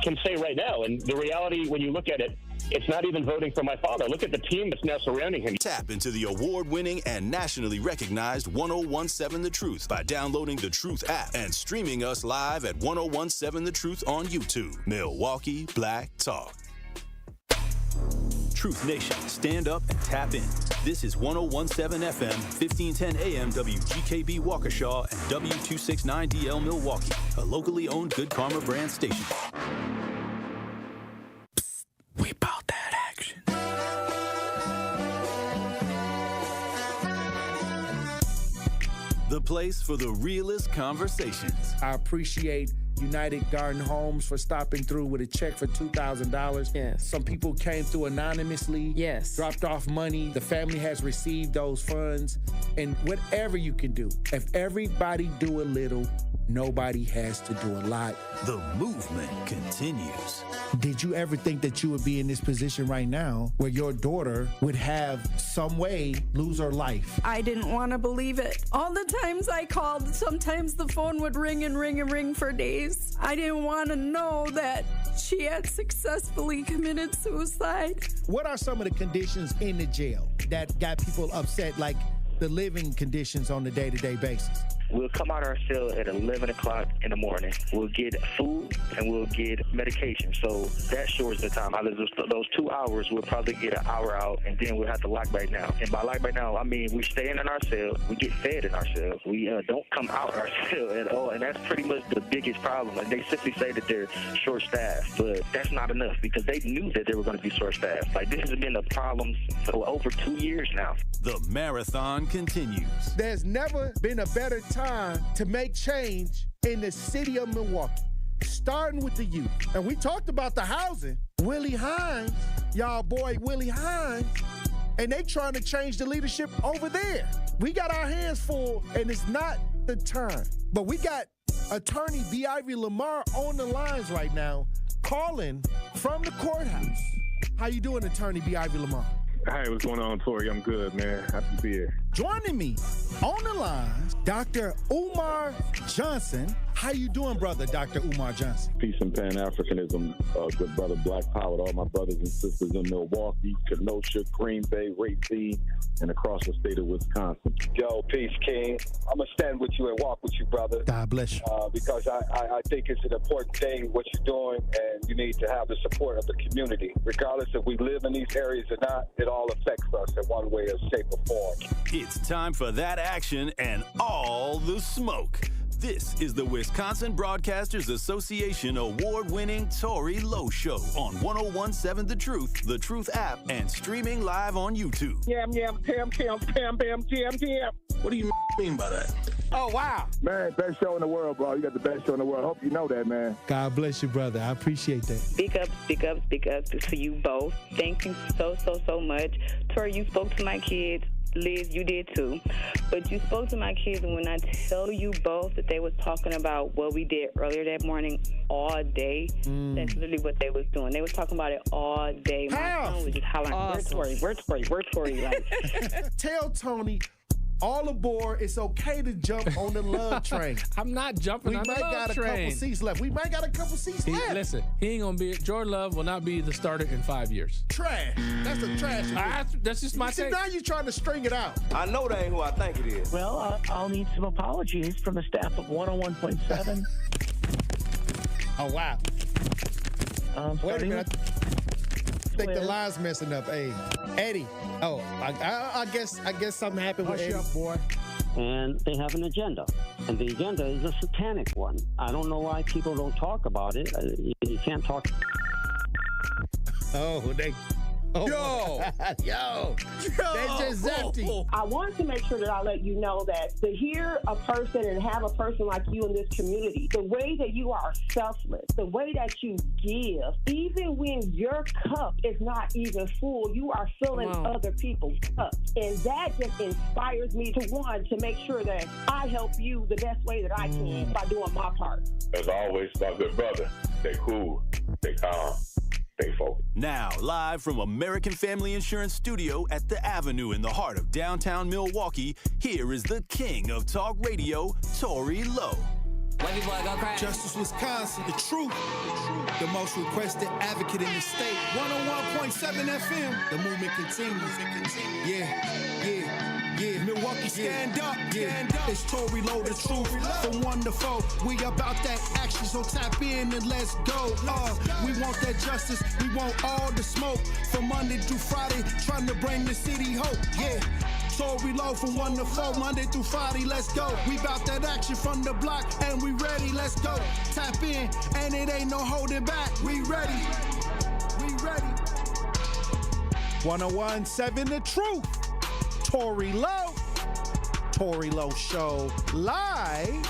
can say right now. And the reality, when you look at it, it's not even voting for my father. Look at the team that's now surrounding him. Tap into the award-winning and nationally recognized 1017 The Truth by downloading the Truth app and streaming us live at 1017 The Truth on YouTube. Milwaukee Black Talk. Truth Nation, stand up and tap in. This is 1017 FM, 1510 AM WGKB Waukesha and W269DL Milwaukee, a locally owned Good Karma brand station. Psst, we bout that action. The place for the realest conversations. I appreciate United Garden Homes for stopping through with a check for $2,000. Yes. Some people came through anonymously. Yes. Dropped off money. The family has received those funds. And whatever you can do, if everybody do a little, nobody has to do a lot. The movement continues. Did you ever think that you would be in this position right now where your daughter would have some way lose her life? I didn't want to believe it. All the times I called, sometimes the phone would ring and ring and ring for days. I didn't want to know that she had successfully committed suicide. What are some of the conditions in the jail that got people upset, like the living conditions on a day-to-day basis? We'll come out of our cell at 11 o'clock in the morning. We'll get food and we'll get medication. So that shortens the time. Out of those 2 hours, we'll probably get an hour out, and then we'll have to lock back down. And by lock back down, I mean we're staying in our cell. We get fed in our cell. We don't come out of our cell at all, and that's pretty much the biggest problem. Like, they simply say that they're short-staffed, but that's not enough because they knew that they were going to be short-staffed. Like, this has been a problem for over 2 years now. The marathon continues. There's never been a better time to make change in the city of Milwaukee, starting with the youth. And we talked about the housing. Willie Hines, y'all boy Willie Hines, and they trying to change the leadership over there. We got our hands full, and it's not the time. But we got attorney B. Ivy Lamar on the lines right now, calling from the courthouse. How you doing, attorney B. Ivy Lamar? Hey, what's going on, Tory? I'm good, man. Happy to be here. Joining me on the line, Dr. Umar Johnson. How you doing, brother, Dr. Umar Johnson? Peace and Pan-Africanism, good brother Black Power to all my brothers and sisters in Milwaukee, Kenosha, Green Bay, Racine, and across the state of Wisconsin. Yo, peace, King. I'm going to stand with you and walk with you, brother. God bless you. Because I think it's an important thing, what you're doing, and you need to have the support of the community. Regardless if we live in these areas or not, it all affects us in one way or shape or form. It's time for that action and all the smoke. This is the Wisconsin Broadcasters Association award-winning Tory Lowe Show on 1017 The Truth app, and streaming live on YouTube. Yam, yam, pam, pam, pam, pam, jam, jam. What do you mean by that? Oh, wow. Man, best show in the world, bro. You got the best show in the world. I hope you know that, man. God bless you, brother. I appreciate that. Speak up, speak up, speak up to you both. Thank you so much. Tory, you spoke to my kids. Liz, you did too. But you spoke to my kids, and when I tell you both that they was talking about what we did earlier that morning all day, that's literally what they was doing. They was talking about it all day. My son was just hollering, awesome. Where's Tory? Like, tell Tony, all aboard. It's okay to jump on the love train. I'm not jumping on the love train. We might got a couple seats left. left. Listen, he ain't going to be, Jordan Love will not be the starter in 5 years. Trash. That's a trash. That's just my take. Now you're trying to string it out. I know that ain't who I think it is. Well, I'll need some apologies from the staff of 101.7. Oh, wow. Wait a minute. I think the line's messing up. Hey, Eddie. Oh, I guess something happened with Eddie. Hush up, boy. And they have an agenda. And the agenda is a satanic one. I don't know why people don't talk about it. You can't talk. Oh, Yo, they just empty. I wanted to make sure that I let you know that to hear a person and have a person like you in this community, the way that you are selfless, the way that you give, even when your cup is not even full, you are filling other people's cups. And that just inspires me to make sure that I help you the best way that I can by doing my part. As always, my good brother, stay cool, stay calm. Stay focused. Now, live from American Family Insurance Studio at the Avenue in the heart of downtown Milwaukee, here is the king of talk radio, Tory Lowe. Justice Wisconsin, the truth, the most requested advocate in the state. 101.7 FM, the movement continues. Yeah. Milwaukee, stand up. It's Tory, Lowe, the truth. From 1 to 4, we about that action, so tap in and let's go. We want that justice, we want all the smoke. From Monday through Friday, trying to bring the city hope. Yeah. Tory, Lowe from 1 to 4, Monday through Friday, let's go. We bout that action from the block, and we ready, let's go. Tap in, and it ain't no holding back. We ready. 101.7 The Truth. Tory Lowe Show, live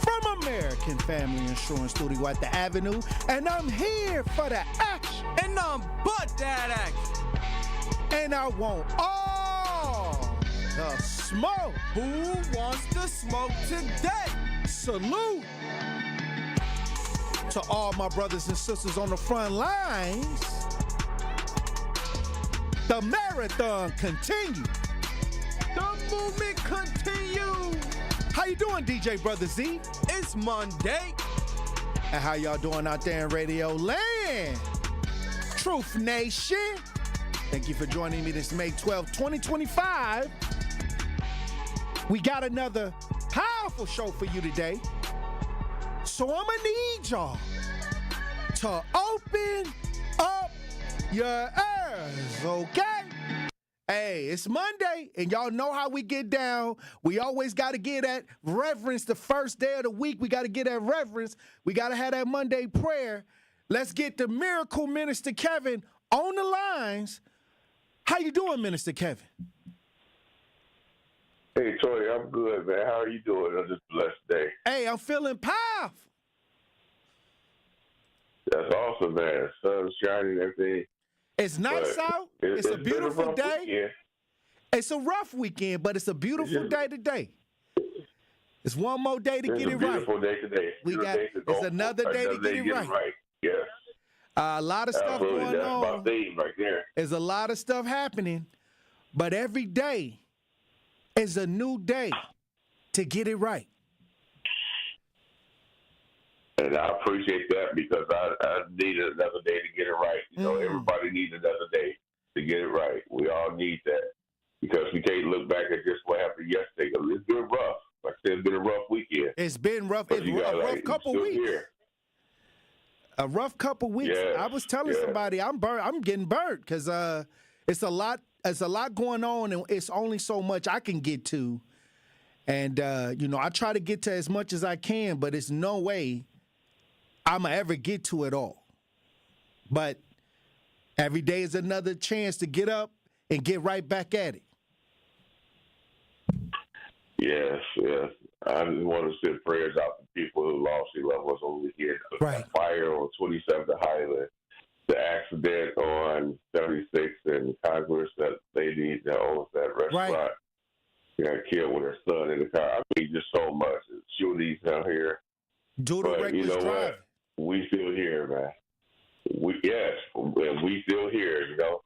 from American Family Insurance Studio at the Avenue, and I'm here for the action. And none but that action. And I want all the smoke. Who wants the smoke today? Salute to all my brothers and sisters on the front lines. The marathon continues. The movement continues. How you doing, DJ Brother Z? It's Monday. And how y'all doing out there in Radio Land? Truth Nation. Thank you for joining me this May 12th, 2025. We got another powerful show for you today. So I'm gonna need y'all to open up your ears, okay? Hey, it's Monday, and y'all know how we get down. We always got to get that reverence the first day of the week. We got to get that reverence. We got to have that Monday prayer. Let's get the miracle Minister Kevin on the lines. How you doing, Minister Kevin? Hey, Tory, I'm good, man. How are you doing on this blessed day? Hey, I'm feeling powerful. That's awesome, man. Sun's shining and everything. It's nice out. It's a beautiful day. Weekend. It's a rough weekend, but it's a beautiful day today. It's one more day to get it right. It's a beautiful day today. It's another day to get it right. Yes. A lot of stuff going on. That's my theme right there. There's a lot of stuff happening, but every day is a new day to get it right. And I appreciate that because I need another day to get it right. You know, everybody needs another day to get it right. We all need that because we can't look back at just what happened yesterday. It's been rough. Like I said, it's been a rough weekend. It's been rough. It's a rough couple weeks. Here. A rough couple weeks. Yes. I was telling somebody I'm burnt. I'm getting burnt because it's a lot. It's a lot going on, and it's only so much I can get to. And I try to get to as much as I can, but it's no way I'ma ever get to it all. But every day is another chance to get up and get right back at it. Yes. I just want to send prayers out to people who lost their loved ones over the years. Right. The fire on 27th Highland, the accident on 76 and Congress, that lady that owns that restaurant. Right. Got killed with her son in the car. I mean, just so much. Shootings out here. Do the reckless driving. What? We still here, man. We still here, you know.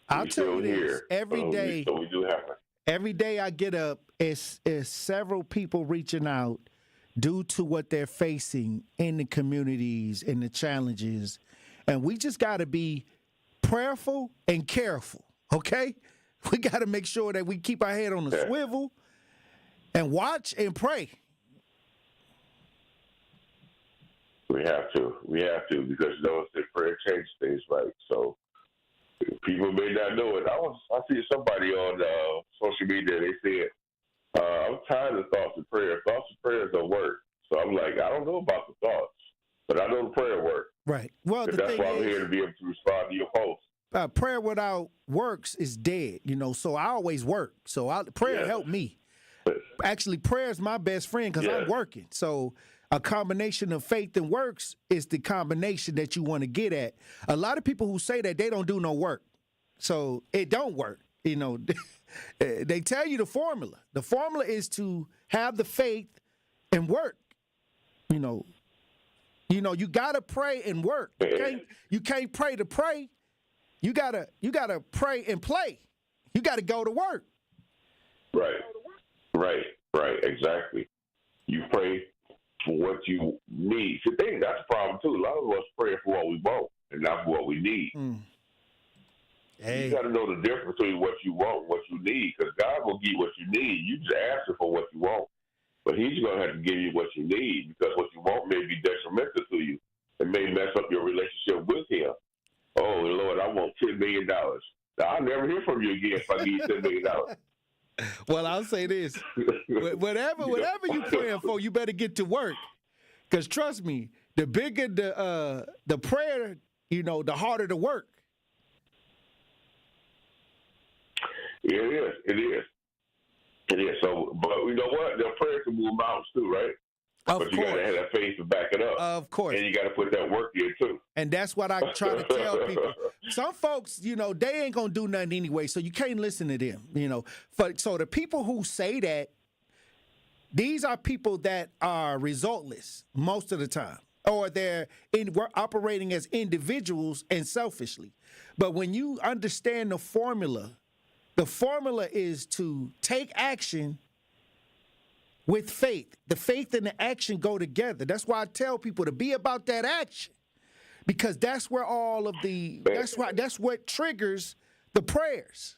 I'll tell you this, every day. So we do have it. Every day I get up, it's several people reaching out due to what they're facing in the communities and the challenges. And we just got to be prayerful and careful, okay? We got to make sure that we keep our head on the swivel and watch and pray. We have to because the prayer changes things, right? So people may not know it. I see somebody on social media. They said, "I'm tired of thoughts and prayers. Thoughts and prayers don't work." So I'm like, I don't know about the thoughts, but I know the prayer work. Right. Well, that's why I'm here to be able to respond to your post. Prayer without works is dead. So I always work. So prayer helped me. Actually, prayer is my best friend because I'm working. So a combination of faith and works is the combination that you want to get at. A lot of people who say that, they don't do no work. So it don't work. They tell you the formula. The formula is to have the faith and work. You gotta pray and work. You can't pray to pray. You gotta pray and play. You gotta go to work. Right. Exactly. You pray for what you need. See, that's the problem too. A lot of us pray for what we want and not for what we need. Hey. You got to know the difference between what you want and what you need, because God will give you what you need. You just ask Him for what you want, but He's going to have to give you what you need, because what you want may be detrimental to you. It may mess up your relationship with Him. Oh, Lord, I want $10 million. Now, I'll never hear from you again if I give you $10 million. Well, I'll say this. Whatever you're praying for, you better get to work. Because trust me, the bigger the prayer, the harder the work. It is. So, but you know what? The prayer can move mountains too, right? But you got to have that faith to back it up. Of course. And you got to put that work in too. And that's what I try to tell people. Some folks, they ain't going to do nothing anyway, so you can't listen to them, So the people who say that, these are people that are resultless most of the time, or we're operating as individuals and selfishly. But when you understand the formula is to take action with faith. The faith and the action go together. That's why I tell people to be about that action, because that's where that's what triggers the prayers.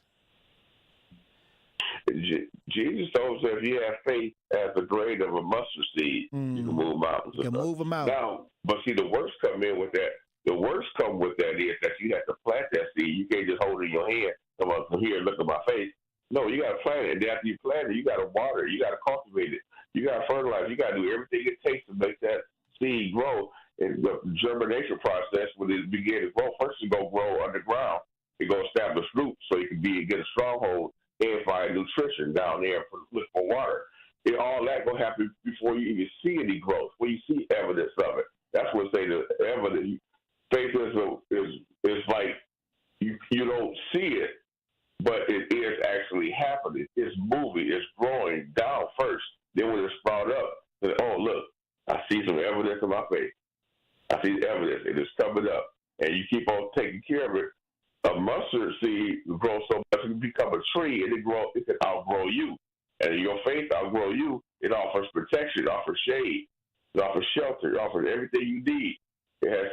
Jesus told us if you have faith as the grain of a mustard seed, you can move mountains. You can move them out. Now, but see, the worst come in with that. The worst come with that is that you have to plant that seed. You can't just hold it in your hand. Come on, here, look at my face. No, you got to plant it. And after you plant it, you got to water it. You got to cultivate it. You got to fertilize. You got to do everything it takes to make that seed grow. And the germination process, when it begins to grow, first it's going to grow underground. It's going to establish roots so you can get a stronghold and find nutrition down there look for water. And all that going to happen before you even see any growth, when you see evidence of it. That's what say the evidence. Faith is like you don't see it, but it is actually happening. It's moving. It's growing down first. Then when it sprouts up, then, oh, look, I see some evidence in my faith. I see evidence. It is coming up. And you keep on taking care of it. A mustard seed grows so much it can become a tree, and it can outgrow you. And your faith outgrow you. It offers protection. It offers shade. It offers shelter. It offers everything you need. It has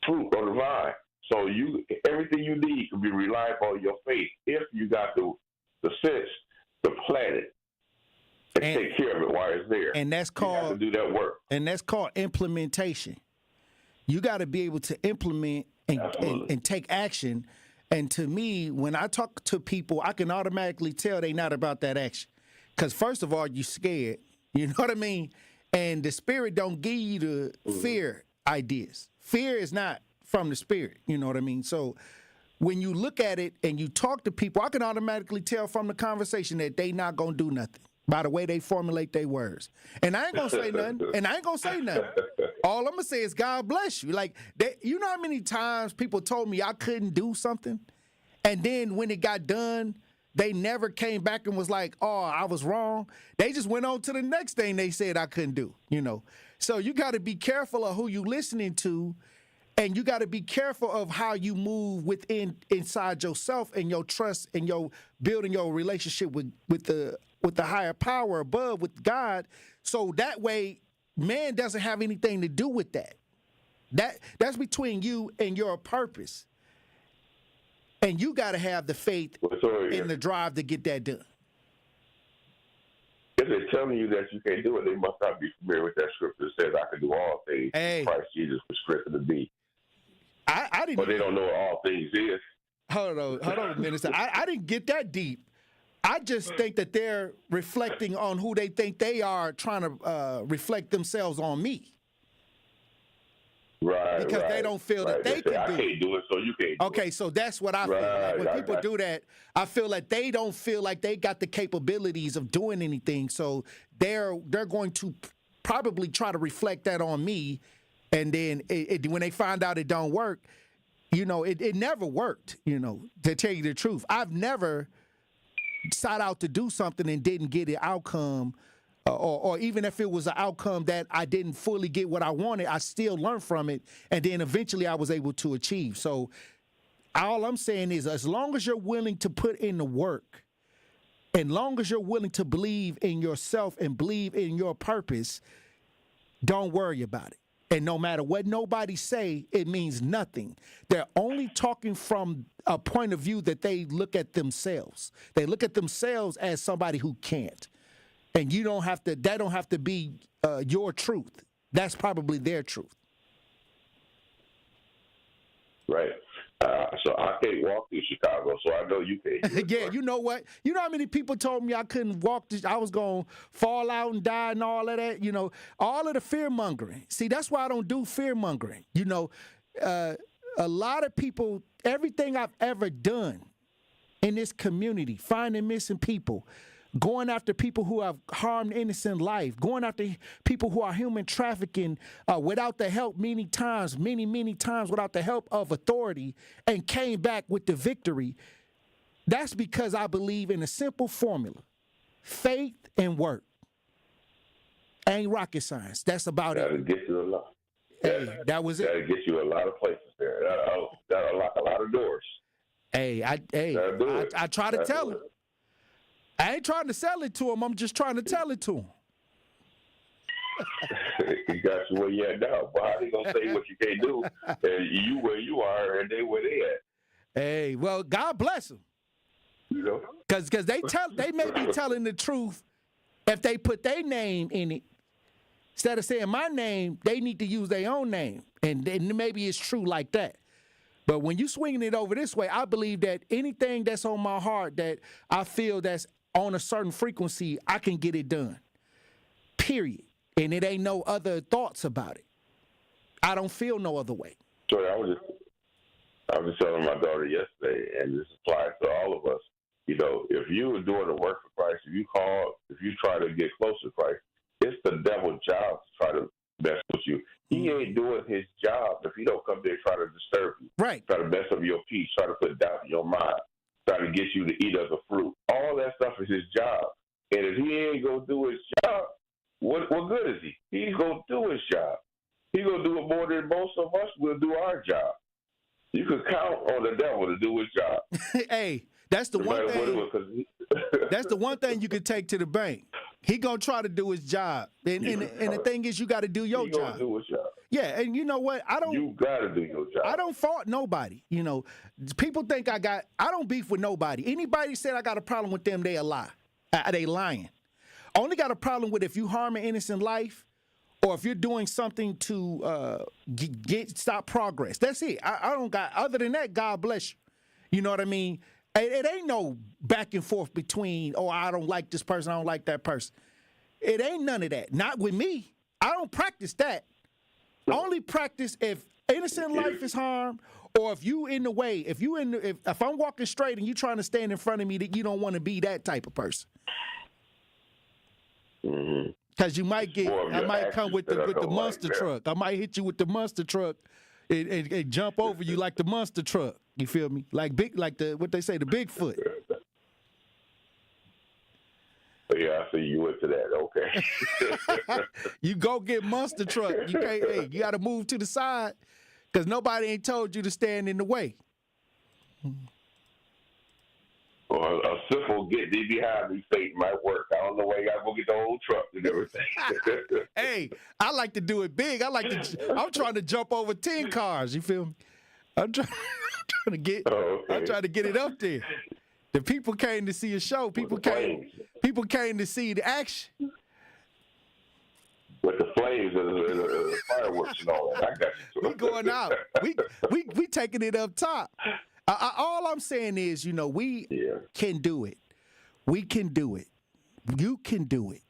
fruit on the vine. So everything you need can be relied on your faith if you got the sense to plant it and take care of it while it's there. And that's called, you have to do that work. And that's called implementation. You got to be able to implement and take action. And to me, when I talk to people, I can automatically tell they not about that action. Because first of all, you scared. You know what I mean? And the Spirit don't give you the fear ideas. Fear is not from the Spirit. You know what I mean? So when you look at it and you talk to people, I can automatically tell from the conversation that they not going to do nothing by the way they formulate their words. And I ain't going to say nothing. All I'm going to say is God bless you. Like, you know how many times people told me I couldn't do something? And then when it got done, they never came back and was like, oh, I was wrong. They just went on to the next thing they said I couldn't do, So you got to be careful of who you listening to, and you got to be careful of how you move inside yourself and your trust and your building your relationship with the higher power above, with God. So that way, man doesn't have anything to do with that. That's between you and your purpose. And you got to have the faith and the drive to get that done. If they're telling you that you can't do it, they must not be familiar with that scripture that says, I can do all things in Christ Jesus was strengthened me. I didn't. But they don't know what all things is. Hold on a minute. I didn't get that deep. I just think that they're reflecting on who they think they are, trying to reflect themselves on me. Right. Because they don't feel that they can do it. I can't do it, so you can't do it. Okay, so that's what I feel. Like when people do that, I feel like they don't feel like they got the capabilities of doing anything. So they're going to probably try to reflect that on me. And then when they find out it don't work, it never worked, to tell you the truth. I've never sought out to do something and didn't get an outcome, or even if it was an outcome that I didn't fully get what I wanted, I still learned from it, and then eventually I was able to achieve. So all I'm saying is, as long as you're willing to put in the work And long as you're willing to believe in yourself and believe in your purpose, don't worry about it. And no matter what nobody say, it means nothing. They're only talking from a point of view that they look at themselves. They look at themselves as somebody who can't. And you don't have to, that don't have to be your truth. That's probably their truth. Right. So I can't walk through Chicago, so I know you can't. Yeah, you know what? You know how many people told me I couldn't walk, I was going to fall out and die and all of that? You know, all of the fear-mongering. See, that's why I don't do fear-mongering. You know, a lot of people, everything I've ever done in this community, finding missing people, going after people who have harmed innocent life, going after people who are human trafficking without the help many times without the help of authority, and came back with the victory. That's because I believe in a simple formula: faith and work. Ain't rocket science. That's about That'll it. get you a lot. Hey, that was it. That'll get you a lot of places there. That'll a lot of doors. Hey, I try to tell him. I ain't trying to sell it to him. I'm just trying to tell it to him. He got you where you at now. But how they gonna say what you can't do? And you where you are, and they where they at. Hey, well, God bless them. You know, because they may be telling the truth if they put their name in it. Instead of saying my name, they need to use their own name, and then maybe it's true like that. But when you swinging it over this way, I believe that anything that's on my heart that I feel that's on a certain frequency, I can get it done. Period. And it ain't no other thoughts about it. I don't feel no other way. So I was just telling my daughter yesterday, and this applies to all of us. You know, if you are doing the work for Christ, if you try to get close to Christ, it's the devil's job to try to mess with you. He ain't doing his job if he don't come there try to disturb you. Right. Try to mess up your peace, try to put doubt in your mind, try to get you to eat of the fruit. All that stuff is his job. And if he ain't going to do his job, what good is he? He's going to do his job. He's going to do it more than most of us will do our job. You can count on the devil to do his job. Hey, that's the one thing. That's the one thing you can take to the bank. He gonna try to do his job, and the thing is, you got to do your job. Gonna do his job. Yeah, and you know what? You gotta do your job. I don't fault nobody. You know, people think I don't beef with nobody. Anybody said I got a problem with them, they a lie. They lying. Only got a problem with if you harm an innocent life, or if you're doing something to stop progress. That's it. I don't got. Other than that, God bless you. You know what I mean? It ain't no back and forth between, oh, I don't like this person, I don't like that person. It ain't none of that. Not with me. I don't practice that. I only practice if innocent life is harmed, or if you in the way. If I'm walking straight and you trying to stand in front of me, that you don't want to be that type of person. Because you might get, I might come with the monster truck. I might hit you with the monster truck and jump over you like the monster truck. You feel me? Like what they say, the Bigfoot. Yeah, I see you into that. Okay. You go get monster truck. You can't. Hey, you got to move to the side because nobody ain't told you to stand in the way. Well, a simple get thee behind me fate might work. I don't know why you got to go get the whole truck and everything. Hey, I like to do it big. I'm trying to jump over 10 cars. You feel me? I'm trying to get it up there. The people came to see a show. People came to see the action. With the flames and the fireworks and all that. I got you. We going out. We taking it up top. All I'm saying is, you know, we can do it. We can do it. You can do it.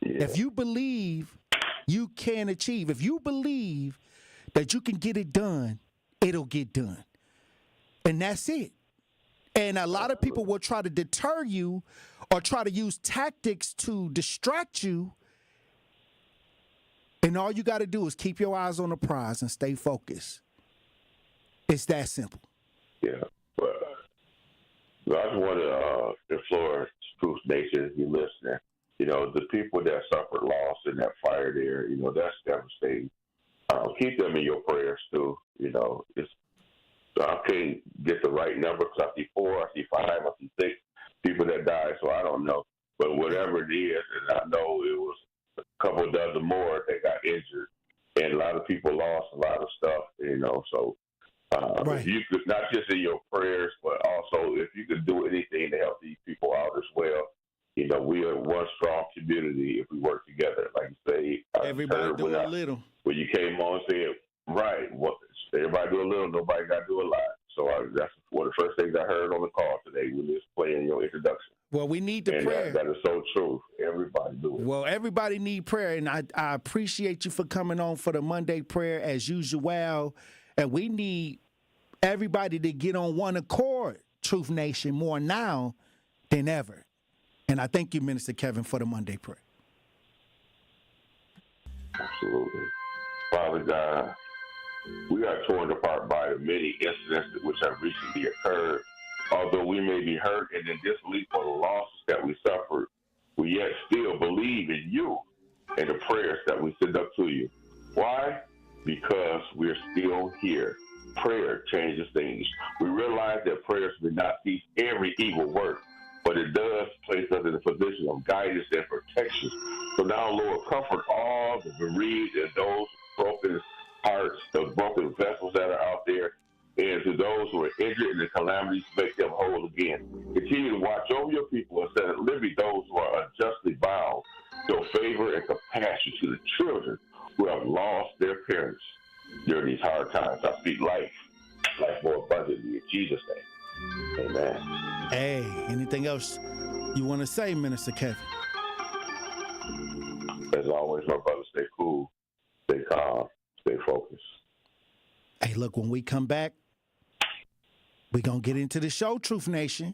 Yeah. If you believe, you can achieve. If you believe that you can get it done, it'll get done. And that's it. And a lot of people will try to deter you or try to use tactics to distract you. And all you got to do is keep your eyes on the prize and stay focused. It's that simple. Yeah. But I just want to implore Truth Nation, if you're listening, you know, the people that suffered loss in that fire there, you know, that's devastating. Keep them in your prayers, too. You know, I can't get the right number because I see 4, I see 5, I see 6. people that died, so I don't know. But whatever it is, and I know it was a couple dozen more that got injured, and a lot of people lost a lot of stuff, so if you could, not just in your prayers, but also if you could do anything to help these people out as well. We are one strong community if we work together. Like you say, everybody do a little. When you came on and said, right, everybody do a little, nobody got to do a lot. So that's one of the first things I heard on the call today when this playing your introduction. Well, we need the prayer. That is so true. Everybody do it. Well, everybody need prayer, and I appreciate you for coming on for the Monday prayer as usual. And we need everybody to get on one accord, Truth Nation, more now than ever. And I thank you, Minister Kevin, for the Monday prayer. Absolutely. Father God, we are torn apart by the many incidents which have recently occurred. Although we may be hurt and in disbelief for the losses that we suffered, we yet still believe in you and the prayers that we send up to you. Why? Because we're still here. Prayer changes things. We realize that prayers may not cease every evil work, but it does place us in a position of guidance and protection. So now, Lord, comfort all the bereaved and those broken hearts, the broken vessels that are out there, and to those who are injured in the calamities, make them whole again. Continue to watch over your people and set at liberty those who are unjustly bound. Show favor and compassion to the children who have lost their parents during these hard times. I speak life more abundantly in Jesus' name. Amen. Hey, anything else you want to say, Minister Kevin? As always, my brother, stay cool, stay calm, stay focused. Hey, look, when we come back, we're going to get into the show, Truth Nation.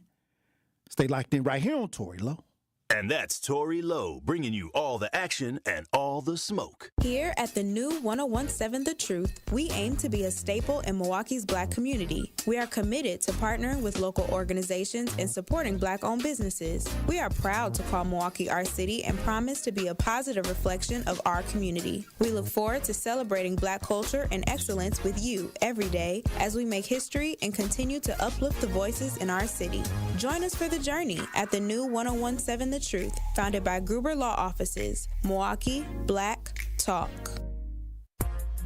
Stay locked in right here on Tory Lowe. And that's Tory Lowe, bringing you all the action and all the smoke. Here at the new 1017 The Truth, we aim to be a staple in Milwaukee's Black community. We are committed to partnering with local organizations and supporting Black-owned businesses. We are proud to call Milwaukee our city and promise to be a positive reflection of our community. We look forward to celebrating Black culture and excellence with you every day as we make history and continue to uplift the voices in our city. Join us for the journey at the new 1017 The Truth, founded by Gruber Law Offices. Milwaukee Black Talk.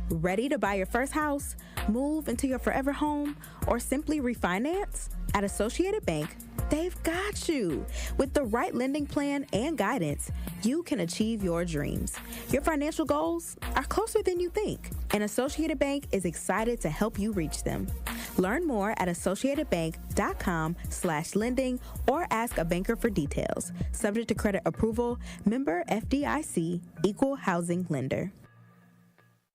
Ready to buy your first house, move into your forever home, or simply refinance? At Associated Bank, they've got you. With the right lending plan and guidance, you can achieve your dreams. Your financial goals are closer than you think, and Associated Bank is excited to help you reach them. Learn more at associatedbank.com/lending or ask a banker for details. Subject to credit approval, member FDIC, equal housing lender.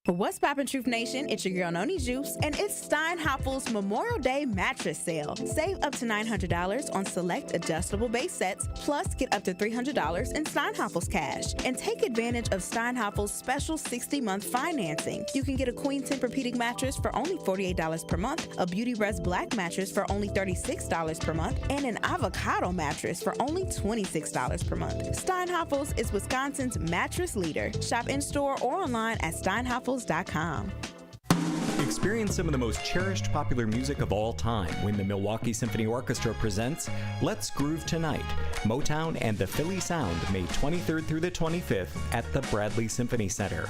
What's poppin', Truth Nation? It's your girl Noni Juice, and it's Steinhaffel's Memorial Day mattress sale. Save up to $900 on select adjustable base sets, plus get up to $300 in Steinhaffel's cash. And take advantage of Steinhaffel's special 60-month financing. You can get a Queen Tempur-Pedic mattress for only $48 per month, a Beauty Rest Black mattress for only $36 per month, and an Avocado mattress for only $26 per month. Steinhaffel's is Wisconsin's mattress leader. Shop in-store or online at Steinhaffel's.com. Experience some of the most cherished popular music of all time when the Milwaukee Symphony Orchestra presents Let's Groove Tonight, Motown and the Philly Sound, May 23rd through the 25th at the Bradley Symphony Center.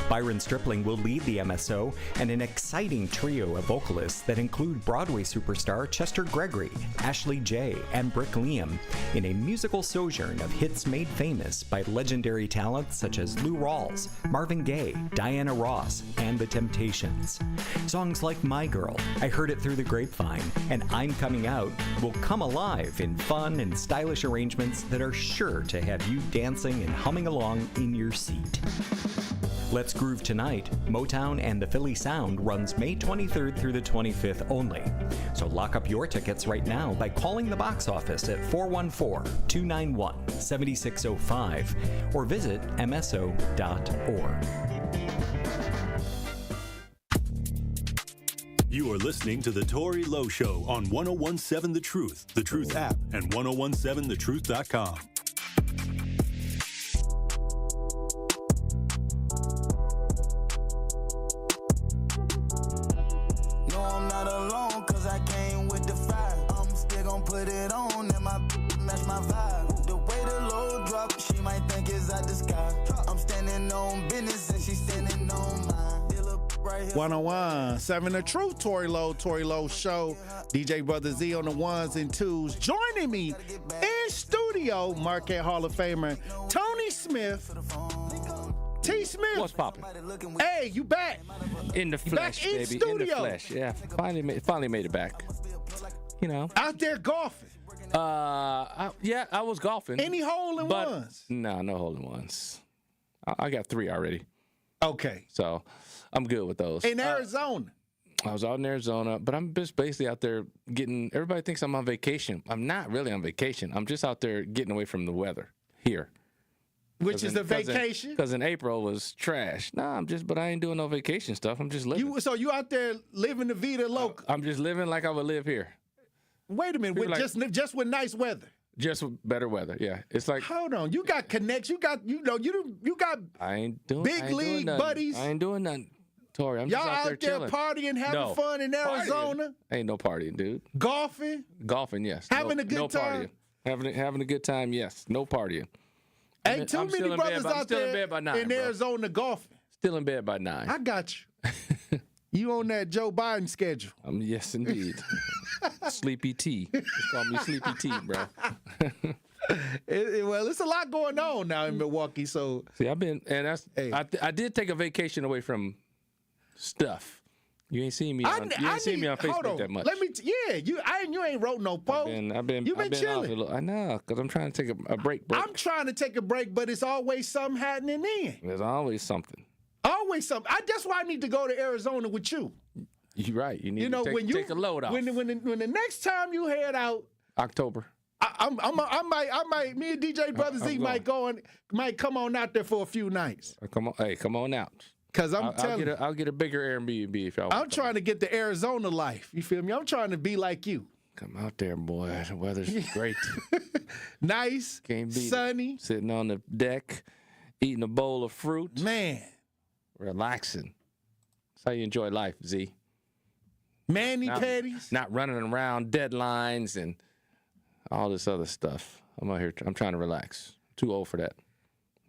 Byron Stripling will lead the MSO and an exciting trio of vocalists that include Broadway superstar Chester Gregory, Ashley J., and Brick Liam in a musical sojourn of hits made famous by legendary talents such as Lou Rawls, Marvin Gaye, Diana Ross, and The Temptations. Songs like My Girl, I Heard It Through the Grapevine, and I'm Coming Out will come alive in fun and stylish arrangements that are sure to have you dancing and humming along in your seat. Let's Groove Tonight, Motown and the Philly Sound runs May 23rd through the 25th only. So lock up your tickets right now by calling the box office at 414-291-7605 or visit mso.org. You are listening to The Tory Lowe Show on 1017 The Truth app, and 1017thetruth.com. No, I'm not alone, cause I came with the fire. I'm still gonna put it on, and my match my vibe. The way the low drop, she might think it's out the sky. I'm standing on business and she's standing on mine. 101.7 The Truth, Tory Lowe Show. DJ Brother Z on the ones and twos. Joining me in studio, Marquette Hall of Famer Tony Smith. T. Smith. What's poppin'? Hey, you back. In the flesh, back in baby. studio. In the flesh. Yeah, finally made it back. You know. Out there golfing. I was golfing. Any hole-in-ones? No hole-in-ones. I got 3 already. Okay. So I'm good with those. In Arizona. I was out in Arizona, but I'm just basically out there getting, everybody thinks I'm on vacation. I'm not really on vacation. I'm just out there getting away from the weather here. Which is a vacation? Because in April was trash. But I ain't doing no vacation stuff. I'm just living. So you out there living the vida loca? I'm just living like I would live here. Wait a minute, just with nice weather. Just with better weather, yeah. It's like, hold on, you got connects, you got I ain't doing big league buddies. I ain't doing nothing. Tory, I'm just out there chilling. Partying, having fun in Arizona. Ain't no partying, dude. Golfing, yes. Having a good time. Partying. Having a good time, yes. No partying. Ain't too many brothers out there in Arizona golfing. Still in bed by 9. I got you. You on that Joe Biden schedule? Yes, indeed. Sleepy T. Just call me Sleepy T, bro. Well, it's a lot going on now in Milwaukee. So see, I've been, and that's. Hey. I did take a vacation away from stuff. You ain't seen me on Facebook that much. You ain't wrote no post. You've been chilling. I know, because I'm trying to take a break. I'm trying to take a break, but it's always something happening in. There's always something. Always something. That's why I need to go to Arizona with you. You're right. You need to take a load off. When the next time you head out, October. I might. Me and DJ Brother Z might come on out there for a few nights. Come on out. Cause I'll get a bigger Airbnb if y'all. I'm trying to get the Arizona life. You feel me? I'm trying to be like you. Come out there, boy. The weather's great. Nice. Sunny. Sitting on the deck, eating a bowl of fruit. Man. Relaxing. That's how you enjoy life, Z. Mani-pedis. Not running around deadlines and all this other stuff. I'm out here. I'm trying to relax. Too old for that.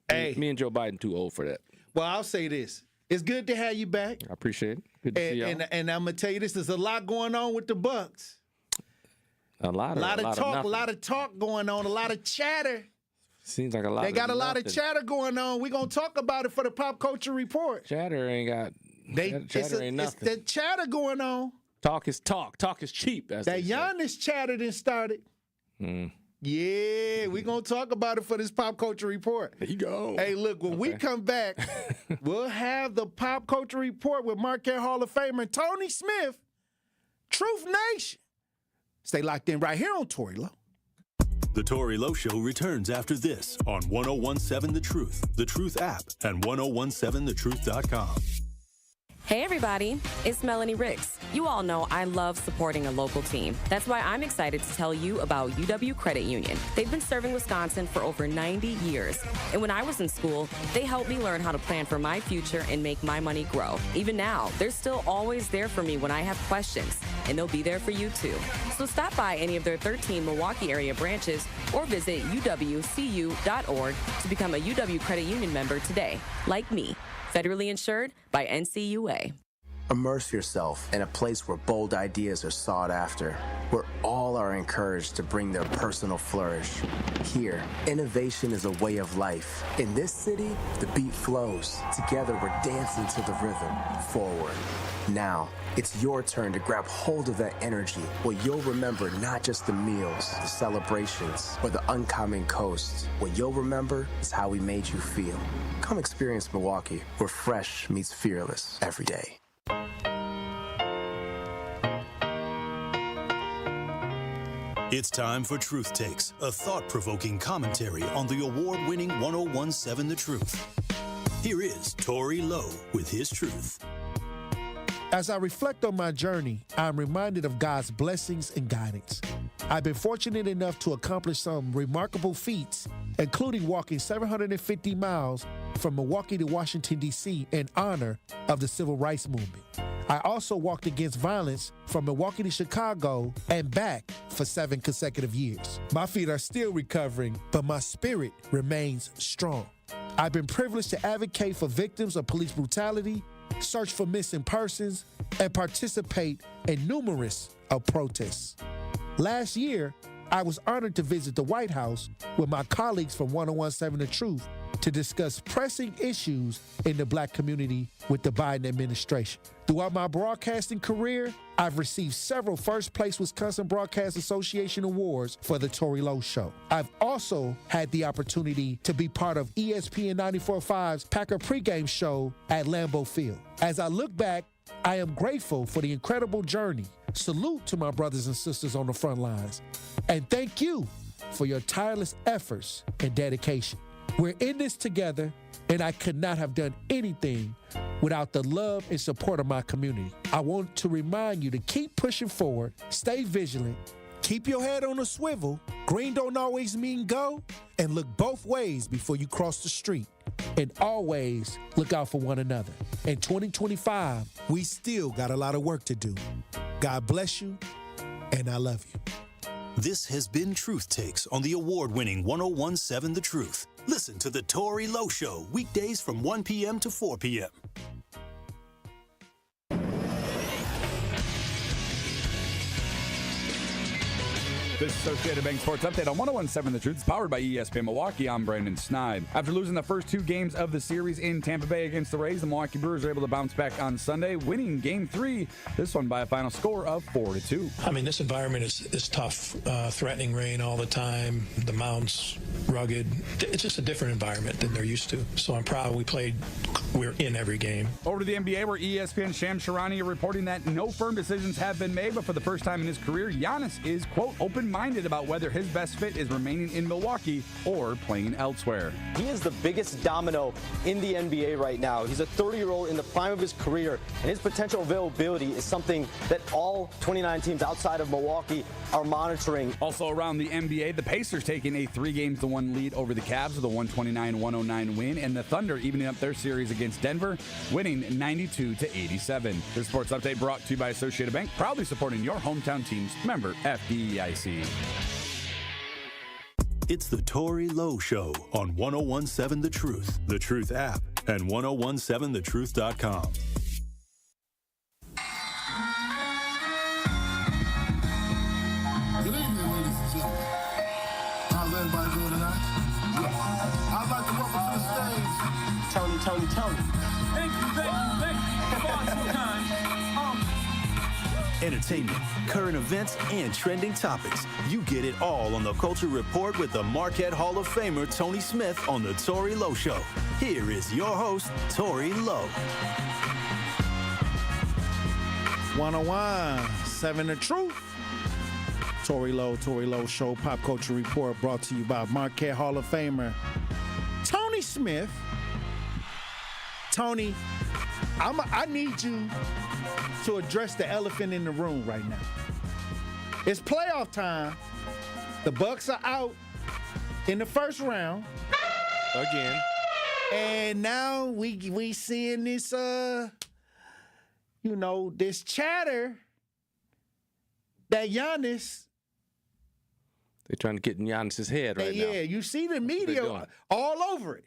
Hey. Me and Joe Biden too old for that. Well, I'll say this. It's good to have you back. I appreciate it. Good to see y'all. And I'm going to tell you this. There's a lot going on with the Bucks. A lot of talk going on. A lot of chatter. Seems like a lot. They got a lot of chatter going on. We're going to talk about it for the Pop Culture Report. Chatter ain't got. Chatter ain't nothing. It's the chatter going on. Talk is talk. Talk is cheap. That Giannis chatter done started. Yeah, we're going to talk about it for this Pop Culture Report. There you go. Hey, look, when we come back, we'll have the Pop Culture Report with Marquette Hall of Famer Tony Smith, Truth Nation. Stay locked in right here on Tory Lowe. The Tory Lowe Show returns after this on 101.7 The Truth app, and 101.7thetruth.com. Hey everybody, it's Melanie Ricks. You all know I love supporting a local team. That's why I'm excited to tell you about UW Credit Union. They've been serving Wisconsin for over 90 years. And when I was in school, they helped me learn how to plan for my future and make my money grow. Even now, they're still always there for me when I have questions, and they'll be there for you too. So stop by any of their 13 Milwaukee area branches or visit uwcu.org to become a UW Credit Union member today, like me. Federally insured by NCUA. Immerse yourself in a place where bold ideas are sought after, where all are encouraged to bring their personal flourish. Here, innovation is a way of life. In this city, the beat flows. Together, we're dancing to the rhythm. Forward. Now, it's your turn to grab hold of that energy, where you'll remember not just the meals, the celebrations, or the uncommon coast. What you'll remember is how we made you feel. Come experience Milwaukee, where fresh meets fearless every day. It's time for Truth Takes, a thought-provoking commentary on the award-winning 101.7 The Truth. Here is Tory Lowe with his truth. As I reflect on my journey, I'm reminded of God's blessings and guidance. I've been fortunate enough to accomplish some remarkable feats, including walking 750 miles from Milwaukee to Washington, D.C. in honor of the Civil Rights Movement. I also walked against violence from Milwaukee to Chicago and back for 7 consecutive years. My feet are still recovering, but my spirit remains strong. I've been privileged to advocate for victims of police brutality, search for missing persons, and participate in numerous protests. Last year, I was honored to visit the White House with my colleagues from 1017 The Truth to discuss pressing issues in the Black community with the Biden administration. Throughout my broadcasting career, I've received several first-place Wisconsin Broadcast Association awards for the Tory Lowe Show. I've also had the opportunity to be part of ESPN 94.5's Packer pregame show at Lambeau Field. As I look back, I am grateful for the incredible journey. Salute to my brothers and sisters on the front lines. And thank you for your tireless efforts and dedication. We're in this together, and I could not have done anything without the love and support of my community. I want to remind you to keep pushing forward, stay vigilant, keep your head on a swivel. Green don't always mean go, and look both ways before you cross the street. And always look out for one another. In 2025, we still got a lot of work to do. God bless you, and I love you. This has been Truth Takes on the award-winning 1017 The Truth. Listen to The Tory Lowe Show weekdays from 1 p.m. to 4 p.m. This is Associated Bank Sports Update on 1017 The Truth. It's powered by ESPN Milwaukee. I'm Brandon Sneide. After losing the first 2 games of the series in Tampa Bay against the Rays, the Milwaukee Brewers are able to bounce back on Sunday, winning Game 3, this one by a final score of 4-2. I mean, this environment is tough. Threatening rain all the time. The mound's rugged. It's just a different environment than they're used to. So I'm proud we're in every game. Over to the NBA, where ESPN's Shams Charania reporting that no firm decisions have been made, but for the first time in his career, Giannis is, quote, open-minded about whether his best fit is remaining in Milwaukee or playing elsewhere. He is the biggest domino in the NBA right now. He's a 30-year-old in the prime of his career, and his potential availability is something that all 29 teams outside of Milwaukee are monitoring. Also around the NBA, the Pacers taking a 3-1 lead over the Cavs with a 129-109 win, and the Thunder evening up their series against Denver, winning 92-87. This sports update brought to you by Associated Bank, proudly supporting your hometown teams. Member FDIC. It's the Tory Lowe Show on 1017 The Truth, The Truth app, and 1017thetruth.com. Good evening, ladies and gentlemen. How's everybody doing tonight? I'd like to welcome to the stage Tony. Thank you. Far too kind. Entertainment, current events, and trending topics. You get it all on the Culture Report with the Marquette Hall of Famer Tony Smith on the Tory Lowe Show. Here is your host, Tory Lowe. 1017 The Truth. Tory Lowe Show, Pop Culture Report brought to you by Marquette Hall of Famer Tony Smith. Tony, I need you to address the elephant in the room right now. It's playoff time. The Bucks are out in the first round. Again. And now we seeing this this chatter that Giannis. They're trying to get in Giannis's head right now. Yeah, you see the media all over it.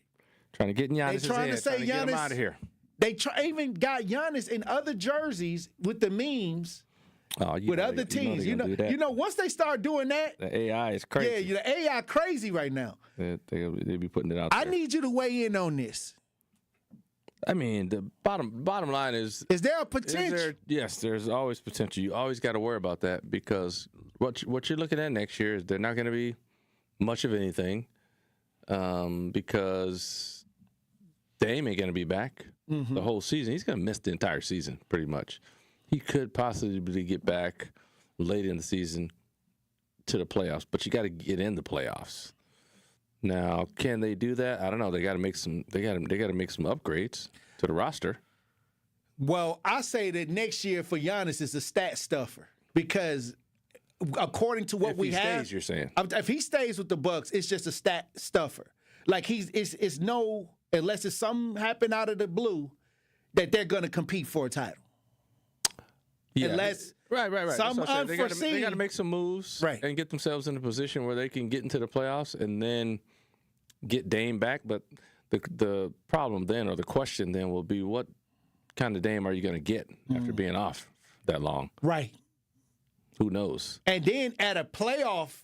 Trying to get in Giannis's head. Trying to get him out of here. They even got Giannis in other jerseys with the memes with other teams. You know, once they start doing that, the AI is crazy. Yeah, the AI crazy right now. They be putting it out there. I need you to weigh in on this. I mean, the bottom line is there a potential? Yes, there's always potential. You always got to worry about that because what you're looking at next year is they're not going to be much of anything because Dame ain't going to be back the whole season. He's going to miss the entire season pretty much. He could possibly get back late in the season to the playoffs, but you got to get in the playoffs. Now, can they do that? I don't know. They got to make some. They got to make some upgrades to the roster. Well, I say that next year for Giannis is a stat stuffer because, according to what we have, stays, you're saying if he stays with the Bucks, it's just a stat stuffer. Like it's no unless it's something happen out of the blue that they're going to compete for a title. unless right. some They got unforeseen. to make some moves and get themselves in a position where they can get into the playoffs and then get Dame back. But the problem then, or the question then, will be what kind of Dame are you going to get after being off that long? Right. Who knows? And then at a playoff,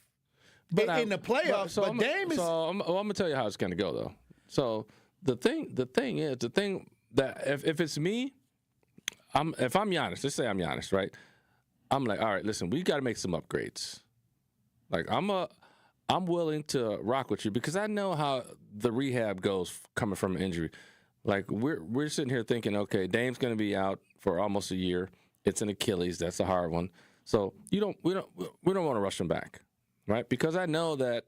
in the playoffs, Dame is. So I'm going to tell you how it's going to go, though. So the thing that if it's me, if I'm Giannis, let's say I'm Giannis, right? I'm like, all right, listen, we got to make some upgrades. Like I'm willing to rock with you because I know how the rehab goes coming from an injury. Like we're sitting here thinking, okay, Dame's going to be out for almost a year. It's an Achilles. That's a hard one. So we don't want to rush him back, right? Because I know that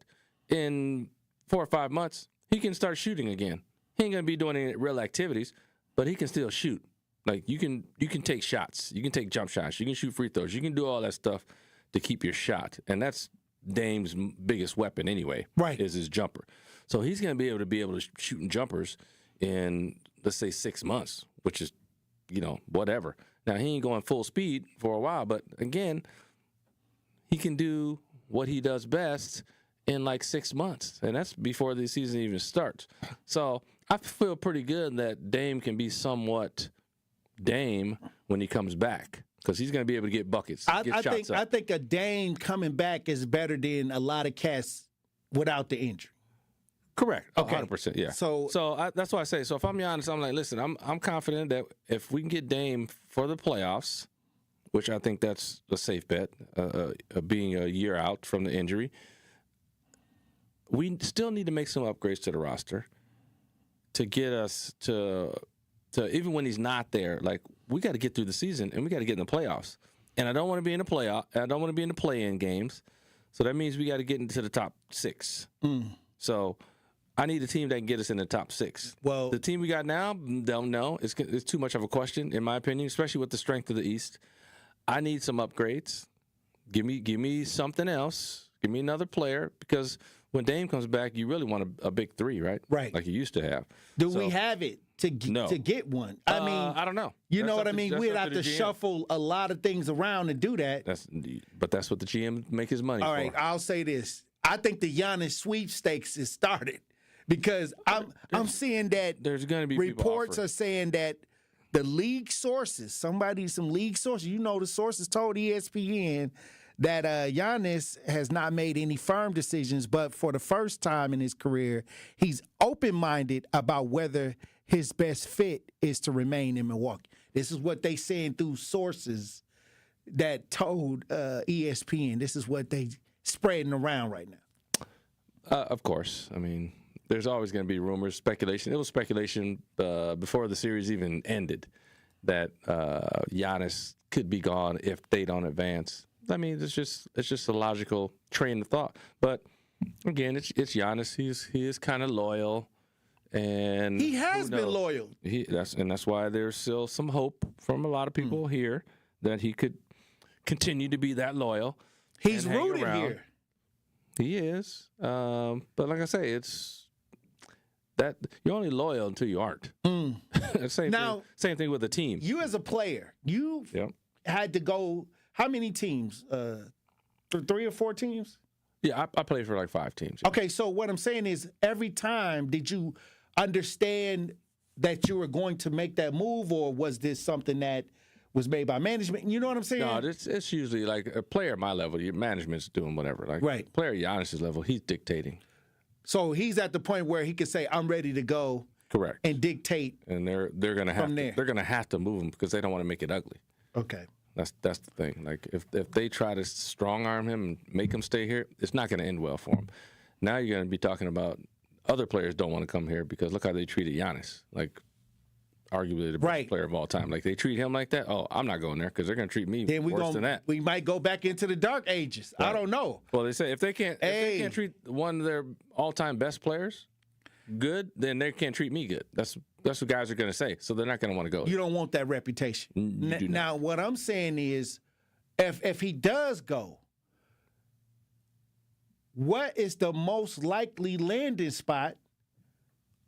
in 4 or 5 months he can start shooting again. He ain't going to be doing any real activities, but he can still shoot. Like you can take shots, you can take jump shots, you can shoot free throws, you can do all that stuff to keep your shot, and that's Dame's biggest weapon anyway. Right, is his jumper. So he's going to be able to shoot in jumpers in, let's say, 6 months, which is, whatever. Now he ain't going full speed for a while, but again, he can do what he does best in like 6 months, and that's before the season even starts. So I feel pretty good that Dame can be somewhat Dame when he comes back because he's going to be able to get buckets. I think a Dame coming back is better than a lot of cats without the injury. Correct. Okay. 100%. Yeah. So that's why I say. So if I'm Giannis, I'm like, listen, I'm confident that if we can get Dame for the playoffs, which I think that's a safe bet, being a year out from the injury, we still need to make some upgrades to the roster to get us to even when he's not there, like we got to get through the season and we got to get in the playoffs. And I don't want to be in the playoff. I don't want to be in the play-in games. So that means we got to get into the top 6. So I need a team that can get us in the top 6. Well, the team we got now, don't know. It's too much of a question, in my opinion, especially with the strength of the East. I need some upgrades. Give me something else. Give me another player because when Dame comes back, you really want a big 3, right? Right. Like you used to have. Do we have it to get one? I mean, I don't know. You know what I mean? We'd have to shuffle a lot of things around to do that. But that's what the GM make his money for. All right, I'll say this. I think the Giannis sweepstakes is started because I'm seeing that there's going to be reports are saying that the league sources, some league sources, the sources told ESPN that Giannis has not made any firm decisions, but for the first time in his career, he's open-minded about whether his best fit is to remain in Milwaukee. This is what they saying through sources that told ESPN. This is what they spreading around right now. Of course. I mean, there's always going to be rumors, speculation. It was speculation before the series even ended that Giannis could be gone if they don't advance. I mean, it's just a logical train of thought. But again, it's Giannis. He is kind of loyal, and he has been loyal. That's why there's still some hope from a lot of people here that he could continue to be that loyal. He's rooted here. He is, but like I say, it's that you're only loyal until you aren't. Same thing with the team. You as a player, you had to go. How many teams? 3 or 4 teams? Yeah, I played for like 5 teams. Okay, so what I'm saying is every time did you understand that you were going to make that move, or was this something that was made by management? You know what I'm saying? No, it's usually like a player at my level, your management's doing whatever. Like right. Player at Giannis's level, he's dictating. So he's at the point where he could say, I'm ready to go. Correct. And dictate. And they're gonna have to move him because they don't want to make it ugly. Okay. That's the thing. Like if they try to strong arm him and make him stay here, it's not going to end well for him. Now you're going to be talking about other players don't want to come here because look how they treated Giannis, like arguably the best player of all time. Like they treat him like that. Oh, I'm not going there because they're going to treat me worse than that. We might go back into the dark ages. Right. I don't know. Well, they say if they can't treat one of their all-time best players good, then they can't treat me good. That's what guys are going to say. So they're not going to want to go. You don't want that reputation. Now, what I'm saying is, if he does go, what is the most likely landing spot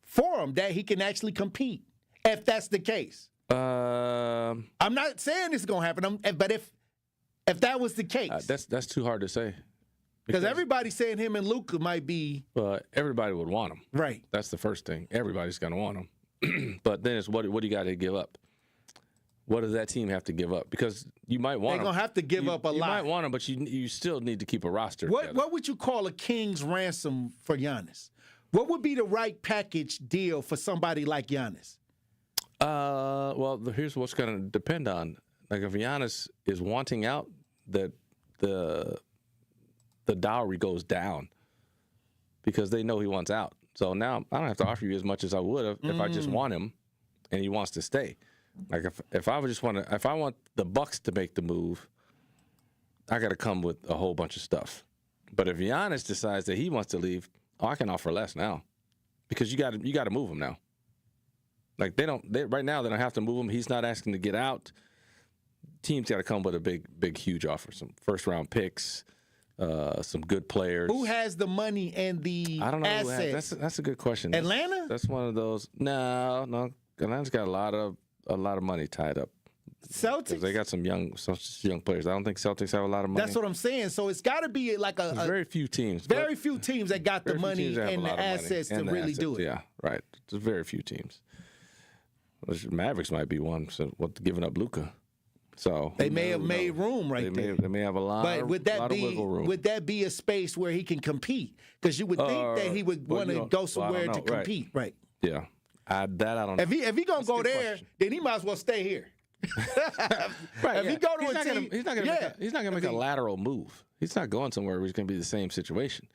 for him that he can actually compete? If that's the case, I'm not saying it's going to happen, but if that was the case. That's too hard to say. Because everybody's saying him and Luka might be. But everybody would want him. Right. That's the first thing. Everybody's going to want him. But then it's what do you got to give up? What does that team have to give up? Because you might want They're going to have to give up a lot. You might want him, but you still need to keep a roster together. What would you call a king's ransom for Giannis? What would be the right package deal for somebody like Giannis? Well, here's what's going to depend on. Like if Giannis is wanting out, that the dowry goes down because they know he wants out. So now I don't have to offer you as much as I would have if I just want him and he wants to stay. Like if I want the Bucks to make the move, I got to come with a whole bunch of stuff. But if Giannis decides that he wants to leave, I can offer less now because you got to move him now. Like right now they don't have to move him. He's not asking to get out. Teams got to come with a big, huge offer. Some first-round picks, some good players. Who has the money and the I don't know. assets? That's a good question. Atlanta? That's one of those. No. Atlanta's got a lot of money tied up. Celtics? They got some young players. I don't think Celtics have a lot of money. That's what I'm saying. So it's got to be like There's very few teams. Very few teams that got the money and the assets to really do it. Yeah, right. There's very few teams. Mavericks might be one. So giving up Luka. So they may have made room there. They may have a lot. But would that of wiggle room. Would that be a space where he can compete? Because you would think that he would want to go somewhere to compete, right? Yeah, I don't know. If he gonna go there, then he might as well stay here. Right. If he go to a team, he's not gonna make a lateral move. He's not going somewhere where he's gonna be the same situation.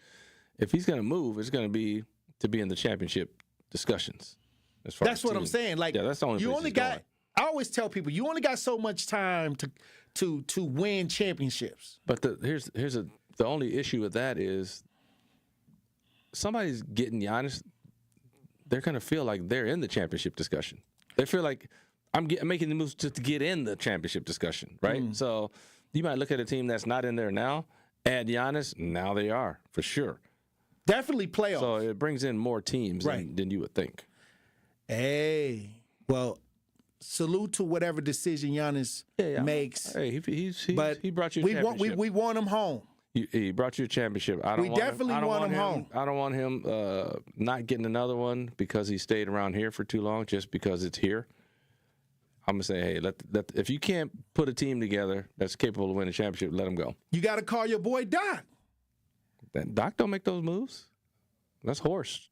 If he's gonna move, it's gonna be to be in the championship discussions. That's what I'm saying. Like, that's the only you place only he's got. going. I always tell people you only got so much time to win championships. But the only issue with that is somebody's getting Giannis. They're gonna feel like they're in the championship discussion. They feel like I'm making the moves to get in the championship discussion, right? So you might look at a team that's not in there now. Add Giannis, now they are for sure. Definitely playoffs. So it brings in more teams than you would think. Hey, well, salute to whatever decision Giannis makes. Hey, he brought you a championship. We want him home. He brought you a championship. We definitely want him home. I don't want him not getting another one because he stayed around here for too long, just because it's here. I'm gonna say, hey, if you can't put a team together that's capable of winning a championship, let him go. You got to call your boy Doc. Doc don't make those moves. That's Horse.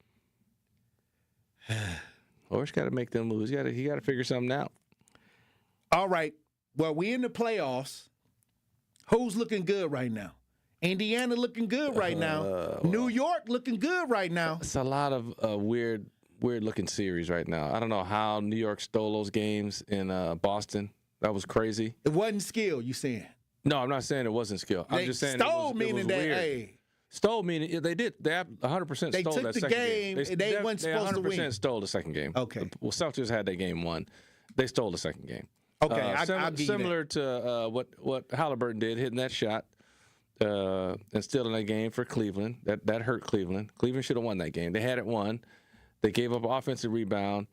Horse got to make them moves. He got to figure something out. All right. Well, we in the playoffs. Who's looking good right now? Indiana looking good right now. New York looking good right now. It's a lot of weird looking series right now. I don't know how New York stole those games in Boston. That was crazy. It wasn't skill, you saying? No, I'm not saying it wasn't skill. I'm just saying stole, it was meaning that, weird. hey. Stole meaning they did. They 100% They stole took that the second game. They weren't supposed to win. 100% stole the second game. Okay. Well, Celtics had that game won. They stole the second game. Okay, I'll give you similar to what Halliburton did, hitting that shot and stealing that game for Cleveland. That hurt Cleveland. Cleveland should have won that game. They had it won. They gave up an offensive rebound,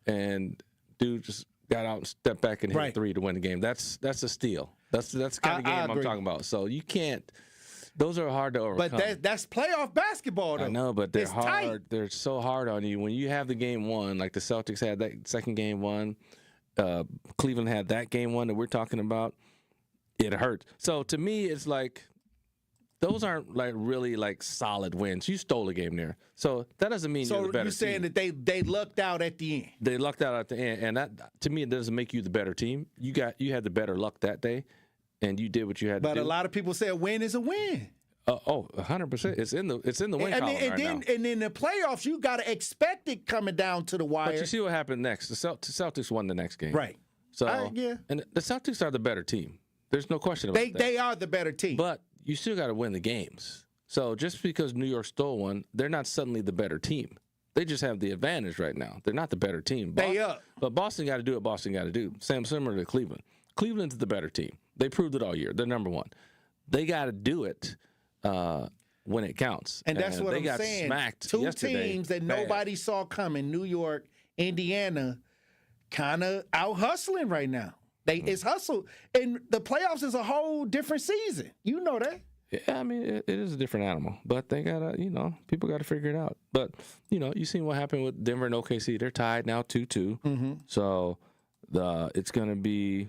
and dude just got out and stepped back and hit three to win the game. That's a steal. That's the kind of game I'm talking about. So you can't. Those are hard to overcome. But that's playoff basketball, though. I know, but they're it's hard. Tight. They're so hard on you when you have the game won, like the Celtics had that second game won. Cleveland had that game won that we're talking about. It hurts. So to me, it's like those aren't like really like solid wins. You stole a game there, so that doesn't mean you're the better So you're saying team. that they lucked out at the end? They lucked out at the end, and that to me it doesn't make you the better team. You had the better luck that day, and you did what you had to do. But a lot of people say a win is a win. 100%. It's in the win column right now. And in the playoffs, you got to expect it coming down to the wire. But you see what happened next. The Celtics won the next game. Right. So yeah. And the Celtics are the better team. There's no question about that. They are the better team. But you still got to win the games. So just because New York stole one, they're not suddenly the better team. They just have the advantage right now. They're not the better team. But Boston got to do what Boston got to do. Similar to Cleveland. Cleveland's the better team. They proved it all year. They're number one. They got to do it when it counts. And that's what they I'm got saying. Smacked Two yesterday. teams that nobody saw coming, New York, Indiana, kind of out hustling right now. It's hustle. And the playoffs is a whole different season. You know that. Yeah, I mean, it is a different animal. But they got to, people got to figure it out. But, you seen what happened with Denver and OKC. They're tied now 2-2. Mm-hmm. So it's going to be,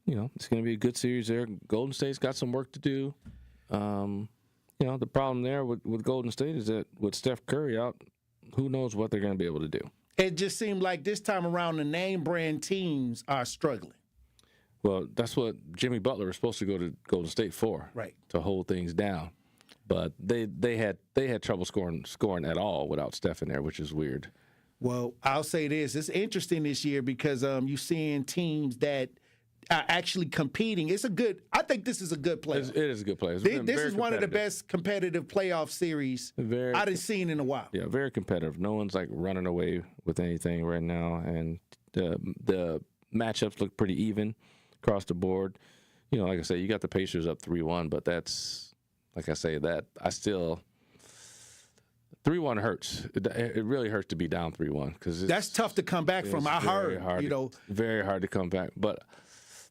it's going to be a good series there. Golden State's got some work to do. The problem there with Golden State is that with Steph Curry out, who knows what they're going to be able to do. It just seemed like this time around the name brand teams are struggling. Well, that's what Jimmy Butler was supposed to go to Golden State for, right? To hold things down. But they had trouble scoring at all without Steph in there, which is weird. Well, I'll say this: it's interesting this year because you're seeing teams that are actually competing. I think this is a good play. It is a good play. This is one of the best competitive playoff series I've seen in a while. Yeah, very competitive. No one's like running away with anything right now, and the matchups look pretty even across the board. Like I say, you got the Pacers up 3-1, but that's, like I say, that I still 3-1 hurts. It really hurts to be down 3-1 because that's tough to come back from. I heard, very hard to come back. But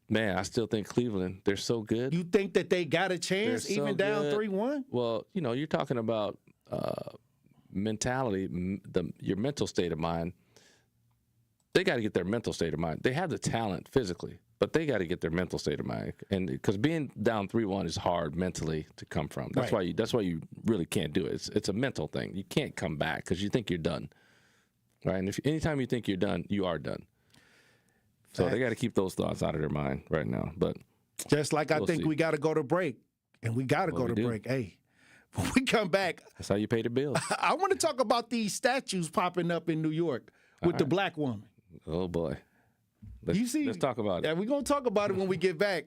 man, I still think Cleveland, they're so good. You think that they got a chance even down 3-1? Well, you're talking about mentality, your mental state of mind. They got to get their mental state of mind. They have the talent physically, but they got to get their mental state of mind. And because being down 3-1 is hard mentally to come from. That's why you really can't do it. It's a mental thing. You can't come back because you think you're done, right? And anytime you think you're done, you are done. So they got to keep those thoughts out of their mind right now. But just like I think we got to go to break, and we got to go to break. Hey, when we come back, that's how you pay the bills. I want to talk about these statues popping up in New York with the black woman. Oh boy, let's talk about it. Yeah, we're gonna talk about it when we get back.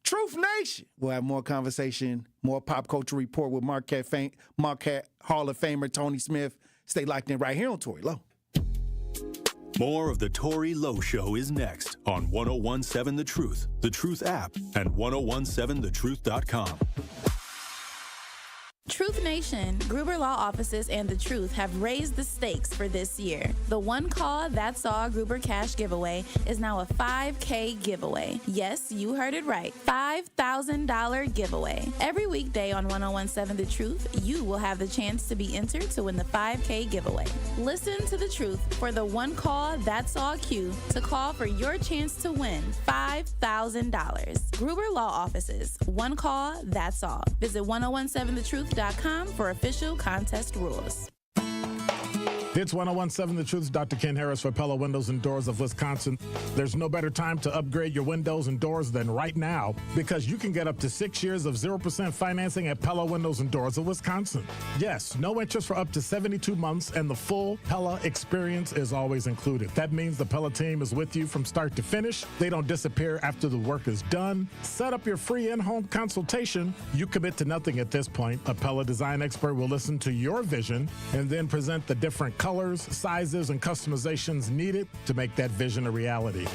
Truth Nation. We'll have more conversation, more pop culture report with Marquette Hall of Famer Tony Smith. Stay locked in right here on Tory Lowe. More of the Tory Lowe Show is next on 1017 The Truth app, and 1017thetruth.com. Truth Nation, Gruber Law Offices and The Truth have raised the stakes for this year. The One Call That's All Gruber Cash Giveaway is now a $5K giveaway. Yes, you heard it right. $5,000 giveaway. Every weekday on 1017 The Truth, you will have the chance to be entered to win the $5K giveaway. Listen to The Truth for the One Call That's All cue to call for your chance to win $5,000. Gruber Law Offices, One Call That's All. Visit 1017thetruth.com for official contest rules. It's 1017 The Truth's Dr. Ken Harris for Pella Windows and Doors of Wisconsin. There's no better time to upgrade your windows and doors than right now because you can get up to 6 years of 0% financing at Pella Windows and Doors of Wisconsin. Yes, no interest for up to 72 months and the full Pella experience is always included. That means the Pella team is with you from start to finish. They don't disappear after the work is done. Set up your free in-home consultation. You commit to nothing at this point. A Pella design expert will listen to your vision and then present the different colors, sizes, and customizations needed to make that vision a reality.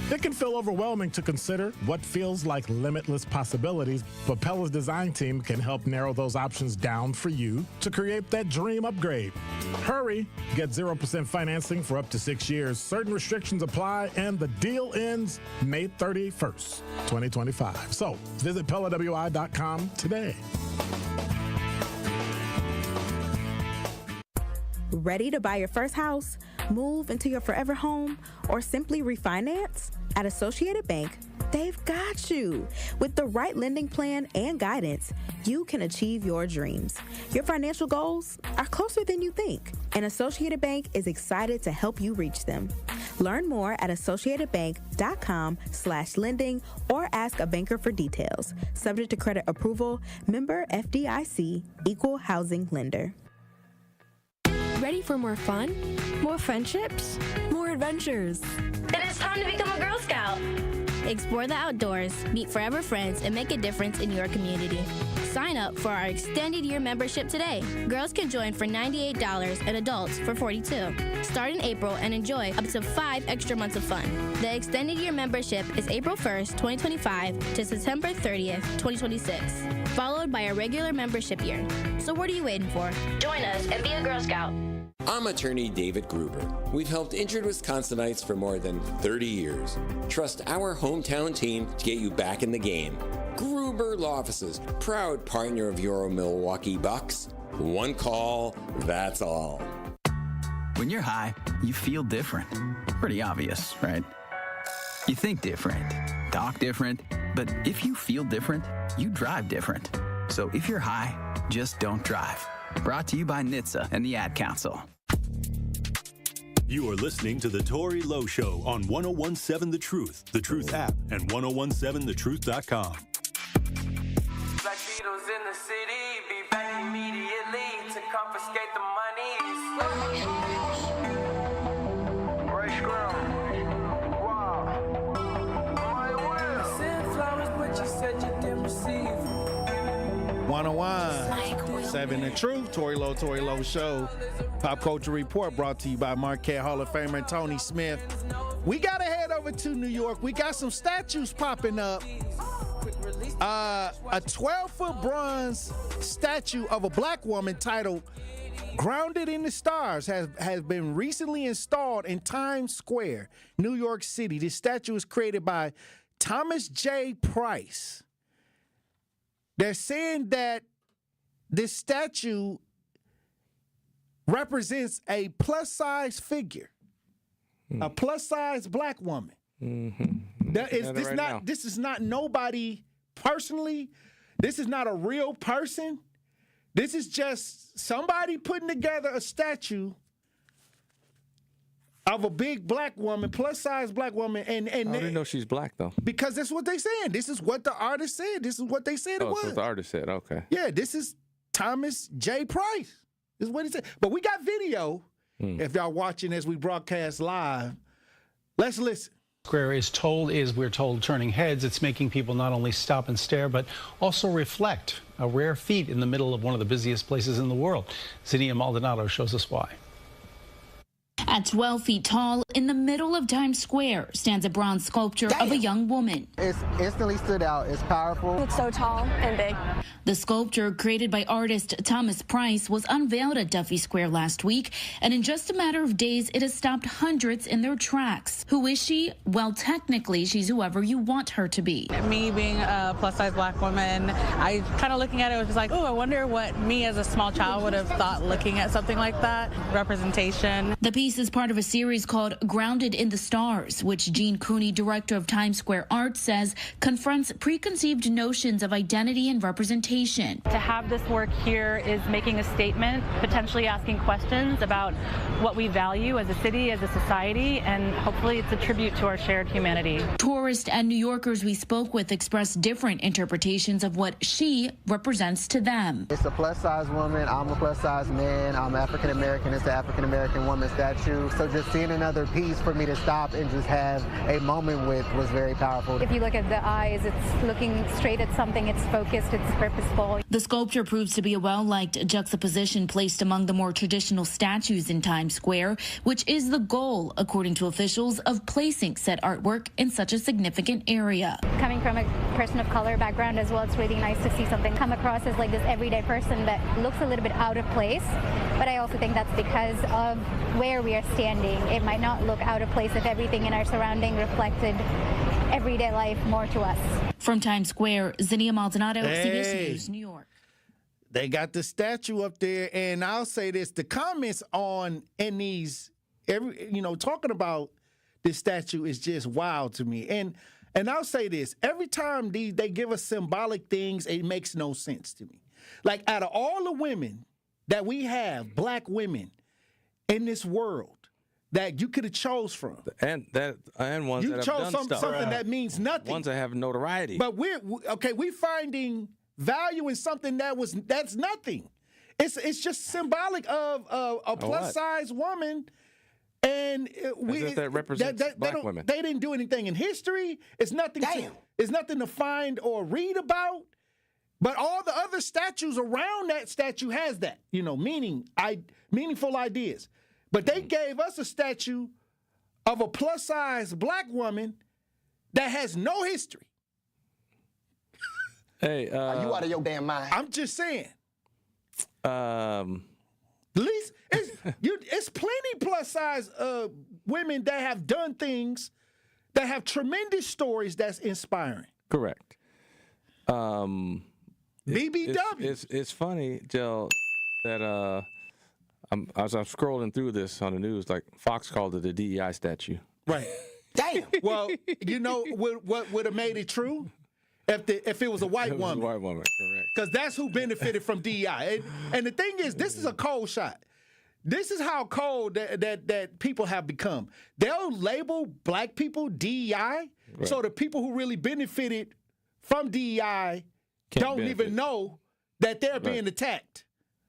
It can feel overwhelming to consider what feels like limitless possibilities, but Pella's design team can help narrow those options down for you to create that dream upgrade. Hurry! Get 0% financing for up to 6 years. Certain restrictions apply, and the deal ends May 31st, 2025. So visit PellaWI.com today. Ready to buy your first house, move into your forever home, or simply refinance? At Associated Bank, they've got you. With the right lending plan and guidance, you can achieve your dreams. Your financial goals are closer than you think, and Associated Bank is excited to help you reach them. Learn more at associatedbank.com/lending or ask a banker for details. Subject to credit approval, member FDIC, equal housing lender. Ready for more fun? More friendships? More adventures? Then it's time to become a Girl Scout. Explore the outdoors, meet forever friends, and make a difference in your community. Sign up for our extended year membership today. Girls can join for $98 and adults for $42. Start in April and enjoy up to 5 extra months of fun. The extended year membership is April 1st, 2025 to September 30th, 2026, followed by a regular membership year. So what are you waiting for? Join us and be a Girl Scout. I'm attorney David Gruber. We've helped injured Wisconsinites for more than 30 years. Trust our hometown team to get you back in the game. Gruber Law Offices, proud partner of your Milwaukee Bucks. One call, that's all. When you're high, you feel different. Pretty obvious, right? You think different, talk different, but if you feel different, you drive different. So if you're high, just don't drive. Brought to you by NHTSA and the Ad Council. You are listening to the Tory Lowe Show on 1017 The Truth app, and 1017thetruth.com. Black Beatles in the city, be back immediately to confiscate the monies. Right scrum. Wow. My will. Send flowers, but you said you didn't receive. 101.7 The Truth, Tory Lowe Show. Pop Culture Report brought to you by Marquette Hall of Famer Tony Smith. We got to head over to New York. We got some statues popping up. A 12-foot bronze statue of a black woman titled Grounded in the Stars has been recently installed in Times Square, New York City. This statue is created by Thomas J. Price. They're saying that this statue represents a plus-size figure, a plus-size black woman. Mm-hmm. This is not nobody personally. This is not a real person. This is just somebody putting together a statue of a big black woman, plus-size black woman. And I didn't know she's black, though. Because that's what they're saying. This is what the artist said. This is what they said it was. So what the artist said, okay. Yeah, this is Thomas J. Price. This is what he said. But we got video, if y'all watching as we broadcast live. Let's listen. Square we're told, turning heads. It's making people not only stop and stare, but also reflect. A rare feat in the middle of one of the busiest places in the world. Zinnia Maldonado shows us why. At 12 feet tall, in the middle of Times Square, stands a bronze sculpture of a young woman. It's instantly stood out. It's powerful. It's so tall and big. The sculpture, created by artist Thomas Price, was unveiled at Duffy Square last week, and in just a matter of days, it has stopped hundreds in their tracks. Who is she? Well, technically, she's whoever you want her to be. Me being a plus-size black woman, I kind of looking at it was just like, oh, I wonder what me as a small child would have thought looking at something like that. Representation. The piece is part of a series called Grounded in the Stars, which Gene Cooney, director of Times Square Art, says confronts preconceived notions of identity and representation. To have this work here is making a statement, potentially asking questions about what we value as a city, as a society, and hopefully it's a tribute to our shared humanity. Tourists and New Yorkers we spoke with expressed different interpretations of what she represents to them. It's a plus-size woman. I'm a plus-size man. I'm African-American. It's the African-American woman statue. So just seeing another piece for me to stop and just have a moment with was very powerful. If you look at the eyes, it's looking straight at something. It's focused. It's purposeful. The sculpture proves to be a well-liked juxtaposition placed among the more traditional statues in Times Square, which is the goal, according to officials, of placing said artwork in such a significant area. Coming from a person of color background as well, it's really nice to see something come across as like this everyday person that looks a little bit out of place. But I also think that's because of where we are standing. It might not look out of place if everything in our surrounding reflected everyday life more to us. From Times Square, Zinnia Maldonado, CBS News, New York. They got the statue up there, and I'll say this: the comments in these, talking about this statue is just wild to me. And I'll say this: every time they give us symbolic things, it makes no sense to me. Like, out of all the women that we have, black women in this world, that you could have chose from, and ones that have done stuff. Something that means nothing. Ones that have notoriety. But we're finding value in something that's nothing. It's just symbolic of a plus size woman, and that represents black women. They didn't do anything in history. It's nothing. It's nothing to find or read about. But all the other statues around that statue has that, meaningful ideas. But they gave us a statue of a plus-size black woman that has no history. Hey, are you out of your damn mind? I'm just saying. At least It's plenty plus size women that have done things that have tremendous stories that's inspiring. Correct. BBW. It's funny, Jill, that as I'm scrolling through this on the news, like Fox called it a DEI statue. Right. Damn. Well, you know what would have made it true? If it was a white woman. White woman, correct. Because that's who benefited from DEI. And the thing is, this is a cold shot. This is how cold that people have become. They'll label black people DEI, right. So the people who really benefited from DEI don't even know that they're being attacked.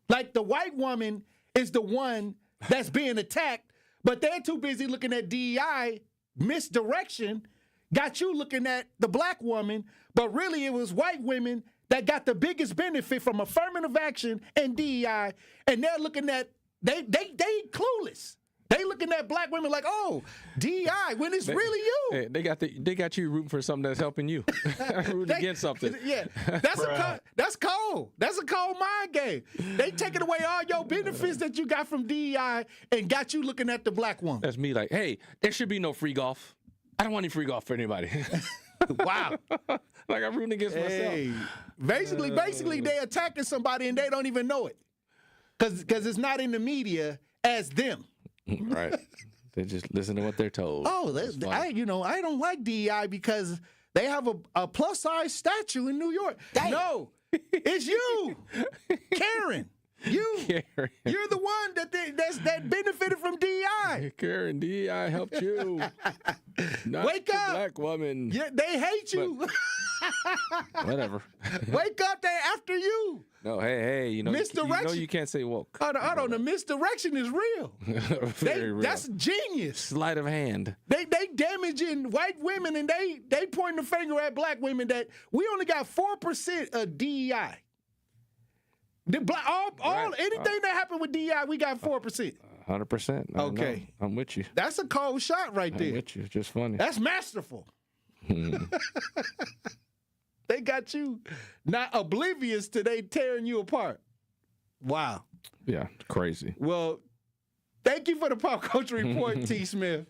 Like the white woman is the one that's being attacked, but they're too busy looking at DEI misdirection, got you looking at the black woman, but really it was white women that got the biggest benefit from affirmative action and DEI, and they're looking at they clueless. They looking at black women like, oh, DEI, when it's really you. Hey, they got you rooting for something that's helping you, rooting against something. Yeah, that's cold. That's a cold mind game. They taking away all your benefits that you got from DEI and got you looking at the black woman. That's me. Like, hey, there should be no free golf. I don't want any free golf for anybody. Wow. Like I'm rooting against myself. Basically, they attacking somebody and they don't even know it, because it's not in the media as them. Right. They just listen to what they're told. Oh, I don't like DEI because they have a plus size statue in New York. Dang. No, it's you, Karen. You're the one that benefited from DEI. Karen, DEI helped you. Not Wake the up, black woman. Yeah, they hate you. Whatever. Wake up, they after you. No, hey, misdirection. You can't say woke. I don't. The misdirection is real. Very real. That's genius. Sleight of hand. They damaging white women and they pointing the finger at black women that we only got 4% of DEI. Anything that happened with DEI, we got 4%. 100%. Okay. I'm with you. That's a cold shot right there. I'm with you. It's just funny. That's masterful. They got you not oblivious to they tearing you apart. Wow. Yeah, crazy. Well, thank you for the Pop Culture Report, T. Smith.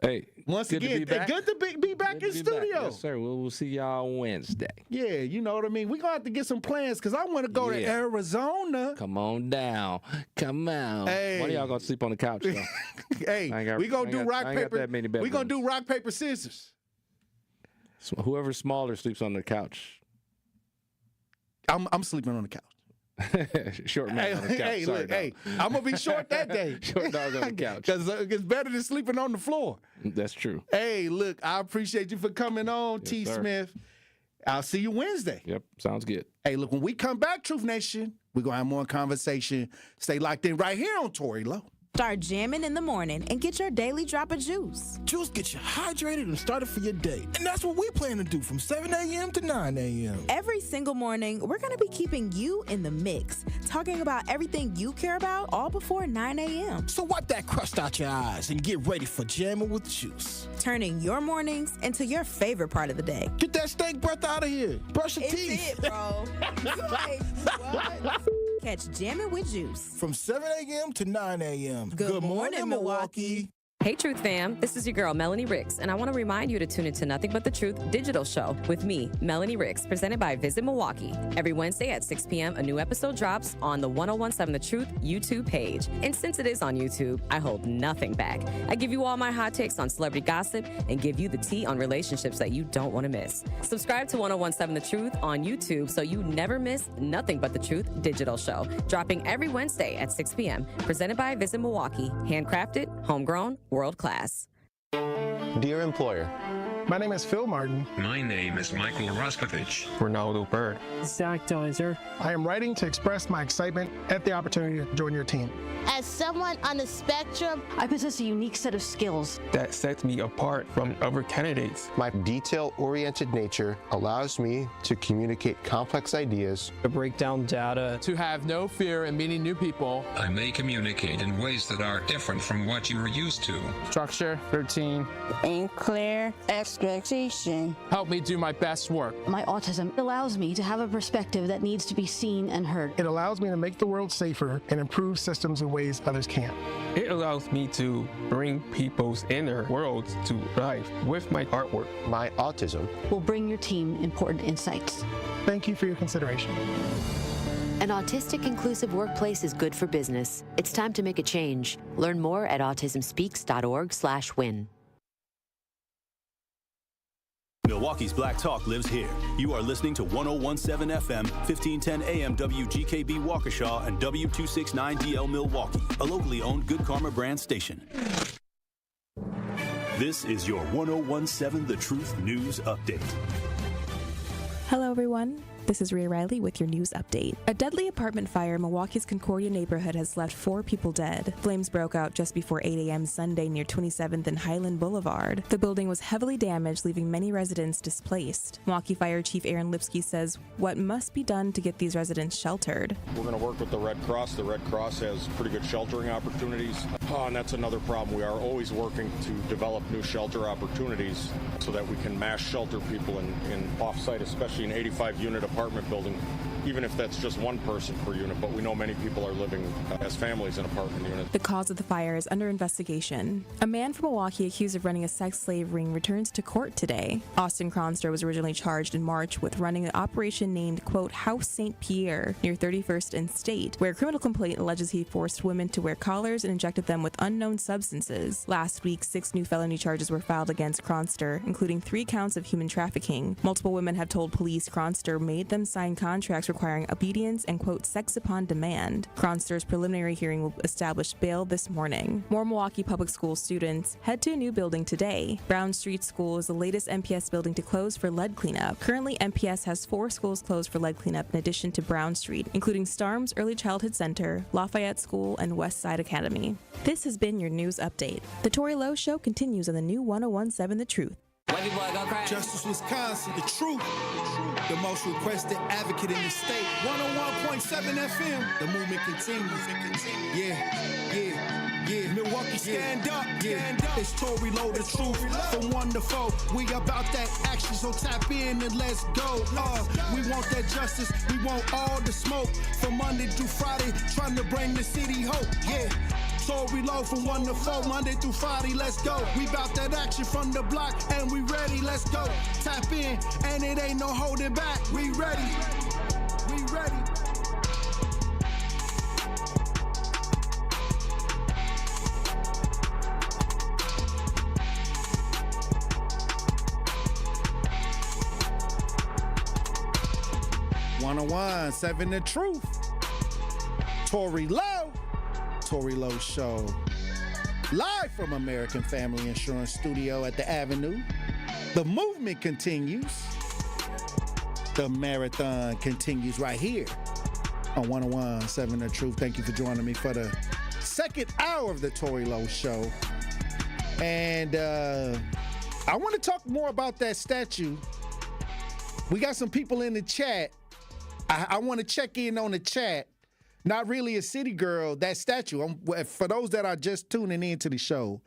Hey, once again, good to be back in studio. Yes, sir. We'll see y'all Wednesday. Yeah, you know what I mean? We're going to have to get some plans because I want to go to Arizona. Come on down. Come on. Hey. One of y'all going to sleep on the couch, though. Hey, we're going to do rock, paper. We're going to do rock, paper, scissors. So whoever's smaller sleeps on the couch. I'm sleeping on the couch. Short man on the couch. Hey, sorry, look, I'm going to be short that day. Short dog on the couch. Because it's better than sleeping on the floor. That's true. Hey, look, I appreciate you for coming on, Yes, T. sir. Smith. I'll see you Wednesday. Yep, sounds good. Hey, look, when we come back, Truth Nation, we're going to have more conversation. Stay locked in right here on Tory Lowe. Start jamming in the morning and get your daily drop of juice. Juice gets you hydrated and started for your day. And that's what we plan to do from 7 a.m. to 9 a.m. Every single morning, we're going to be keeping you in the mix, talking about everything you care about all before 9 a.m. So wipe that crust out your eyes and get ready for jamming with Juice. Turning your mornings into your favorite part of the day. Get that steak breath out of here. Brush your teeth. It's it, bro. Like, what? Catch Jammin' with Juice. From 7 a.m. to 9 a.m. Good morning, Milwaukee. Hey, Truth fam. This is your girl, Melanie Ricks, and I want to remind you to tune into Nothing But the Truth digital show with me, Melanie Ricks, presented by Visit Milwaukee. Every Wednesday at 6 p.m., a new episode drops on the 1017 The Truth YouTube page. And since it is on YouTube, I hold nothing back. I give you all my hot takes on celebrity gossip and give you the tea on relationships that you don't want to miss. Subscribe to 1017 The Truth on YouTube so you never miss Nothing But the Truth digital show, dropping every Wednesday at 6 p.m., presented by Visit Milwaukee. Handcrafted, homegrown, world class. Dear employer, my name is Phil Martin. My name is Michael Roskovich. Ronaldo Bird. Zach Deiser. I am writing to express my excitement at the opportunity to join your team. As someone on the spectrum, I possess a unique set of skills that sets me apart from other candidates. My detail-oriented nature allows me to communicate complex ideas, to break down data, to have no fear in meeting new people. I may communicate in ways that are different from what you are used to. Structure, routine, and clear expectations. expectation. Help me do my best work. My autism allows me to have a perspective that needs to be seen and heard. It allows me to make the world safer and improve systems in ways others can't. It allows me to bring people's inner worlds to life with my artwork. My autism will bring your team important insights. Thank you for your consideration. An autistic inclusive workplace is good for business. It's time to make a change. Learn more at autismspeaks.org/win. Milwaukee's Black Talk lives here. You are listening to 101.7 FM, 1510 AM WGKB Waukesha, and W269DL Milwaukee, a locally owned Good Karma brand station. This is your 101.7 The Truth News Update. Hello, everyone. This is Rhea Riley with your news update. A deadly apartment fire in Milwaukee's Concordia neighborhood has left 4 people dead. Flames broke out just before 8 a.m. Sunday near 27th and Highland Boulevard. The building was heavily damaged, leaving many residents displaced. Milwaukee Fire Chief Aaron Lipsky says what must be done to get these residents sheltered. We're going to work with the Red Cross. The Red Cross has pretty good sheltering opportunities. And that's another problem. We are always working to develop new shelter opportunities so that we can mass shelter people in off-site, especially in 85-unit apartment building, even if that's just one person per unit, but we know many people are living as families in apartment units. The cause of the fire is under investigation. A man from Milwaukee accused of running a sex slave ring returns to court today. Austin Cronster was originally charged in March with running an operation named, quote, House St. Pierre near 31st and State, where a criminal complaint alleges he forced women to wear collars and injected them with unknown substances. Last week, 6 new felony charges were filed against Cronster, including 3 counts of human trafficking. Multiple women have told police Cronster made them sign contracts requiring obedience and, quote, sex upon demand. Cronster's preliminary hearing will establish bail this morning. More Milwaukee Public School students head to a new building today. Brown Street School is the latest MPS building to close for lead cleanup. Currently, MPS has 4 schools closed for lead cleanup in addition to Brown Street, including Starms Early Childhood Center, Lafayette School, and West Side Academy. This has been your news update. The Tory Lowe Show continues on the new 101.7 The Truth. Justice Wisconsin, the truth, the most requested advocate in the state. 101.7 FM, the movement continues. Yeah. Milwaukee, stand up. It's Tory Lowe, the truth, from 1 to 4. We about that action, so tap in and let's go. We want that justice, we want all the smoke. From Monday through Friday, trying to bring the city hope. Yeah. Tory Lowe from 1 to 4, Monday through Friday, let's go. We bout that action from the block, and we ready, let's go. Tap in, and it ain't no holding back. We ready. 101.7 The Truth. Tory Lowe. Tory Lowe Show. Live from American Family Insurance Studio at the Avenue. The movement continues. The marathon continues right here on 101.7 The Truth. Thank you for joining me for the second hour of the Tory Lowe Show. And I want to talk more about that statue. We got some people in the chat. I want to check in on the chat. Not really a city girl, that statue. For those that are just tuning into the show,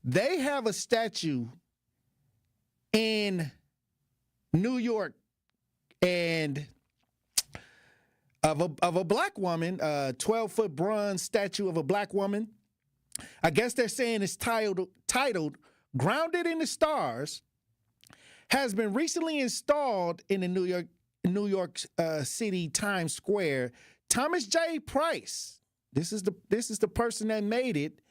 they have a statue in New York and of a black woman, a 12-foot bronze statue of a black woman. I guess they're saying it's titled Grounded in the Stars, has been recently installed in the New York City Times Square. Thomas J. Price, this is the person that made it,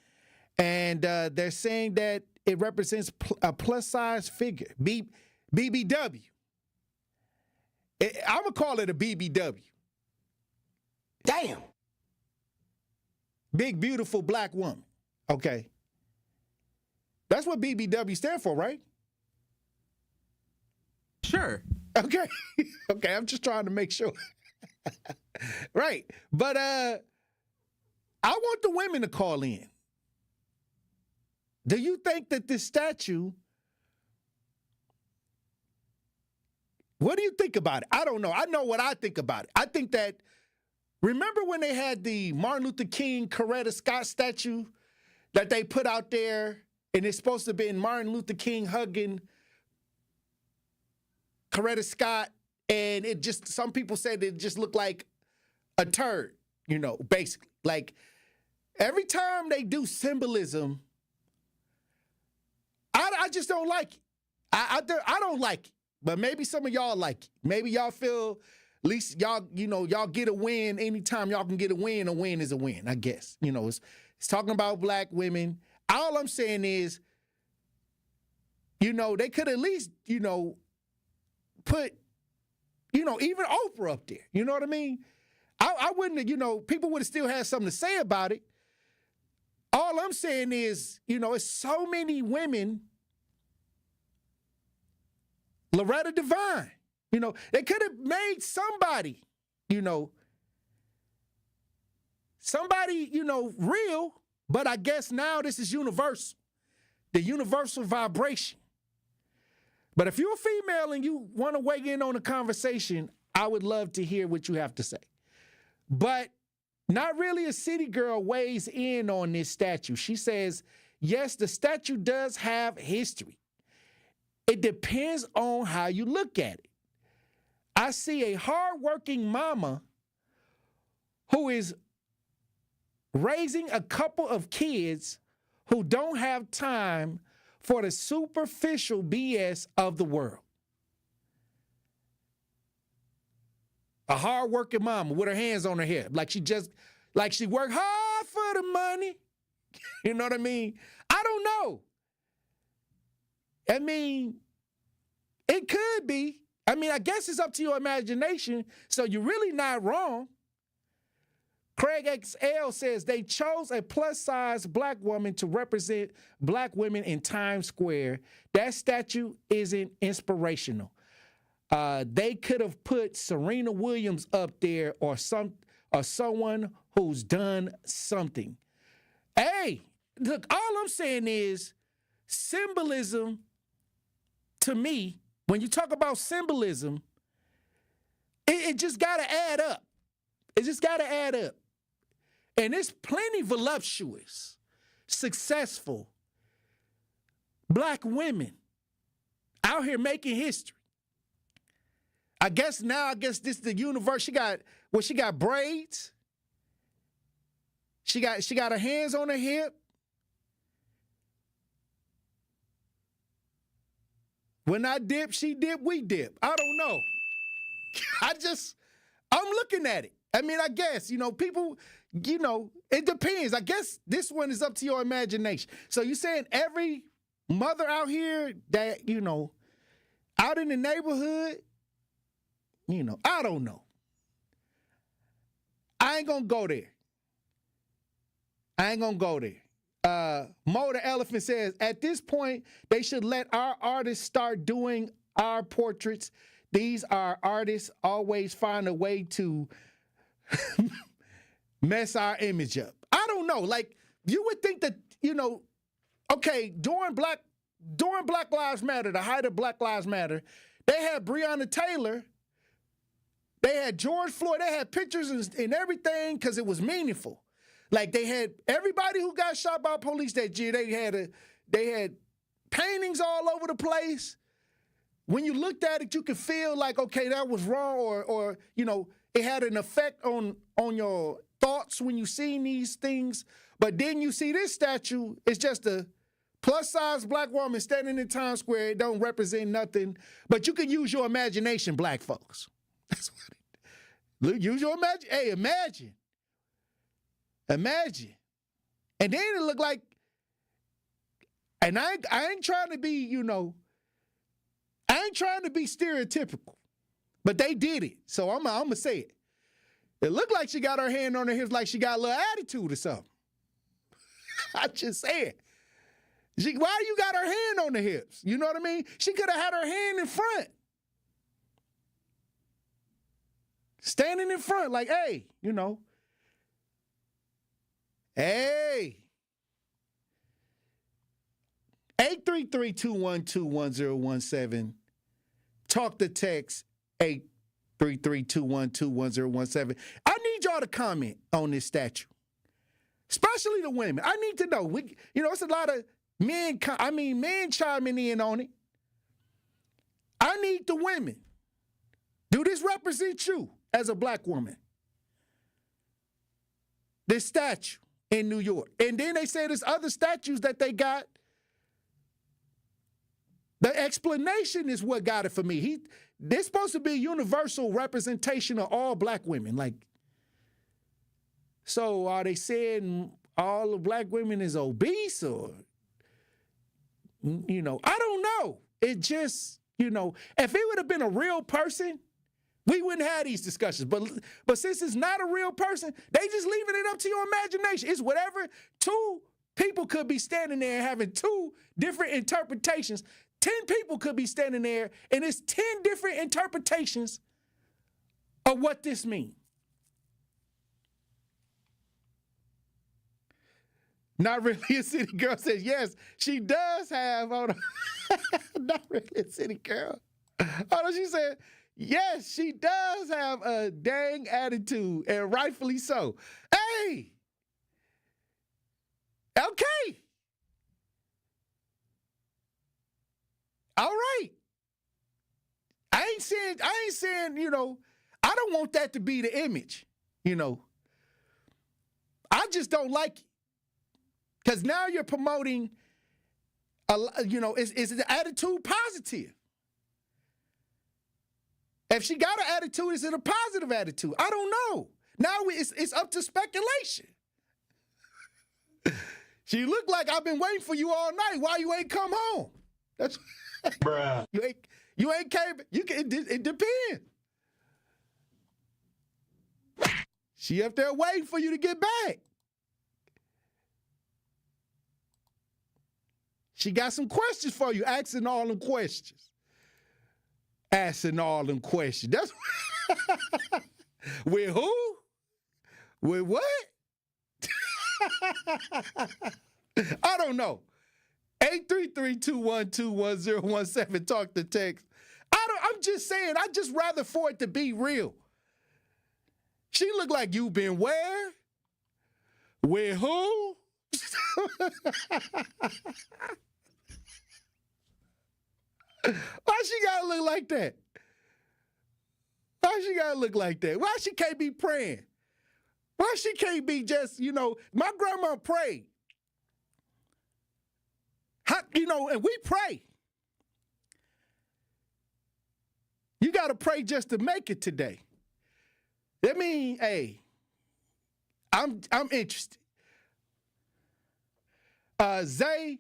and they're saying that it represents a plus-size figure, BBW. I'm gonna call it a BBW. Damn. Big, beautiful black woman. Okay. That's what BBW stand for, right? Sure. Okay. Okay, I'm just trying to make sure. Right. But I want the women to call in. Do you think that this statue, what do you think about it? I don't know. I know what I think about it. I think that, remember when they had the Martin Luther King Coretta Scott statue that they put out there, and it's supposed to be Martin Luther King hugging Coretta Scott, and it just, some people said it just looked like a turd, basically. Like, every time they do symbolism, I just don't like it. I don't like it, but maybe some of y'all like it. Maybe y'all feel, at least y'all, y'all get a win anytime y'all can get a win is a win, I guess. It's talking about black women. All I'm saying is, they could at least, put, even Oprah up there. You know what I mean? I wouldn't have, people would have still had something to say about it. All I'm saying is, it's so many women. Loretta Devine, they could have made somebody, real, but I guess now this is universal, the universal vibration. But if you're a female and you want to weigh in on the conversation, I would love to hear what you have to say. But not really a city girl weighs in on this statue. She says, yes, the statue does have history. It depends on how you look at it. I see a hardworking mama who is raising a couple of kids who don't have time for the superficial BS of the world. A hardworking mama with her hands on her hip, like she worked hard for the money. You know what I mean? I don't know. I mean, it could be. I mean, I guess it's up to your imagination, so you're really not wrong. Craig XL says they chose a plus-size black woman to represent black women in Times Square. That statue isn't inspirational. They could have put Serena Williams up there or someone who's done something. Hey, look, all I'm saying is symbolism. To me, when you talk about symbolism, it just got to add up. It just got to add up. And there's plenty voluptuous, successful black women out here making history. I guess this is the universe. She got braids. She got her hands on her hip. When I dip, she dip, we dip. I don't know. I'm looking at it. I mean, I guess, people, it depends. I guess this one is up to your imagination. So you're saying every mother out here that, out in the neighborhood, I don't know. I ain't gonna go there. Mo the Elephant says, at this point, they should let our artists start doing our portraits. These are artists always find a way to mess our image up. I don't know. Like, you would think that, okay, during Black Lives Matter, the height of Black Lives Matter, they had Breonna Taylor, they had George Floyd, they had pictures and everything because it was meaningful. Like, they had everybody who got shot by police that year, they had paintings all over the place. When you looked at it, you could feel like, okay, that was wrong, or it had an effect on your thoughts when you seen these things. But then you see this statue, it's just a plus-size black woman standing in Times Square. It don't represent nothing. But you can use your imagination, black folks. That's what it, use your imagination. Hey, imagine. And then it looked like, and I ain't trying to be, I ain't trying to be stereotypical, but they did it. So I'm going to say it. It looked like she got her hand on her hips like she got a little attitude or something. I just said. Why you got her hand on the hips? You know what I mean? She could have had her hand in front. Standing in front like, hey, Hey. 833-212-1017. Talk to text 833-212-1017. I need y'all to comment on this statue, especially the women. I need to know. It's a lot of men chiming in on it. I need the women. Do this represent you as a black woman? This statue in New York. And then they say there's other statues that they got. The explanation is what got it for me. There's supposed to be universal representation of all black women. Like, so are they saying all the black women is obese or, I don't know. It just, if it would have been a real person, we wouldn't have these discussions. But since it's not a real person, they just leaving it up to your imagination. It's whatever. Two people could be standing there having two different interpretations. 10 people could be standing there, and it's 10 different interpretations of what this means. Not really a city girl says, yes, she does have, hold on. Not really a city girl. Hold on, she said, yes, she does have a dang attitude, and rightfully so. Hey! Okay. All right. I ain't saying, I don't want that to be the image, I just don't like it. Because now you're promoting, is the attitude positive? If she got an attitude, is it a positive attitude? I don't know. Now it's up to speculation. She looked like I've been waiting for you all night. Why you ain't come home? That's bruh. You ain't came. It depends. She up there waiting for you to get back. She got some questions for you, asking all them questions. Asking all them questions. That's with who? With what? I don't know. 833-212-1017. Talk to text. I'm just saying, I just rather for it to be real. She look like you been where? With who? Why she gotta look like that? Why she gotta look like that? Why she can't be praying? Why she can't be just, my grandma prayed. And we pray. You got to pray just to make it today. I mean, hey, I'm interested. Zay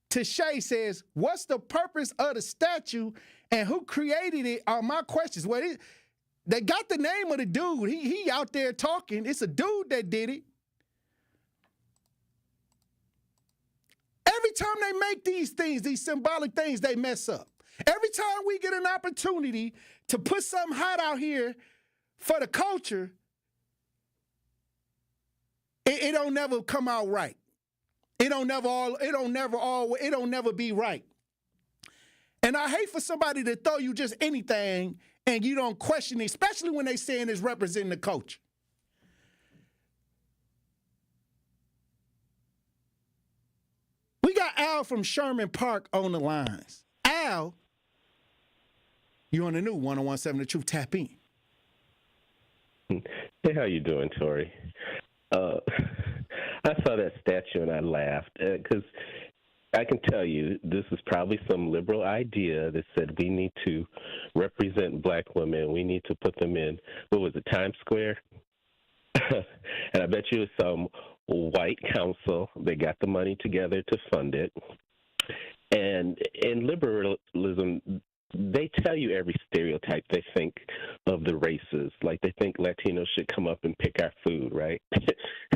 Tashay says, what's the purpose of the statue and who created it are my questions. Well, they got the name of the dude. He out there talking. It's a dude that did it. Every time they make these things, these symbolic things, they mess up. Every time we get an opportunity to put something hot out here for the culture, it don't never come out right. It don't never be right. And I hate for somebody to throw you just anything and you don't question it, especially when they saying it's representing the culture. We got Al from Sherman Park on the lines. Al, you on the new 1017 The Truth. Tap in. Hey, how you doing, Tory? I saw that statue and I laughed because I can tell you this is probably some liberal idea that said we need to represent black women. We need to put them in, what was it, Times Square? And I bet you it's some white council. They got the money together to fund it. And in liberalism, they tell you every stereotype they think of the races. Like they think Latinos should come up and pick our food, right?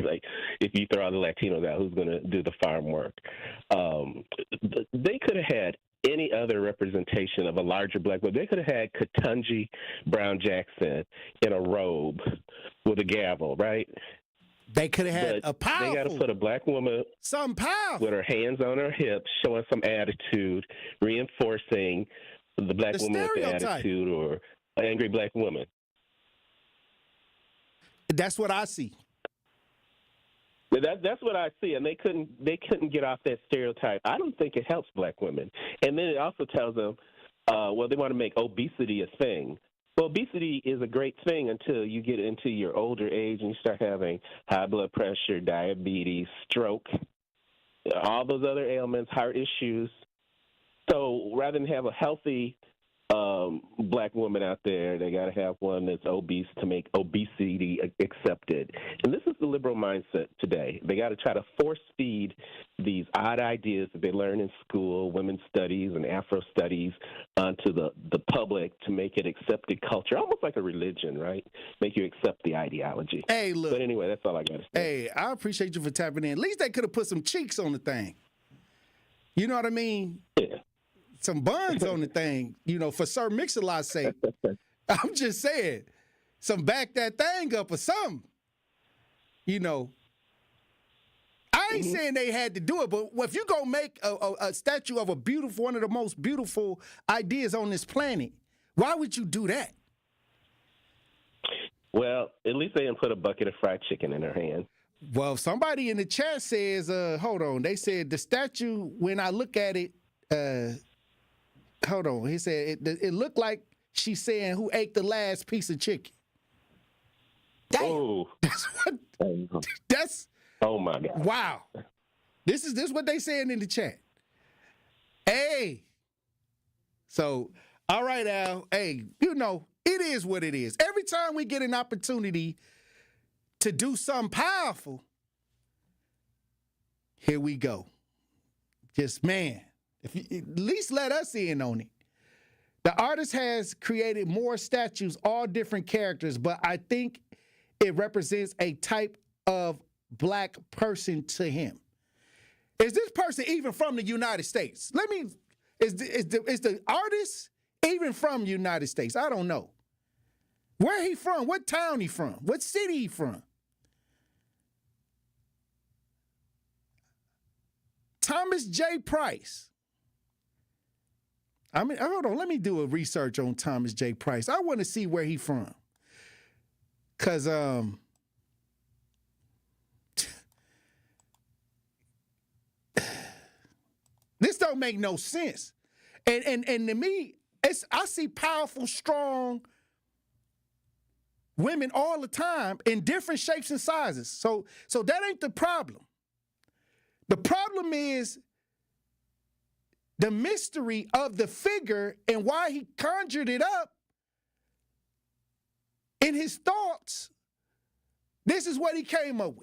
Like if you throw all the Latinos out, who's going to do the farm work? They could have had any other representation of a larger black woman. They could have had Ketanji Brown Jackson in a robe with a gavel, right? They could have had a powerful. They got to put a black woman some powerful with her hands on her hips, showing some attitude, reinforcing the black woman with the attitude or an angry black woman. That's what I see. That's what I see, and they couldn't get off that stereotype. I don't think it helps black women. And then it also tells them Well, they want to make obesity a thing. Well, obesity is a great thing until you get into your older age and you start having high blood pressure, diabetes, stroke, all those other ailments, heart issues. So rather than have a healthy black woman out there, they got to have one that's obese to make obesity accepted. And this is the liberal mindset today. They got to try to force feed these odd ideas that they learn in school, women's studies and Afro studies, onto the public to make it accepted culture, almost like a religion, right? Make you accept the ideology. Hey, look. But anyway, that's all I got to say. Hey, I appreciate you for tapping in. At least they could have put some cheeks on the thing. You know what I mean? Yeah. Some buns on the thing, for Sir Mix-a-Lot's sake. I'm just saying, some back that thing up or something. I ain't saying they had to do it, but if you're going to make a statue of one of the most beautiful ideas on this planet, why would you do that? Well, at least they didn't put a bucket of fried chicken in her hand. Well, somebody in the chat says, hold on. They said the statue, when I look at it, hold on. He said it looked like she's saying who ate the last piece of chicken. Damn. Oh. That's oh my God. Wow. This is what they saying in the chat. Hey. So, all right, Al. Hey, it is what it is. Every time we get an opportunity to do something powerful, here we go. Just, man. If you, at least let us in on it. The artist has created more statues, all different characters, but I think it represents a type of black person to him. Is this person even from the United States? Is the artist even from the United States? I don't know. Where he from? What town he from? What city he from? Thomas J. Price. Hold on. Let me do a research on Thomas J. Price. I want to see where he from. Because, this don't make no sense. And to me, I see powerful, strong women all the time in different shapes and sizes. So that ain't the problem. The problem is the mystery of the figure and why he conjured it up in his thoughts. This is what he came up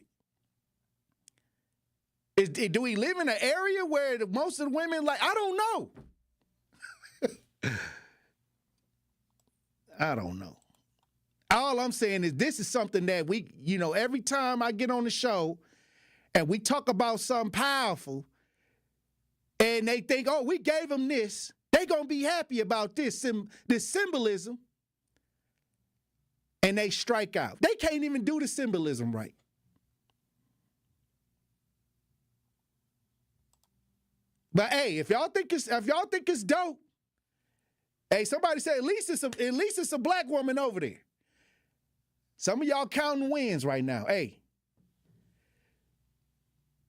with. Do we live in an area where most of the women I don't know. I don't know. All I'm saying is this is something that we, every time I get on the show and we talk about something powerful, and they think, oh, we gave them this. They going to be happy about this symbolism. And they strike out. They can't even do the symbolism right. But hey, if y'all think it's dope, hey, somebody say at least it's a black woman over there. Some of y'all counting wins right now. Hey.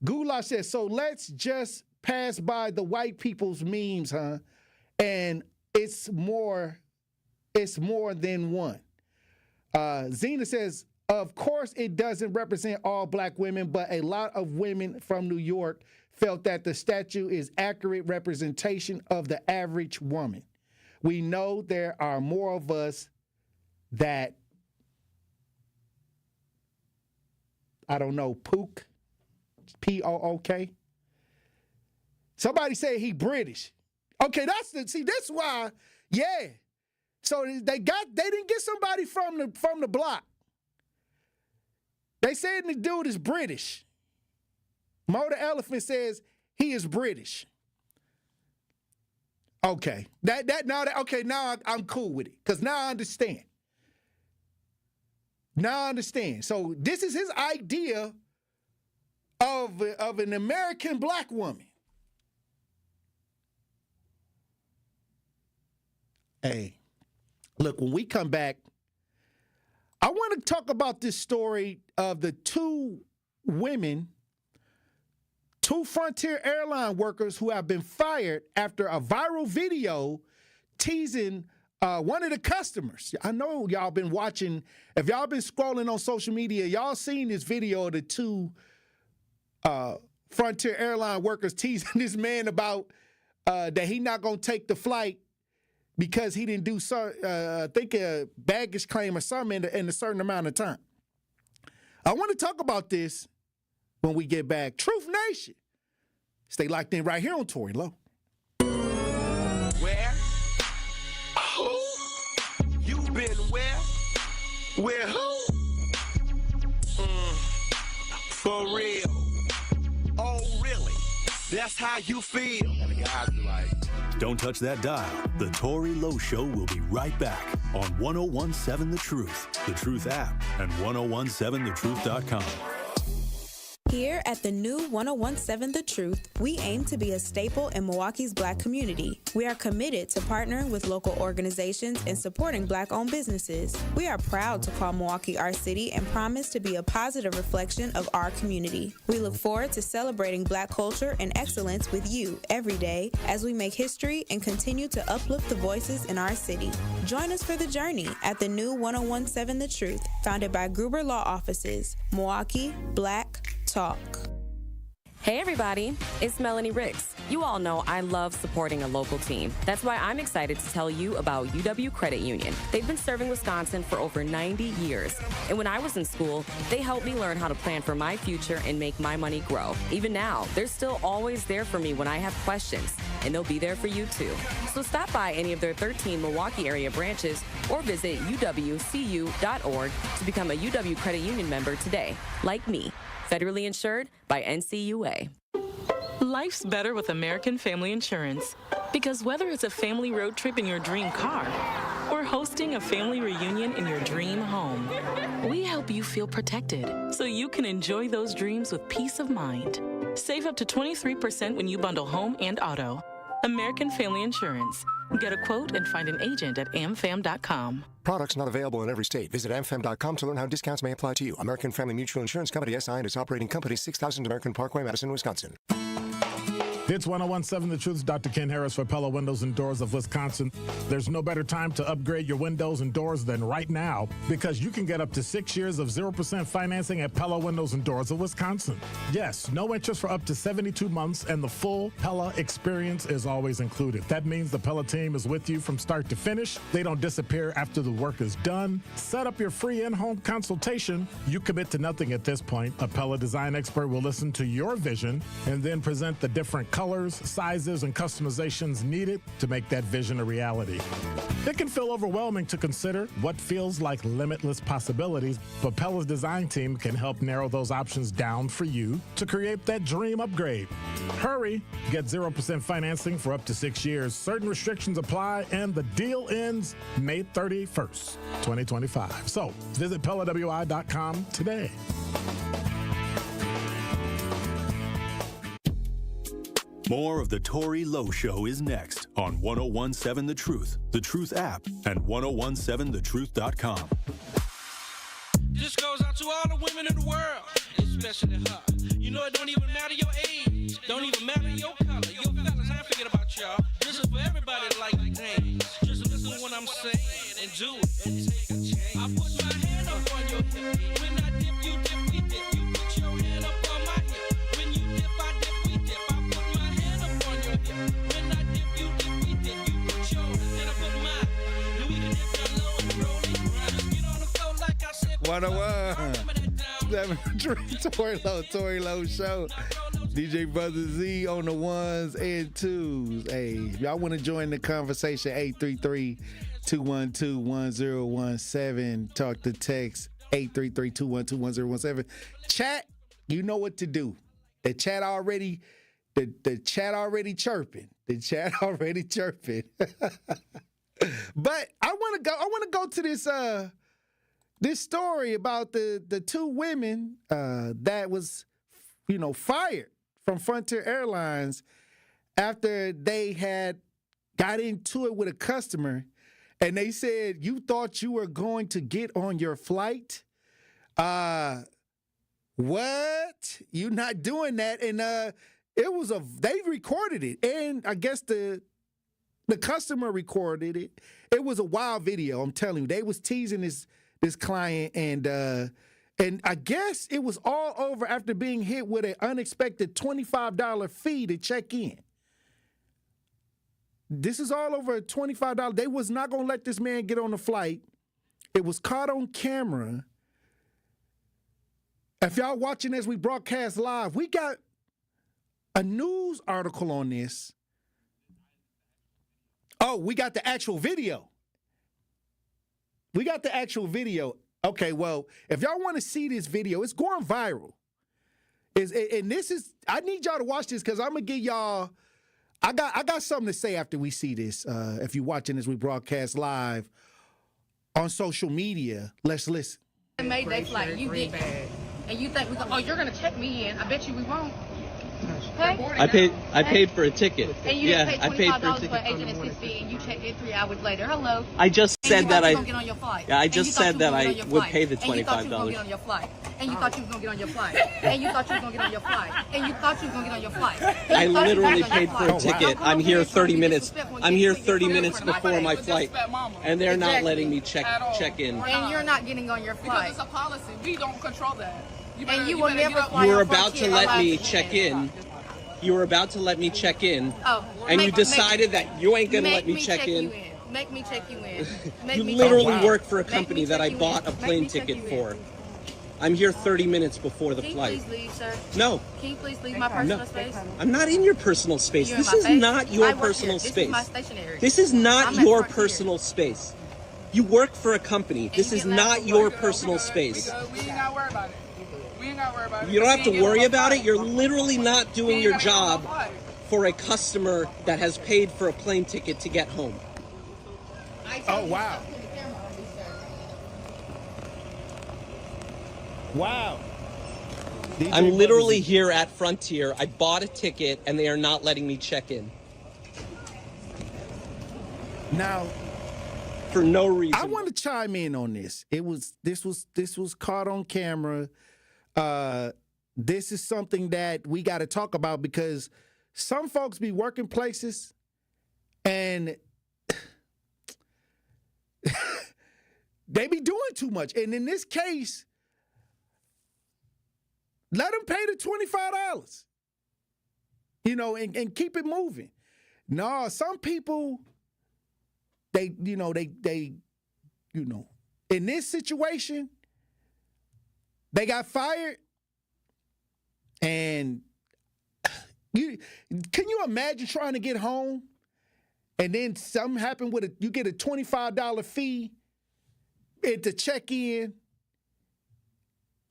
Goulash says, so let's just pass by the white people's memes, huh? And it's more than one. Zena says, of course it doesn't represent all black women, but a lot of women from New York felt that the statue is accurate representation of the average woman. We know there are more of us that, I don't know, Pook, P-O-O-K. Somebody say he British. Okay, that's why, yeah. So they didn't get somebody from the block. They said the dude is British. Mo the Elephant says he is British. Okay. Now I'm cool with it. Because now I understand. So this is his idea of an American black woman. Hey, look, when we come back, I want to talk about this story of the two Frontier airline workers who have been fired after a viral video teasing one of the customers. I know y'all been watching. If y'all been scrolling on social media, y'all seen this video of the two Frontier airline workers teasing this man about that he not going to take the flight because he didn't do, I think, a baggage claim or something in a certain amount of time. I want to talk about this when we get back. Truth Nation. Stay locked in right here on Tory Lowe. Where? Who? You been where? Where who? For real. Oh, really? That's how you feel? And the guys be like, don't touch that dial. The Tory Lowe Show will be right back on 1017 The Truth app, and 1017thetruth.com. Here at the new 1017 The Truth, we aim to be a staple in Milwaukee's Black community. We are committed to partnering with local organizations and supporting Black-owned businesses. We are proud to call Milwaukee our city and promise to be a positive reflection of our community. We look forward to celebrating Black culture and excellence with you every day as we make history and continue to uplift the voices in our city. Join us for the journey at the new 1017 The Truth, founded by Gruber Law Offices, Milwaukee Black Talk. Hey everybody, it's Melanie Ricks. You all know I love supporting a local team. That's why I'm excited to tell you about UW Credit Union. They've been serving Wisconsin for over 90 years. And when I was in school, they helped me learn how to plan for my future and make my money grow. Even now, they're still always there for me when I have questions, and they'll be there for you too. So stop by any of their 13 Milwaukee area branches or visit uwcu.org to become a UW Credit Union member today, like me. Federally insured by NCUA. Life's better with American Family Insurance. Because whether it's a family road trip in your dream car or hosting a family reunion in your dream home, we help you feel protected so you can enjoy those dreams with peace of mind. Save up to 23% when you bundle home and auto. American Family Insurance. Get a quote and find an agent at amfam.com. Products not available in every state. Visit amfam.com to learn how discounts may apply to you. American Family Mutual Insurance Company, SI, and its operating company, 6000 American Parkway, Madison, Wisconsin. It's 1017 The Truth's Dr. Ken Harris for Pella Windows and Doors of Wisconsin. There's no better time to upgrade your windows and doors than right now, because you can get up to 6 years of 0% financing at Pella Windows and Doors of Wisconsin. Yes, no interest for up to 72 months, and the full Pella experience is always included. That means the Pella team is with you from start to finish. They don't disappear after the work is done. Set up your free in-home consultation. You commit to nothing at this point. A Pella design expert will listen to your vision and then present the different colors, sizes, and customizations needed to make that vision a reality. It can feel overwhelming to consider what feels like limitless possibilities, but Pella's design team can help narrow those options down for you to create that dream upgrade. Hurry! Get 0% financing for up to 6 years. Certain restrictions apply, and the deal ends May 31st, 2025. So visit PellaWI.com today. More of the Tory Lowe Show is next on 1017 The Truth app, and 1017thetruth.com. This goes out to all the women in the world, especially her. You know it don't even matter your age, don't even matter your color. Yo, fellas, I ain't forget about y'all. This is for everybody that like to dance. Just listen to what I'm saying and do it and take a chance. I put my hand up on your hip. When I dip, you dip, we dip. You put your hand up on my hip. When you dip, I dip, we dip. I put my hand up on your hip. When I dip, you dip, we dip. You put yours, then I put mine. Then we can dip down low and roll it. Just get on the floor like I said. 101. Tory Lowe Show. DJ Brother Z on the ones and twos. Hey, if y'all want to join the conversation, 833-212-1017. Talk to text 833-212-1017. Chat, you know what to do. The chat already chirping. The chat already chirping. But I want to go to this story about the two women that was, fired from Frontier Airlines after they had got into it with a customer, and they said, "You thought you were going to get on your flight? What? You're not doing that." And they recorded it, and I guess the The customer recorded it. It was a wild video, I'm telling you. They was teasing this client, and I guess it was all over after being hit with an unexpected $25 fee to check in. This is all over $25. They was not going to let this man get on the flight. It was caught on camera. If y'all watching as we broadcast live, we got a news article on this. Oh, we got the actual video. Okay, well, if y'all want to see this video, it's going viral. I need y'all to watch this because I'm going to give y'all, I got something to say after we see this. If you're watching as we broadcast live on social media, let's listen. Made that flight, you did, and you think you're gonna check me in? I bet you we won't. Hey? I paid for a ticket. And you didn't pay $25 for agent assist fee, and you checked in 3 hours later. Hello. I just said that I. Get on your flight. Yeah, I just said that I would pay the $25. And you thought you was gonna get on your flight. And you thought you was gonna get on your flight. And you thought you was gonna get on your flight. And you thought you was gonna get on your flight. I literally paid for a ticket. I'm here 30 minutes. I'm here 30 minutes before my flight, and they're not letting me check in. And you're not getting on your flight. Because it's a policy. We don't control that. And you will never fly. You were about to let me check in. You were about to let me check in, and you decided that you ain't gonna let me check in. Make me check you in. You literally work for a company that I bought a plane ticket for. I'm here 30 minutes before the flight. Can you please leave, sir? No. Can you please leave my personal space? I'm not in your personal space. This is not your personal space. This is my stationery. This is not your personal space. You work for a company. This is not your personal space. We ain't gotta worry about it. You don't have to worry about it. You're literally not doing your job for a customer that has paid for a plane ticket to get home. Oh, wow. Wow. I'm literally here at Frontier. I bought a ticket and they are not letting me check in. Now, for no reason. I want to chime in on this. This was caught on camera. This is something that we got to talk about because some folks be working places and they be doing too much. And in this case, let them pay the $25, and keep it moving. No, some people, they in this situation, they got fired, and can you imagine trying to get home, and then something happened you get a $25 fee to check in.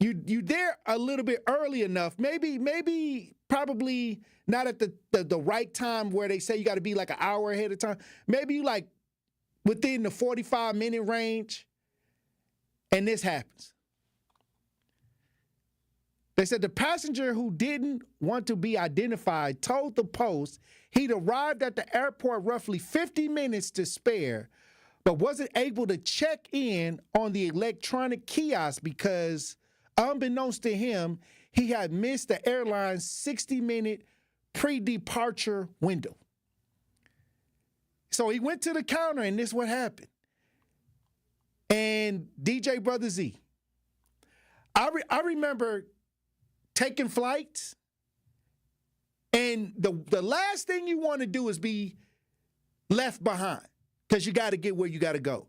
You there a little bit early enough, probably not at the right time where they say you got to be like an hour ahead of time. Maybe you like within the 45-minute range, and this happens. They said the passenger who didn't want to be identified told the Post he'd arrived at the airport roughly 50 minutes to spare, but wasn't able to check in on the electronic kiosk because, unbeknownst to him, he had missed the airline's 60-minute pre-departure window. So he went to the counter, and this is what happened. And DJ Brother Z, I remember taking flights, and the last thing you want to do is be left behind because you got to get where you got to go.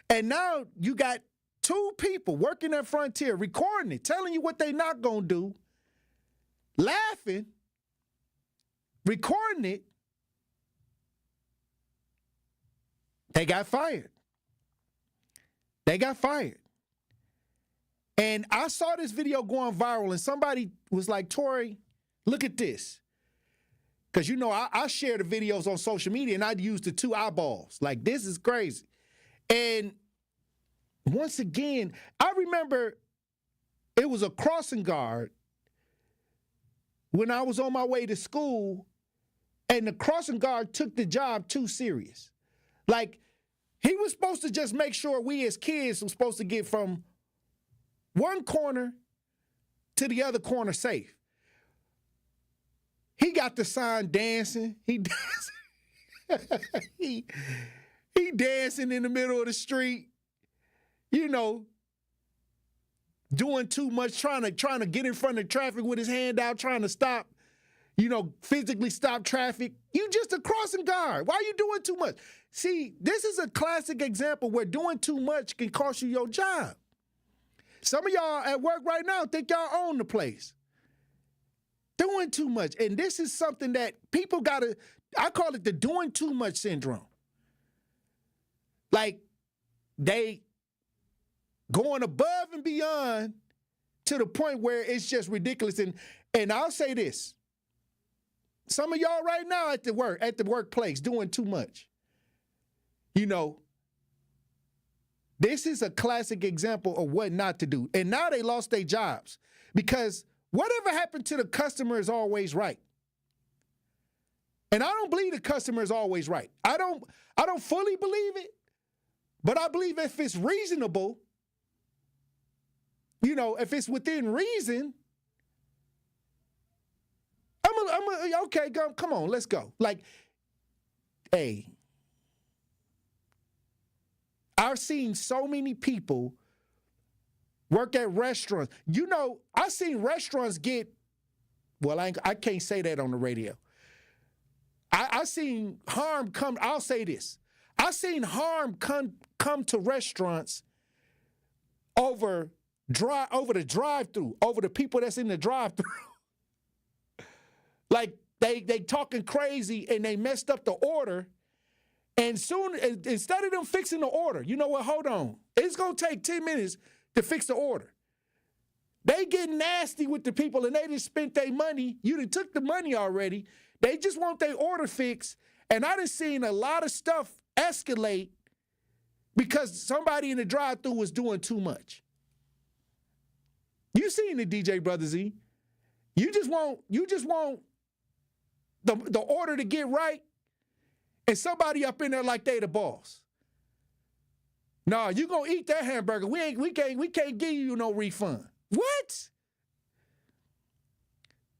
And now you got two people working at Frontier, recording it, telling you what they not going to do, laughing, recording it. They got fired. And I saw this video going viral, and somebody was like, Tory, look at this. Because, I share the videos on social media, and I'd use the two eyeballs. Like, this is crazy. And once again, I remember it was a crossing guard when I was on my way to school, and the crossing guard took the job too serious. Like, he was supposed to just make sure we as kids were supposed to get from one corner to the other corner safe. He got the sign dancing. He dancing. he dancing in the middle of the street, you know, doing too much, trying to get in front of traffic with his hand out, trying to stop, you know, physically stop traffic. You just a crossing guard. Why are you doing too much? See, this is a classic example where doing too much can cost you your job. Some of y'all at work right now think y'all own the place. Doing too much. And this is something that people gotta, I call it the doing too much syndrome. Like, they going above and beyond to the point where it's just ridiculous. And I'll say this. Some of y'all right now at the workplace doing too much. You know, this is a classic example of what not to do. And now they lost their jobs because whatever happened to the customer is always right. And I don't believe the customer is always right. I don't fully believe it, but I believe if it's reasonable, you know, if it's within reason, okay, come on, let's go. Like, hey, I've seen so many people work at restaurants. You know, I've seen restaurants get, well, I can't say that on the radio. I seen harm come, I'll say this. I've seen harm come to restaurants over the drive-through, over the people that's in the drive-through. Like, they talking crazy and they messed up the order. And soon, instead of them fixing the order, you know what, hold on. It's going to take 10 minutes to fix the order. They get nasty with the people and they just spent their money. You done took the money already. They just want their order fixed. And I done seen a lot of stuff escalate because somebody in the drive-thru was doing too much. You seen the DJ Brother Z. You just want the order to get right. And somebody up in there like they the boss. No, you gonna eat that hamburger. We can't give you no refund. What?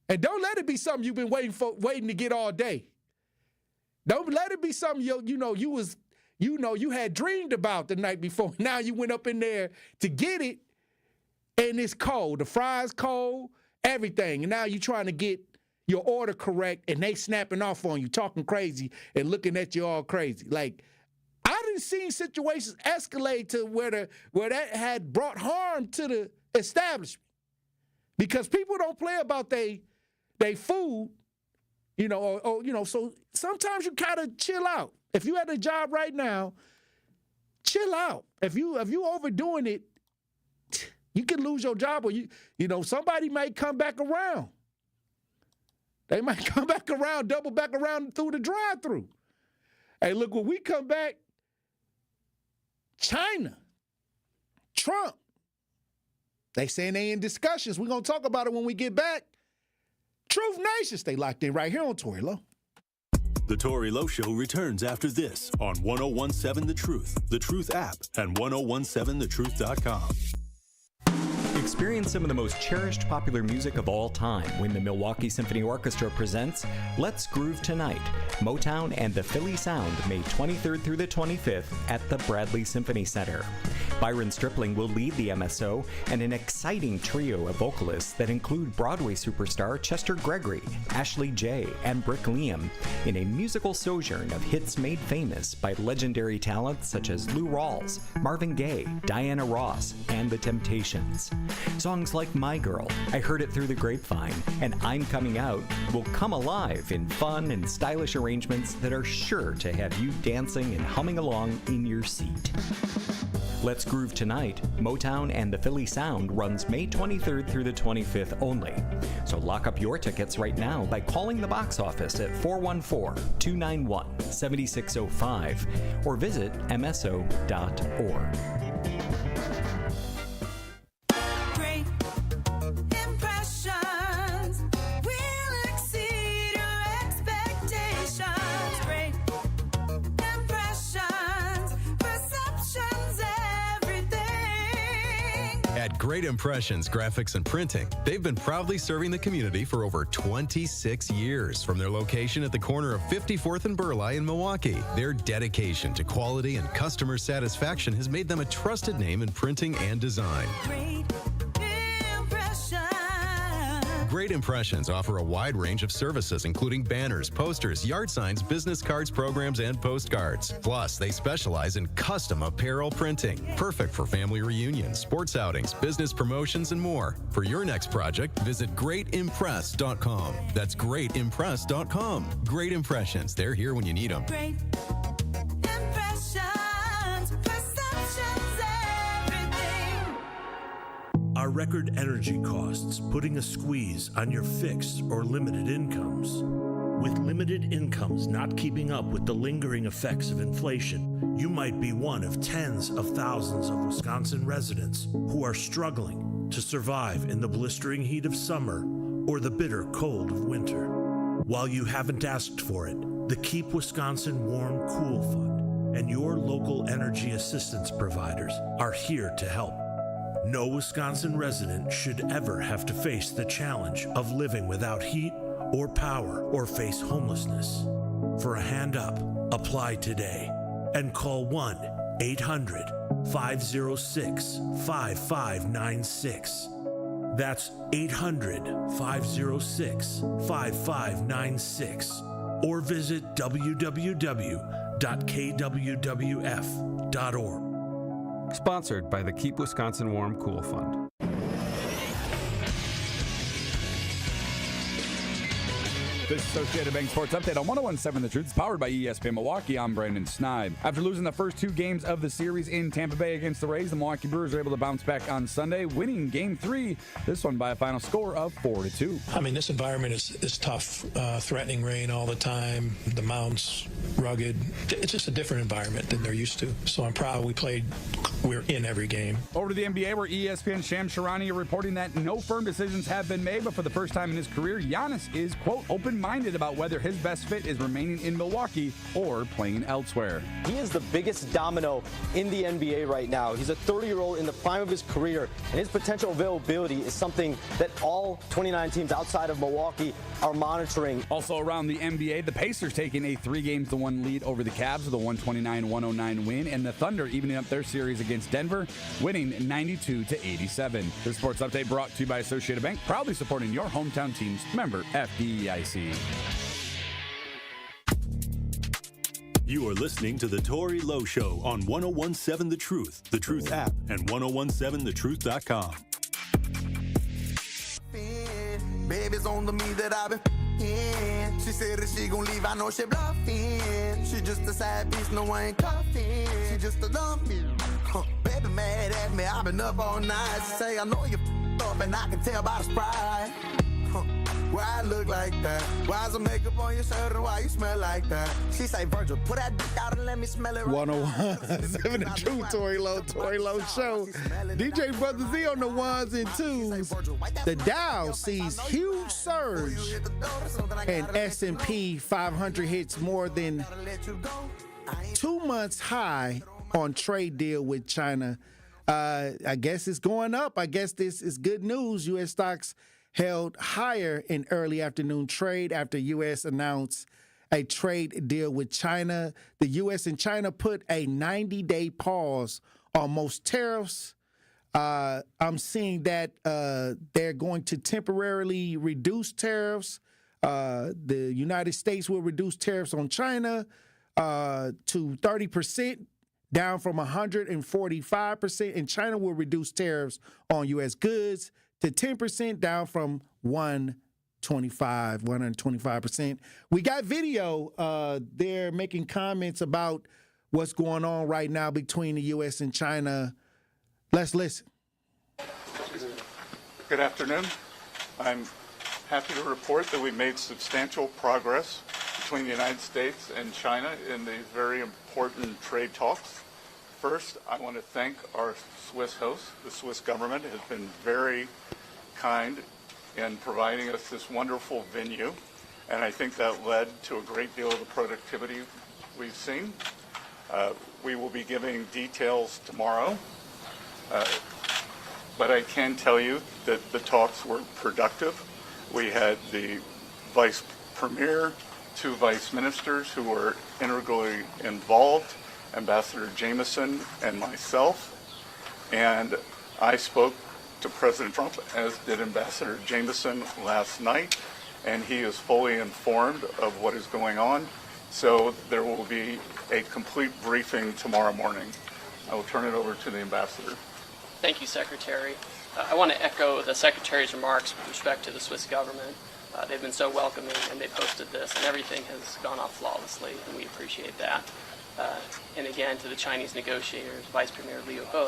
And don't let it be something you've been waiting to get all day. Don't let it be something you had dreamed about the night before. Now you went up in there to get it, and it's cold. The fries cold, everything. And now you trying to get your order correct, and they snapping off on you, talking crazy and looking at you all crazy. Like, I done seen situations escalate to where that had brought harm to the establishment because people don't play about they food, you know, or you know. So sometimes you gotta chill out. If you at a job right now, chill out. If you overdoing it, you can lose your job, or you know somebody might come back around. They might come back around, double back around through the drive-thru. Hey, look, when we come back, China, Trump, they saying they in discussions. We're going to talk about it when we get back. Truth Nation, stay locked in right here on Tory Lowe. The Tory Lowe Show returns after this on 1017 The Truth app and 1017thetruth.com. Experience some of the most cherished popular music of all time when the Milwaukee Symphony Orchestra presents Let's Groove Tonight, Motown and the Philly Sound, May 23rd through the 25th at the Bradley Symphony Center. Byron Stripling will lead the MSO and an exciting trio of vocalists that include Broadway superstar Chester Gregory, Ashley J., and Brick Liam in a musical sojourn of hits made famous by legendary talents such as Lou Rawls, Marvin Gaye, Diana Ross, and The Temptations. Songs like My Girl, I Heard It Through the Grapevine, and I'm Coming Out will come alive in fun and stylish arrangements that are sure to have you dancing and humming along in your seat. Let's Groove Tonight, Motown and the Philly Sound runs May 23rd through the 25th only. So lock up your tickets right now by calling the box office at 414-291-7605 or visit mso.org. Great Impressions Graphics and Printing. They've been proudly serving the community for over 26 years from their location at the corner of 54th and Burleigh in Milwaukee. Their dedication to quality and customer satisfaction has made them a trusted name in printing and design. Great Impressions offer a wide range of services, including banners, posters, yard signs, business cards, programs, and postcards. Plus, they specialize in custom apparel printing, perfect for family reunions, sports outings, business promotions, and more. For your next project, visit greatimpress.com. That's greatimpress.com. Great Impressions. They're here when you need them. Great Impressions, perceptions, everything. Are record energy costs putting a squeeze on your fixed or limited incomes? With limited incomes not keeping up with the lingering effects of inflation, you might be one of tens of thousands of Wisconsin residents who are struggling to survive in the blistering heat of summer or the bitter cold of winter. While you haven't asked for it, the Keep Wisconsin Warm Cool Fund and your local energy assistance providers are here to help. No Wisconsin resident should ever have to face the challenge of living without heat or power or face homelessness. For a hand up, apply today and call 1-800-506-5596. That's 800-506-5596. Or visit www.kwwf.org. Sponsored by the Keep Wisconsin Warm Cool Fund. This Associated Bank Sports Update on 101.7 The Truth is powered by ESPN Milwaukee. I'm Brandon Sneide. After losing the first two games of the series in Tampa Bay against the Rays, the Milwaukee Brewers were able to bounce back on Sunday, winning Game 3, this one by a final score of 4-2. I mean, this environment is tough. Threatening rain all the time, the mounts rugged. It's just a different environment than they're used to. So I'm proud we're in every game. Over to the NBA, where ESPN's Sham Sharani are reporting that no firm decisions have been made, but for the first time in his career, Giannis is, quote, open-minded about whether his best fit is remaining in Milwaukee or playing elsewhere. He is the biggest domino in the NBA right now. He's a 30-year-old in the prime of his career, and his potential availability is something that all 29 teams outside of Milwaukee are monitoring. Also around the NBA, the Pacers taking a 3-1 lead over the Cavs with a 129-109 win, and the Thunder evening up their series against Denver, winning 92-87. This sports update brought to you by Associated Bank, proudly supporting your hometown teams. Member FDIC. You are listening to the Tory Lowe Show on 101.7 The Truth app, and 101.7thetruth.com. Baby's on to me that I've been in. She said that she gon' leave, I know she bluffing. She just a side piece, no I ain't cuffing. She just a dummy. Baby mad at me, I've been up all night. She say I know you up and I can tell by the sprite. Why I look like that? Why's the makeup on your shirt and why you smell like that? She say, Virgil, put that dick out and let me smell it. 101.7 The Truth, Tory Lowe Show. DJ Brother Z on the ones and twos. The Dow sees huge surge, and S&P 500 hits more than 2 months high on trade deal with China. I guess it's going up. I guess this is good news. U.S. stocks held higher in early afternoon trade after U.S. announced a trade deal with China. The U.S. and China put a 90-day pause on most tariffs. I'm seeing that they're going to temporarily reduce tariffs. The United States will reduce tariffs on China to 30%, down from 145%, and China will reduce tariffs on U.S. goods to 10%, down from 125%. We got video. They're making comments about what's going on right now between the U.S. and China. Let's listen. Good afternoon. I'm happy to report that we made substantial progress between the United States and China in these very important trade talks. First, I want to thank our Swiss host. The Swiss government has been very kind in providing us this wonderful venue, and I think that led to a great deal of the productivity we've seen. We will be giving details tomorrow, but I can tell you that the talks were productive. We had the vice premier, 2 vice ministers who were integrally involved, Ambassador Jameson and myself, and I spoke to President Trump, as did Ambassador Jameson last night, and he is fully informed of what is going on. So there will be a complete briefing tomorrow morning. I will turn it over to the ambassador. Thank you, Secretary. I want to echo the Secretary's remarks with respect to the Swiss government. They've been so welcoming, and they've hosted this, and everything has gone off flawlessly, and we appreciate that. And again, to the Chinese negotiators, Vice Premier Liu He,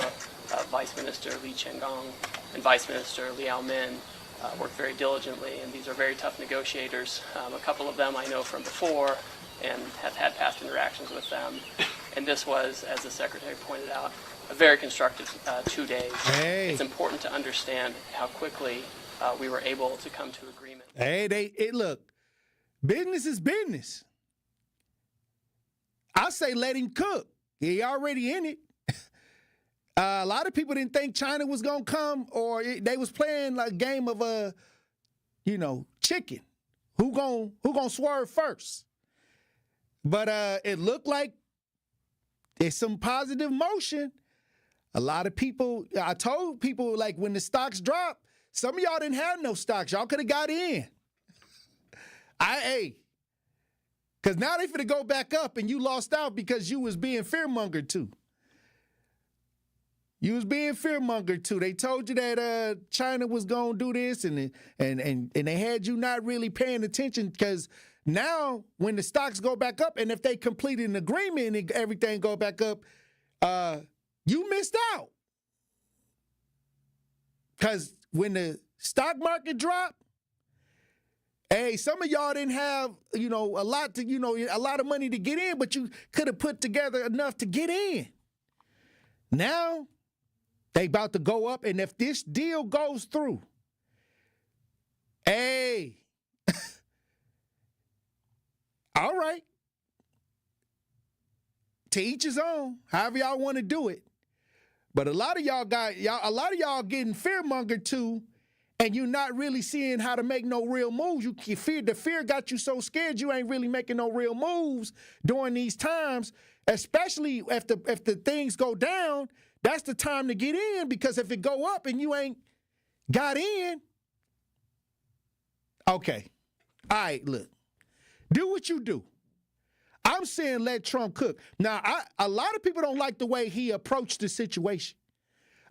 Vice Minister Li Qiangong, and Vice Minister Liao Min worked very diligently, and these are very tough negotiators. A couple of them I know from before and have had past interactions with them. And this was, as the Secretary pointed out, a very constructive 2 days. Hey. It's important to understand how quickly we were able to come to agreement. Hey, look, business is business. I say let him cook. He already in it. A lot of people didn't think China was going to come, or they was playing like a game of, chicken. Who gonna swerve first? But it looked like there's some positive motion. A lot of people, I told people, like, when the stocks drop, some of y'all didn't have no stocks. Y'all could have got in. Because now they finna go back up and you lost out because you was being fearmongered too. You was being fearmongered too. They told you that China was gonna do this, and they had you not really paying attention, because now when the stocks go back up, and if they complete an agreement and everything go back up, you missed out. Because when the stock market dropped, some of y'all didn't have, a lot of money to get in, but you could have put together enough to get in. Now, they about to go up, and if this deal goes through, all right. To each his own, however y'all want to do it. But a lot of y'all getting fearmongered too, and you're not really seeing how to make no real moves. The fear got you so scared you ain't really making no real moves during these times, especially if the things go down. That's the time to get in, because if it go up and you ain't got in, okay. All right, look. Do what you do. I'm saying let Trump cook. Now, a lot of people don't like the way he approached the situation.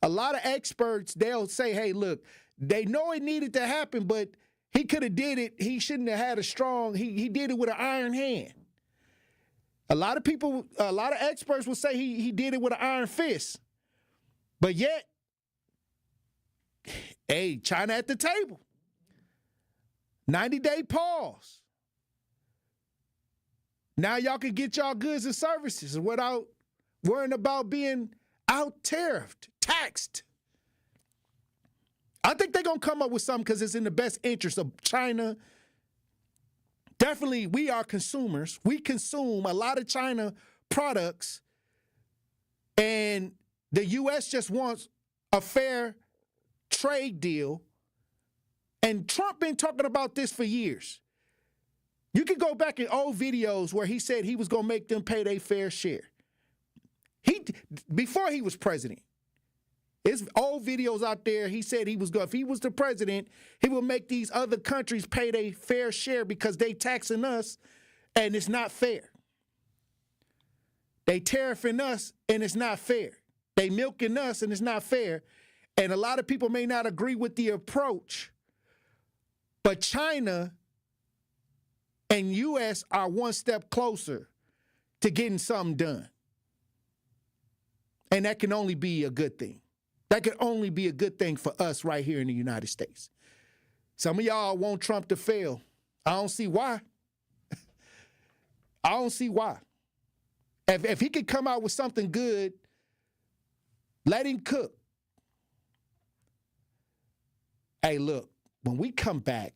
A lot of experts, they'll say, hey, look, they know it needed to happen, but he could have did it. He shouldn't have had he did it with an iron hand. A lot of experts will say he did it with an iron fist. But yet, China at the table. 90-day pause. Now y'all can get y'all goods and services without worrying about being out-tariffed, taxed. I think they're going to come up with something because it's in the best interest of China. Definitely, we are consumers. We consume a lot of China products, and the U.S. just wants a fair trade deal. And Trump been talking about this for years. You can go back in old videos where he said he was going to make them pay their fair share. Before he was president. There's old videos out there. He said he was going, if he was the president, he would make these other countries pay their fair share because they taxing us and it's not fair. They tariffing us and it's not fair. They milking us and it's not fair. And a lot of people may not agree with the approach, but China and U.S. are one step closer to getting something done. And that can only be a good thing. That could only be a good thing for us right here in the United States. Some of y'all want Trump to fail. I don't see why. I don't see why. If he could come out with something good, let him cook. Hey, look, when we come back,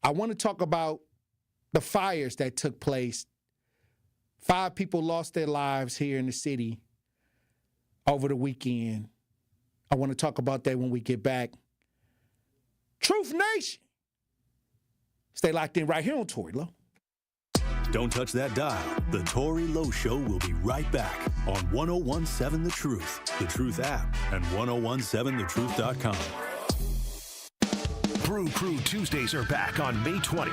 I want to talk about the fires that took place. 5 people lost their lives here in the city over the weekend. I want to talk about that when we get back. Truth Nation. Stay locked in right here on Tory Lowe. Don't touch that dial. The Tory Lowe Show will be right back on 1017 The Truth app, and 1017thetruth.com. Brew Crew Tuesdays are back on May 20th.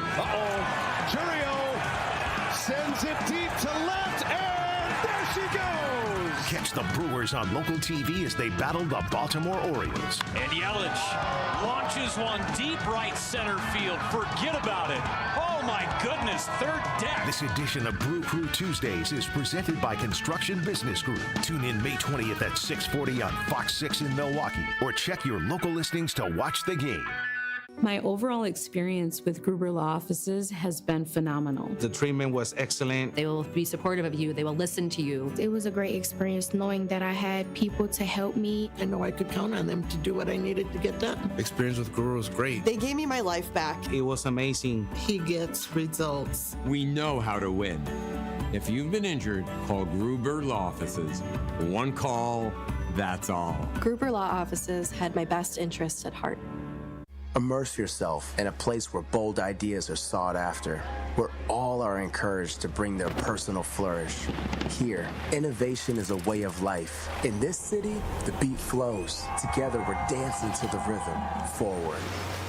Curio sends it deep to left, and there she goes. Catch the Brewers on local TV as they battle the Baltimore Orioles. And Yelich launches one deep right center field. Forget about it. Oh my goodness, third deck. This edition of Brew Crew Tuesdays is presented by Construction Business Group. Tune in May 20th at 6:40 on Fox 6 in Milwaukee, or check your local listings to watch the game. My overall experience with Gruber Law Offices has been phenomenal. The treatment was excellent. They will be supportive of you. They will listen to you. It was a great experience knowing that I had people to help me. I know I could count on them to do what I needed to get done. Experience with Gruber was great. They gave me my life back. It was amazing. He gets results. We know how to win. If you've been injured, call Gruber Law Offices. One call, that's all. Gruber Law Offices had my best interests at heart. Immerse yourself in a place where bold ideas are sought after, where all are encouraged to bring their personal flourish. Here, innovation is a way of life. In this city, the beat flows. Together, we're dancing to the rhythm. Forward.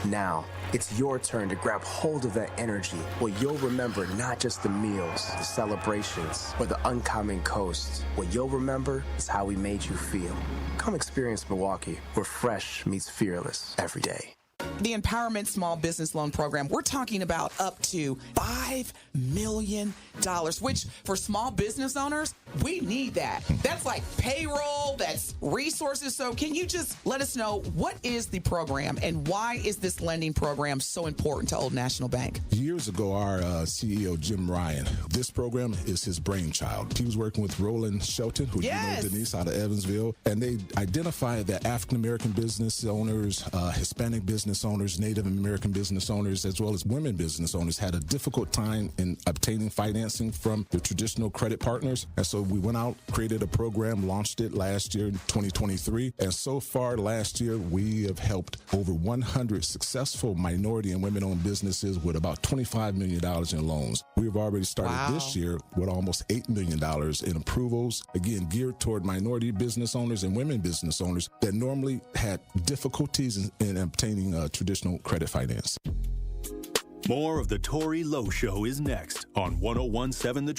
Now, it's your turn to grab hold of that energy, where you'll remember not just the meals, the celebrations, or the uncommon coast. What you'll remember is how we made you feel. Come experience Milwaukee, where fresh meets fearless every day. The Empowerment Small Business Loan Program, we're talking about up to $5 million, which for small business owners, we need that. That's like payroll, that's resources. So can you just let us know, what is the program and why is this lending program so important to Old National Bank? Years ago, our CEO, Jim Ryan, this program is his brainchild. He was working with Roland Shelton, who you know, Denise, out of Evansville, and they identified that African-American business owners, Hispanic business owners, Native American business owners, as well as women business owners had a difficult time in obtaining financing from the traditional credit partners. And so we went out, created a program, launched it last year, 2023. And so far last year, we have helped over 100 successful minority and women-owned businesses with about $25 million in loans. We've already started this year with almost $8 million in approvals, again, geared toward minority business owners and women business owners that normally had difficulties in obtaining traditional credit finance. More of the Tory Lowe Show is next on 1017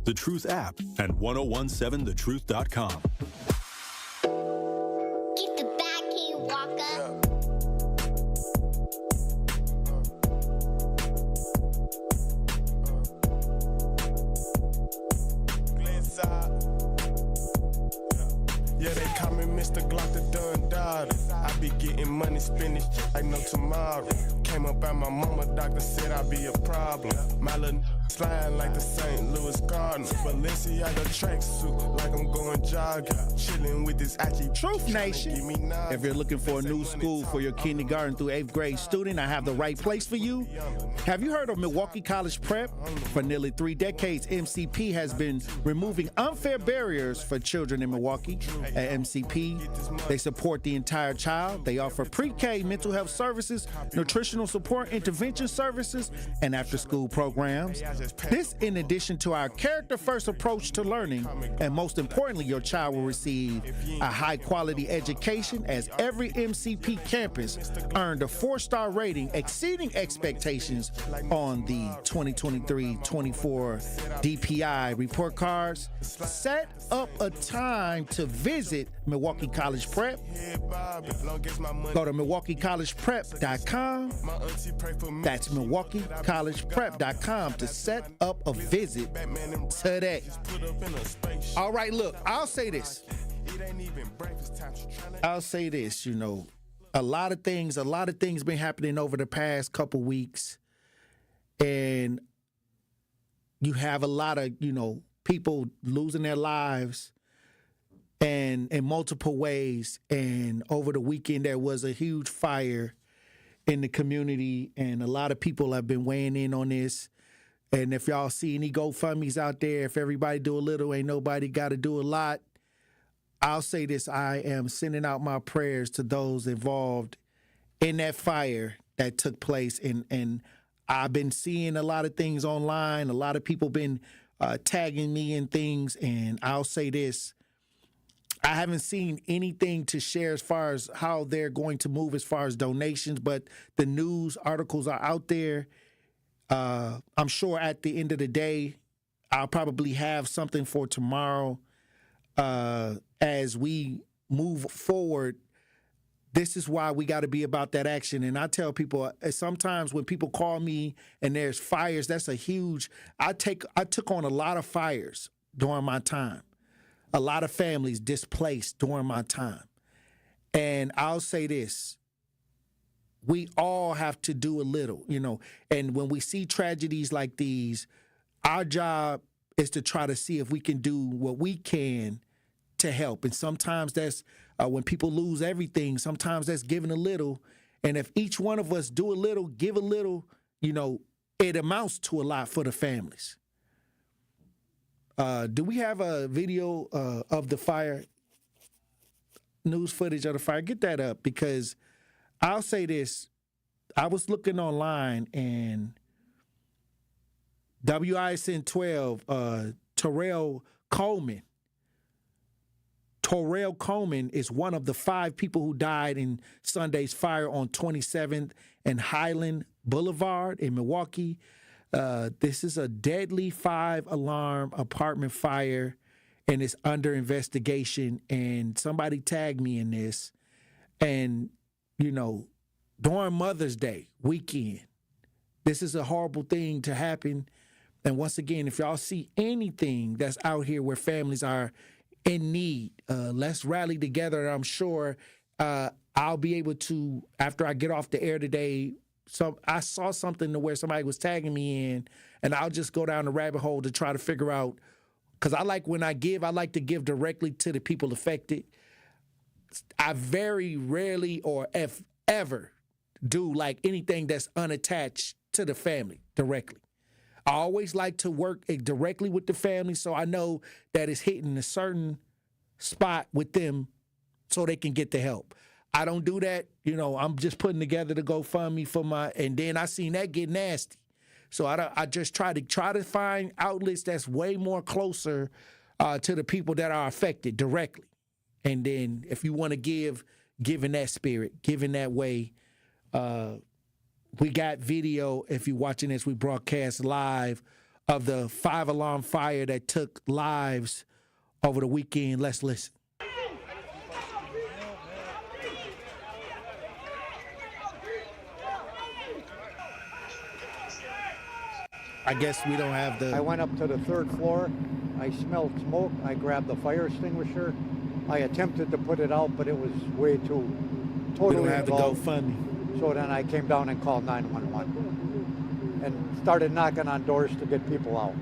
The Truth app, and 1017thetruth.com. Get the back here, Walker. Yeah, they call me Mr. Glock the Dun Daughter. I be getting money, spending like no tomorrow. Came up at my mama, doctor said I'd be a problem. My little sliding like the St. Louis Cardinals. Balenciaga tracksuit like I'm going jogging. Chilling with this Achi. Truth Nation. If you're looking for a new school for your kindergarten through 8th grade student, I have the right place for you. Have you heard of Milwaukee College Prep? For nearly 3 decades, MCP has been removing unfair barriers for children in Milwaukee. At MCP, they support the entire child. They offer pre-K mental health services, nutritional support, intervention services, and after-school programs. This in addition to our character-first approach to learning, and most importantly, your child will receive a high-quality education, as every MCP campus earned a 4-star rating exceeding expectations on the 2023-24 DPI report cards. Set up a time to visit Milwaukee College Prep. Go to MilwaukeeCollegePrep.com. That's MilwaukeeCollegePrep.com to set up a visit today. All right, look, I'll say this. You know, a lot of things been happening over the past couple weeks, and you have a lot of, you know, people losing their lives and in multiple ways. And over the weekend, there was a huge fire in the community, and a lot of people have been weighing in on this. And if y'all see any GoFundMes out there, if everybody do a little, ain't nobody got to do a lot. I'll say this, I am sending out my prayers to those involved in that fire that took place. And I've been seeing a lot of things online. A lot of people been tagging me in things. And I'll say this, I haven't seen anything to share as far as how they're going to move as far as donations, but the news articles are out there. I'm sure at the end of the day, I'll probably have something for tomorrow. As we move forward, this is why we got to be about that action. And I tell people, sometimes when people call me and there's fires, that's a huge, I took on a lot of fires during my time, a lot of families displaced during my time. And I'll say this, we all have to do a little, and when we see tragedies like these, our job is to try to see if we can do what we can to help. And sometimes that's when people lose everything, sometimes that's giving a little. And if each one of us do a little, give a little, it amounts to a lot for the families. Do we have a video of the fire, news footage of the fire? Get that up, because I'll say this. I was looking online and WISN 12, Terrell Coleman is one of the 5 people who died in Sunday's fire on 27th and Highland Boulevard in Milwaukee. This is a deadly 5-alarm apartment fire, and it's under investigation. And somebody tagged me in this. And, during Mother's Day weekend, this is a horrible thing to happen. And once again, if y'all see anything that's out here where families are in need, let's rally together. I'm sure I'll be able to, after I get off the air today, I saw something to where somebody was tagging me in, and I'll just go down the rabbit hole to try to figure out, because I like to give directly to the people affected. I very rarely, or if ever, do like anything that's unattached to the family directly. I always like to work directly with the family, so I know that it's hitting a certain spot with them so they can get the help. I don't do that. I'm just putting together the GoFundMe for and then I seen that get nasty. So I just try to find outlets that's way more closer to the people that are affected directly. And then if you want to give in that spirit, give in that way. We got video, if you're watching this, we broadcast live of the 5-alarm fire that took lives over the weekend. Let's listen. I guess we don't have the... I went up to the 3rd floor. I smelled smoke. I grabbed the fire extinguisher. I attempted to put it out, but it was way too totally we don't have involved. the GoFundMe. So then I came down and called 911 and started knocking on doors to get people out.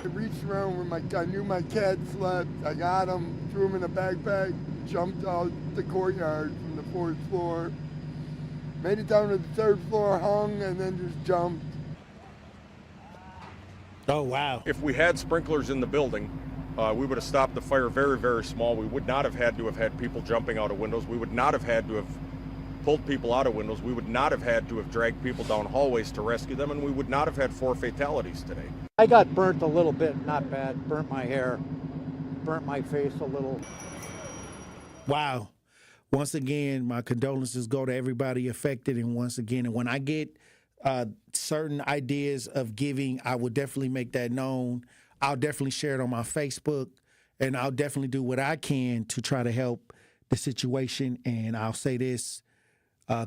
I reached around where I knew my cat slept. I got him, threw him in a backpack, jumped out the courtyard from the 4th floor, made it down to the 3rd floor, hung, and then just jumped. Oh, wow. If we had sprinklers in the building, we would have stopped the fire very, very small. We would not have had to have had people jumping out of windows. We would not have had to have pulled people out of windows. We would not have had to have dragged people down hallways to rescue them, and we would not have had 4 fatalities today. I got burnt a little bit, not bad. Burnt my hair, burnt my face a little. Wow. Once again, my condolences go to everybody affected. And once again, and when I get certain ideas of giving, I will definitely make that known. I'll definitely share it on my Facebook, and I'll definitely do what I can to try to help the situation. And I'll say this,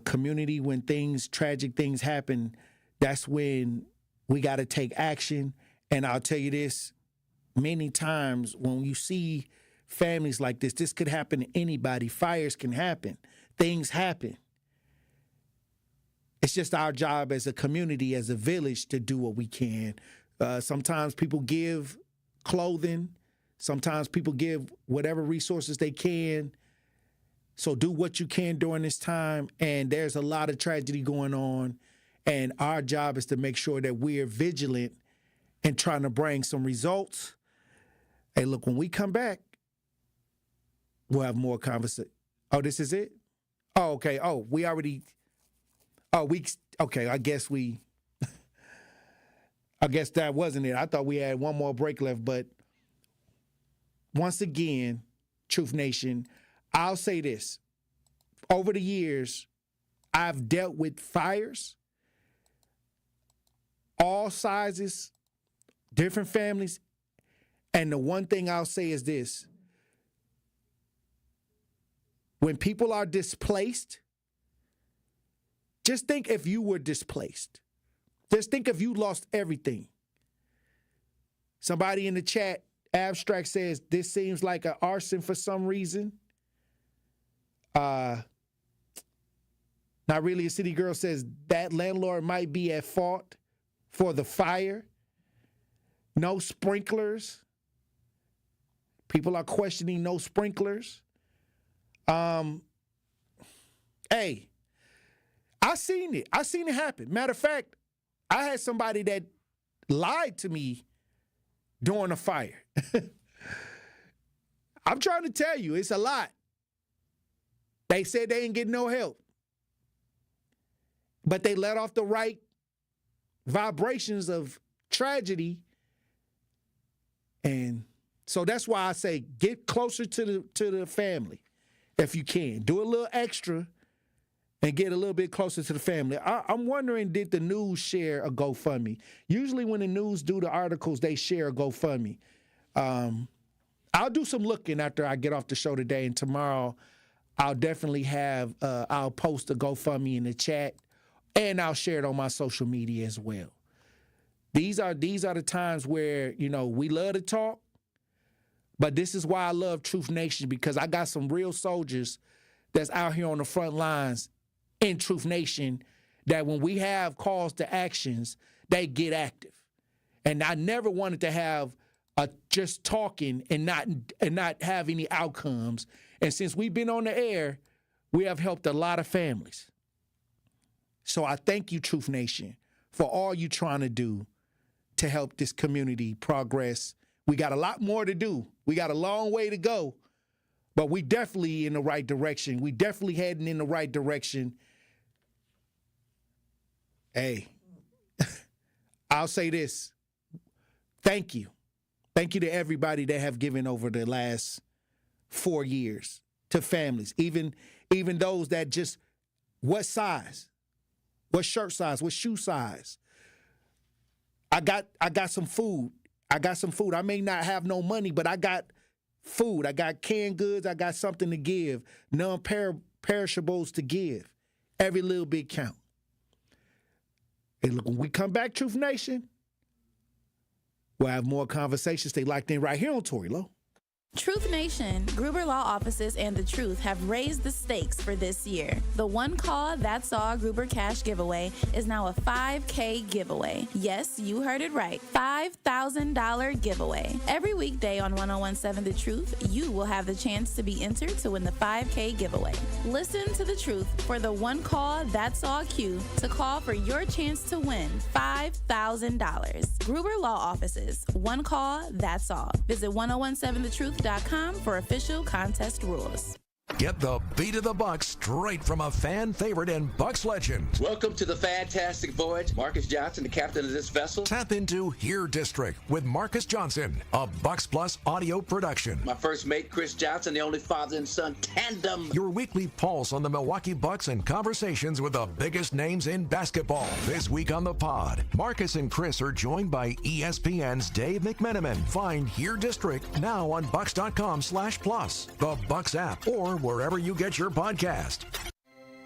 community, when tragic things happen, that's when we got to take action. And I'll tell you this, many times when you see families like this could happen to anybody. Fires can happen. Things happen. It's just our job as a community, as a village, to do what we can. Sometimes people give clothing. Sometimes people give whatever resources they can. So do what you can during this time. And there's a lot of tragedy going on. And our job is to make sure that we're vigilant and trying to bring some results. Hey, look, when we come back, We'll have more conversation. Oh, this is it? Oh, okay. Oh, we already. Oh, okay. I guess that wasn't it. I thought we had one more break left. But once again, Truth Nation, I'll say this. Over the years, I've dealt with fires, all sizes, different families. And the one thing I'll say is this. When people are displaced, just think if you were displaced. Just think if you lost everything. Somebody in the chat, Abstract, says, this seems like an arson for some reason. Not Really a City Girl says that landlord might be at fault for the fire. No sprinklers. People are questioning no sprinklers. Hey, I seen it. I seen it happen. Matter of fact, I had somebody that lied to me during a fire. I'm trying to tell you, it's a lot. They said they ain't getting no help. But they let off the right vibrations of tragedy. And so that's why I say get closer to the family if you can. Do a little extra and get a little bit closer to the family. I'm wondering, did the news share a GoFundMe? Usually when the news do the articles, they share a GoFundMe. I'll do some looking after I get off the show today, and tomorrow I'll definitely have, I'll post a GoFundMe in the chat, and I'll share it on my social media as well. These are the times where, you know, we love to talk, but this is why I love Truth Nation, because I got some real soldiers that's out here on the front lines in Truth Nation that when we have calls to actions, they get active. And I never wanted to have just talking and not have any outcomes. And since we've been on the air, we have helped a lot of families. So I thank you, Truth Nation, for all you trying to do to help this community progress. We got a lot more to do. We got a long way to go, but we definitely in the right direction. We definitely heading in the right direction. Hey, I'll say this. Thank you. Thank you to everybody that have given over the last 4 years to families, even those that just, what size? What shirt size? What shoe size? I got some food. I got some food. I may not have no money, but I got food. I got canned goods. I got something to give. Non-perishables to give. Every little bit count. And look, when we come back, Truth Nation, we'll have more conversations. Stay locked in right here on Tory Lowe. Truth Nation, Gruber Law Offices and The Truth have raised the stakes for this year. The One Call, That's All Gruber Cash Giveaway is now a $5K giveaway. Yes, you heard it right. $5,000 giveaway. Every weekday on 1017 The Truth, you will have the chance to be entered to win the $5K giveaway. Listen to The Truth for the One Call, That's All cue to call for your chance to win $5,000. Gruber Law Offices, One Call, That's All. Visit 1017thetruth.com for official contest rules. Get the beat of the Bucks straight from a fan favorite and Bucks legend. Welcome to the fantastic voyage. Marcus Johnson, the captain of this vessel. Tap into Here District with Marcus Johnson, a Bucks Plus audio production. My first mate, Chris Johnson, the only father and son tandem. Your weekly pulse on the Milwaukee Bucks and conversations with the biggest names in basketball. This week on the pod, Marcus and Chris are joined by ESPN's Dave McMenamin. Find Here District now on Bucks.com/plus, the Bucks app, or wherever you get your podcast.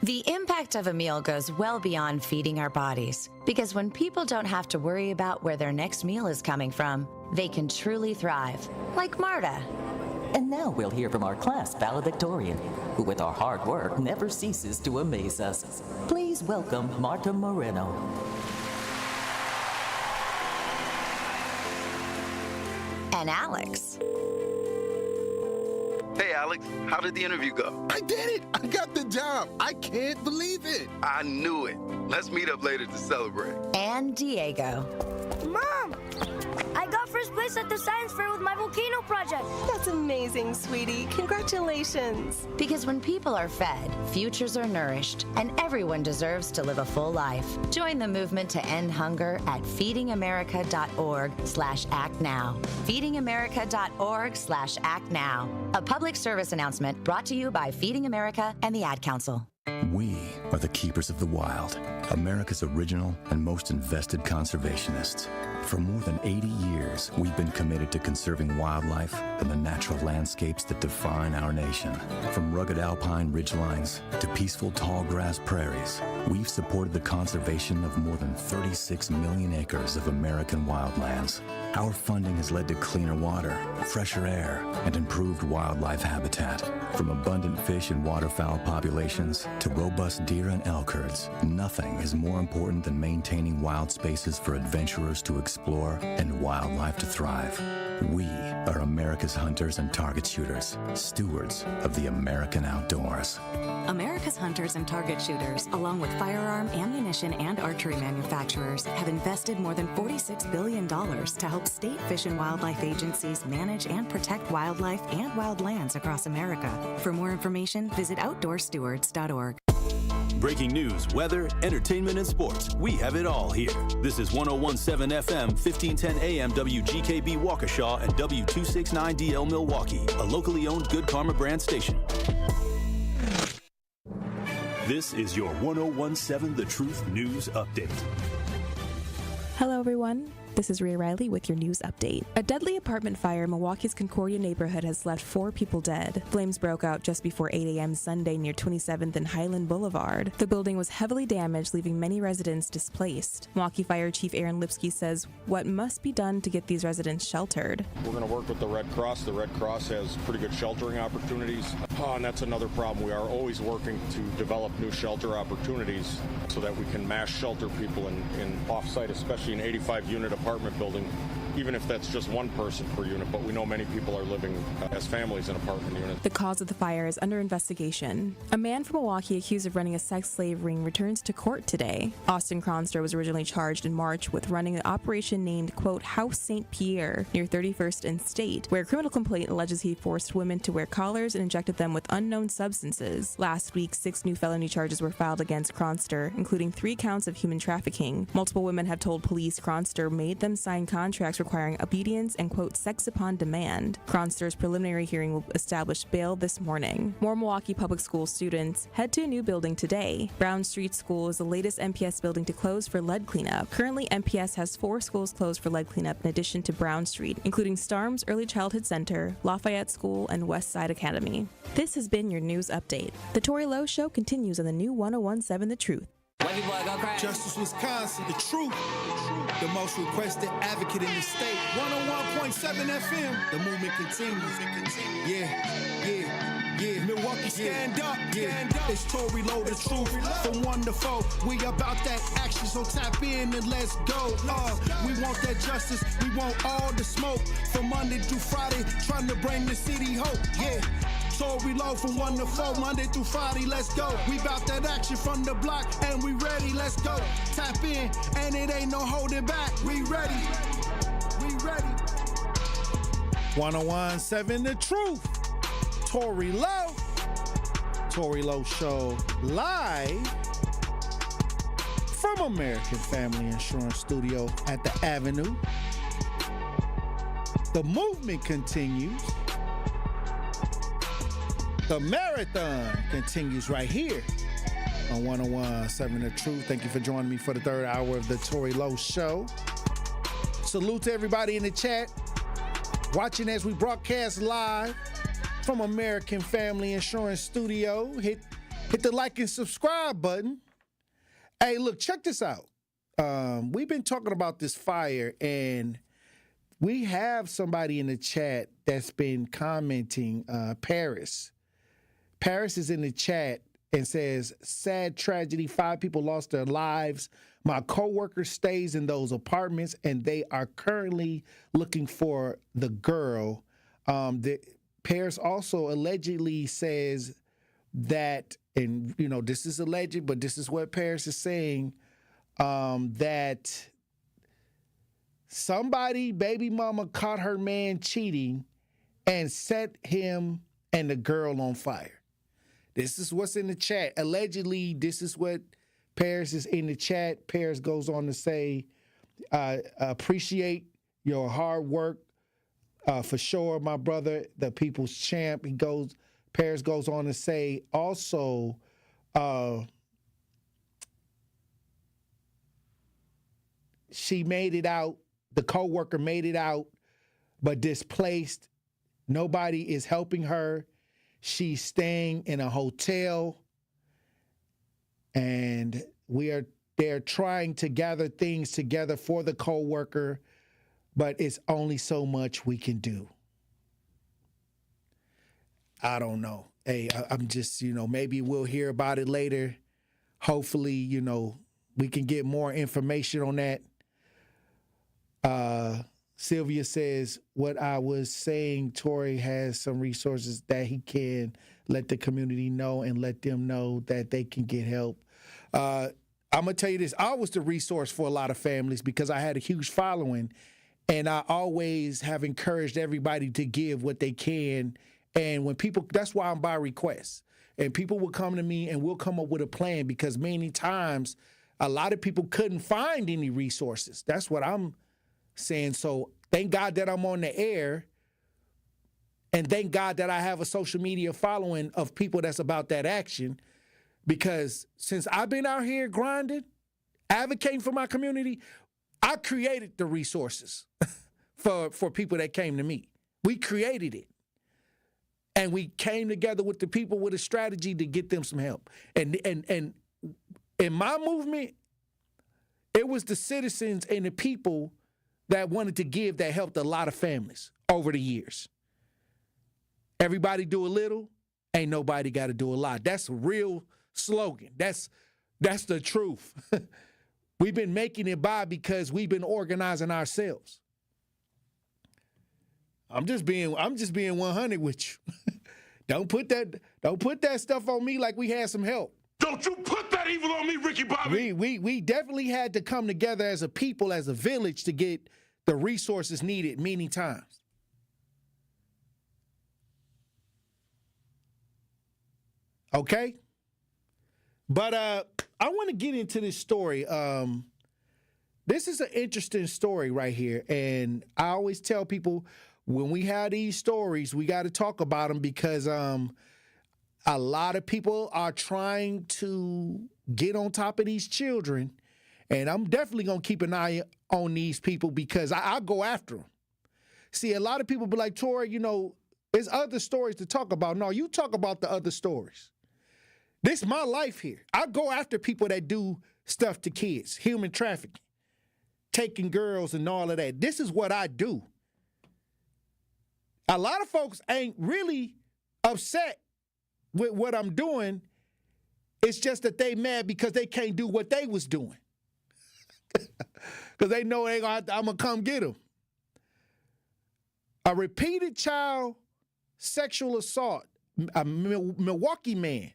The impact of a meal goes well beyond feeding our bodies, because when people don't have to worry about where their next meal is coming from, they can truly thrive, like Marta. And now we'll hear from our class valedictorian, who with our hard work never ceases to amaze us. Please welcome Marta Moreno. And Alex. Hey, Alex, how did the interview go? I did it! I got the job! I can't believe it! I knew it. Let's meet up later to celebrate. And Diego. Mom! I got got first place at the science fair with my volcano project. That's amazing, sweetie. Congratulations. Because when people are fed, futures are nourished, and everyone deserves to live a full life. Join the movement to end hunger at feedingamerica.org/actnow. feedingamerica.org/actnow. A public service announcement brought to you by Feeding America and the Ad Council. We are the keepers of the wild, America's original and most invested conservationists. For more than 80 years, we've been committed to conserving wildlife and the natural landscapes that define our nation. From rugged alpine ridgelines to peaceful tall grass prairies, we've supported the conservation of more than 36 million acres of American wildlands. Our funding has led to cleaner water, fresher air, and improved wildlife habitat. From abundant fish and waterfowl populations to robust deer and elk herds, nothing is more important than maintaining wild spaces for adventurers to explore and wildlife to thrive. We are America's hunters and target shooters, stewards of the American outdoors. America's hunters and target shooters, along with firearm, ammunition, and archery manufacturers, have invested more than $46 billion to help state fish and wildlife agencies manage and protect wildlife and wildlands across America. For more information, visit outdoorstewards.org. Breaking news, weather, entertainment, and sports. We have it all here. This is 101.7 FM, 1510 AM WGKB Waukesha and W269DL Milwaukee, a locally owned Good Karma brand station. This is your 101.7 The Truth News Update. Hello, everyone. This is Rhea Riley with your news update. A deadly apartment fire in Milwaukee's Concordia neighborhood has left 4 people dead. Flames broke out just before 8 a.m. Sunday near 27th and Highland Boulevard. The building was heavily damaged, leaving many residents displaced. Milwaukee Fire Chief Aaron Lipsky says what must be done to get these residents sheltered. We're going to work with the Red Cross. The Red Cross has pretty good sheltering opportunities. And that's another problem. We are always working to develop new shelter opportunities so that we can mass shelter people in off-site, especially an 85-unit apartment building, even if that's just one person per unit, but we know many people are living as families in apartment units. The cause of the fire is under investigation. A man from Milwaukee accused of running a sex slave ring returns to court today. Austin Cronster was originally charged in March with running an operation named, quote, House St. Pierre near 31st and State, where a criminal complaint alleges he forced women to wear collars and injected them with unknown substances. Last week, 6 new felony charges were filed against Cronster, including 3 counts of human trafficking. Multiple women have told police Cronster made them sign contracts requiring obedience and, quote, sex upon demand. Cronster's preliminary hearing will establish bail this morning. More Milwaukee public school students head to a new building today. Brown Street School is the latest MPS building to close for lead cleanup. Currently, MPS has 4 schools closed for lead cleanup in addition to Brown Street, including Starms Early Childhood Center, Lafayette School, and West Side Academy. This has been your news update. The Tory Lowe Show continues on the new 101.7 The Truth. Justice, Wisconsin, the truth. The most requested advocate in the state. 101.7 FM. The movement continues. Yeah. Milwaukee, stand up. Stand up. It's Tory Lowe, the truth. From 1 to 4. We about that action, so tap in and let's go. We want that justice. We want all the smoke. From Monday through Friday, trying to bring the city hope. Yeah. Tory Lowe from 1 to 4, Monday through Friday, let's go. We bout that action from the block, and we ready, let's go. Tap in, and it ain't no holding back. We ready. 101.7 The Truth. Tory Lowe. Tory Lowe Show live from American Family Insurance Studio at the Avenue. The movement continues. The marathon continues right here on 101.7 The Truth. Thank you for joining me for the 3rd hour of the Tory Lowe Show. Salute to everybody in the chat, watching as we broadcast live from American Family Insurance Studio. Hit the like and subscribe button. Hey, look, check this out. We've been talking about this fire, and we have somebody in the chat that's been commenting, Pearce. Pearce is in the chat and says, sad tragedy, 5 people lost their lives. My coworker stays in those apartments, and they are currently looking for the girl. Pearce also allegedly says that, and this is alleged, but this is what Pearce is saying, that somebody, baby mama, caught her man cheating and set him and the girl on fire. This is what's in the chat. Allegedly, this is what Pearce is in the chat. Pearce goes on to say, appreciate your hard work for sure, my brother, the people's champ. Pearce goes on to say also, she made it out, the coworker made it out, but displaced. Nobody is helping her. She's staying in a hotel, and they're trying to gather things together for the coworker, but it's only so much we can do. I don't know. Hey, I'm just, maybe we'll hear about it later. Hopefully, we can get more information on that. Sylvia says, what I was saying, Tory has some resources that he can let the community know and let them know that they can get help. I'm going to tell you this. I was the resource for a lot of families because I had a huge following, and I always have encouraged everybody to give what they can. And when people, that's why I'm by request. And people will come to me and we'll come up with a plan because many times a lot of people couldn't find any resources. That's what I'm saying. So thank God that I'm on the air, and thank God that I have a social media following of people that's about that action, because since I've been out here grinding, advocating for my community, I created the resources for people that came to me. We created it. And we came together with the people with a strategy to get them some help. And in my movement, it was the citizens and the people that wanted to give that helped a lot of families over the years. Everybody do a little, ain't nobody got to do a lot. That's a real slogan. That's the truth. We've been making it by because we've been organizing ourselves. I'm just being 100 with you. Don't put that stuff on me like we had some help. Don't you put that evil on me, Ricky Bobby. We definitely had to come together as a people, as a village, to get the resources needed many times. Okay? But I want to get into this story. This is an interesting story right here. And I always tell people, when we have these stories, we got to talk about them because a lot of people are trying to get on top of these children. And I'm definitely going to keep an eye on these people because I go after them. See, a lot of people be like, Tory, there's other stories to talk about. No, you talk about the other stories. This is my life here. I go after people that do stuff to kids, human trafficking, taking girls and all of that. This is what I do. A lot of folks ain't really upset with what I'm doing. It's just that they mad because they can't do what they was doing. Because they know I'm going to come get them. A repeated child sexual assault, a Milwaukee man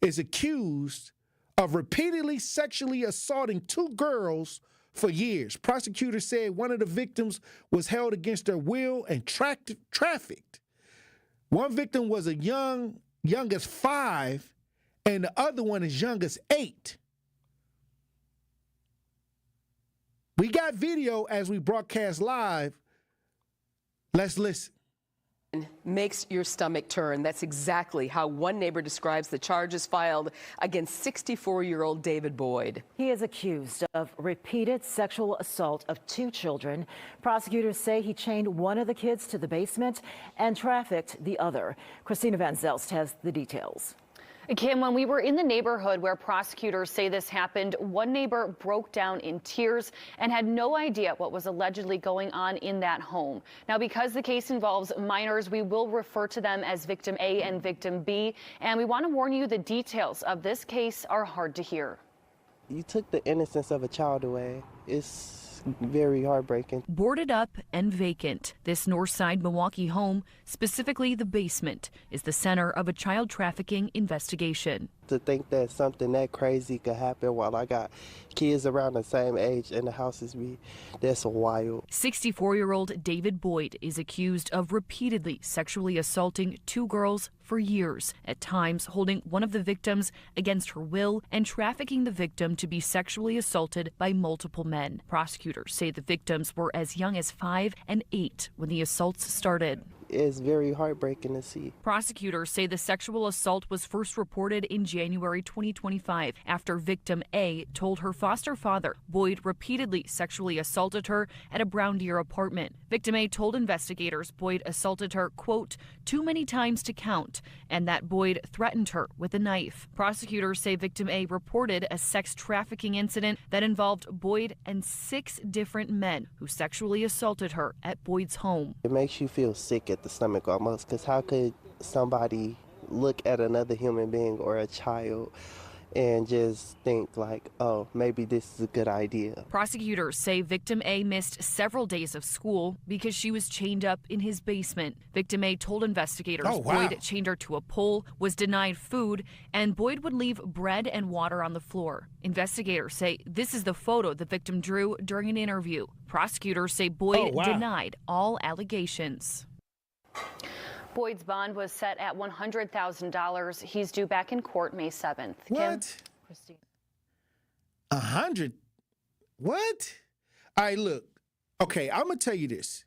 is accused of repeatedly sexually assaulting 2 girls for years. Prosecutors said one of the victims was held against their will and trafficked. One victim was young as 5, and the other one as young as 8. We got video as we broadcast live. Let's listen. Makes your stomach turn. That's exactly how one neighbor describes the charges filed against 64-year-old David Boyd. He is accused of repeated sexual assault of 2 children. Prosecutors say he chained one of the kids to the basement and trafficked the other. Christina Van Zelst has the details. Kim, when we were in the neighborhood where prosecutors say this happened, one neighbor broke down in tears and had no idea what was allegedly going on in that home. Now, because the case involves minors, we will refer to them as Victim A and Victim B. And we want to warn you the details of this case are hard to hear. You took the innocence of a child away. It's very heartbreaking. Boarded up and vacant, this Northside Milwaukee home, specifically the basement, is the center of a child trafficking investigation. To think that something that crazy could happen while I got kids around the same age and the houses that's wild. 64-year-old David Boyd is accused of repeatedly sexually assaulting 2 girls for years, at times holding one of the victims against her will and trafficking the victim to be sexually assaulted by multiple men. Prosecutors say the victims were as young as 5 and 8 when the assaults started. It's very heartbreaking to see. Prosecutors say the sexual assault was first reported in January 2025 after victim A told her foster father Boyd repeatedly sexually assaulted her at a Brown Deer apartment. Victim A told investigators Boyd assaulted her, quote, too many times to count, and that Boyd threatened her with a knife. Prosecutors say victim A reported a sex trafficking incident that involved Boyd and 6 different men who sexually assaulted her at Boyd's home. It makes you feel sick at the stomach almost, because how could somebody look at another human being or a child and just think like, oh, maybe this is a good idea. Prosecutors say victim A missed several days of school because she was chained up in his basement. Victim A told investigators Boyd chained her to a pole, was denied food, and Boyd would leave bread and water on the floor. Investigators say this is the photo the victim drew during an interview. Prosecutors say Boyd denied all allegations. Boyd's bond was set at $100,000. He's due back in court May 7th. What? Christine. 100? What? All right, look. Okay, I'm gonna tell you this.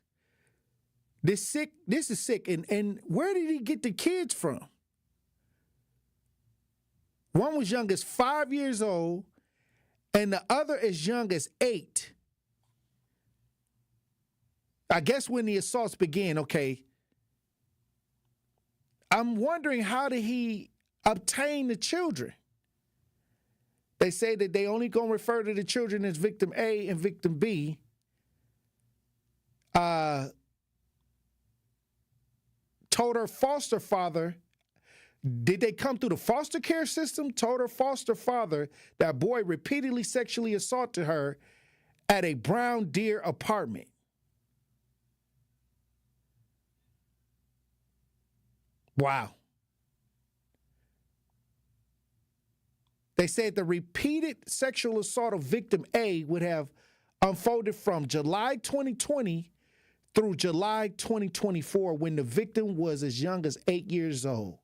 This is sick. And where did he get the kids from? One was young as 5 years old, and the other as young as 8. I guess when the assaults began, okay. I'm wondering, how did he obtain the children? They say that they only gonna refer to the children as victim A and victim B. Told her foster father, did they come through the foster care system? Told her foster father that boy repeatedly sexually assaulted her at a Brown Deer apartment. Wow. They said the repeated sexual assault of victim A would have unfolded from July 2020 through July 2024, when the victim was as young as 8 years old.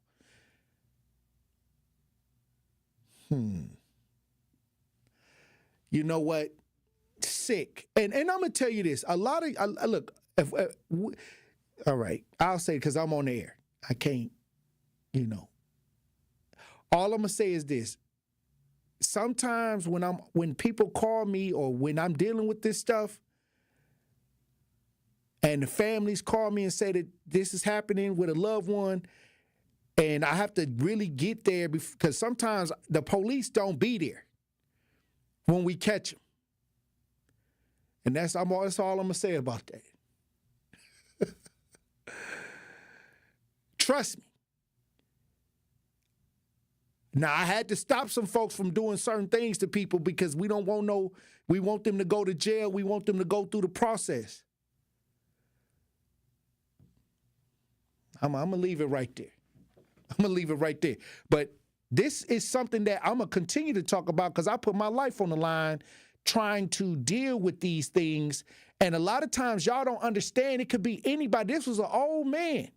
You know what? Sick. And I'm going to tell you this. A lot of, look, all right, I'll say it because I'm on the air. I can't, All I'm gonna say is this. Sometimes when people call me or when I'm dealing with this stuff, and the families call me and say that this is happening with a loved one, and I have to really get there because sometimes the police don't be there when we catch them. And that's all I'm gonna say about that. Trust me. Now, I had to stop some folks from doing certain things to people because we want them to go to jail. We want them to go through the process. I'm going to leave it right there. But this is something that I'm going to continue to talk about because I put my life on the line trying to deal with these things. And a lot of times y'all don't understand. It could be anybody. This was an old man.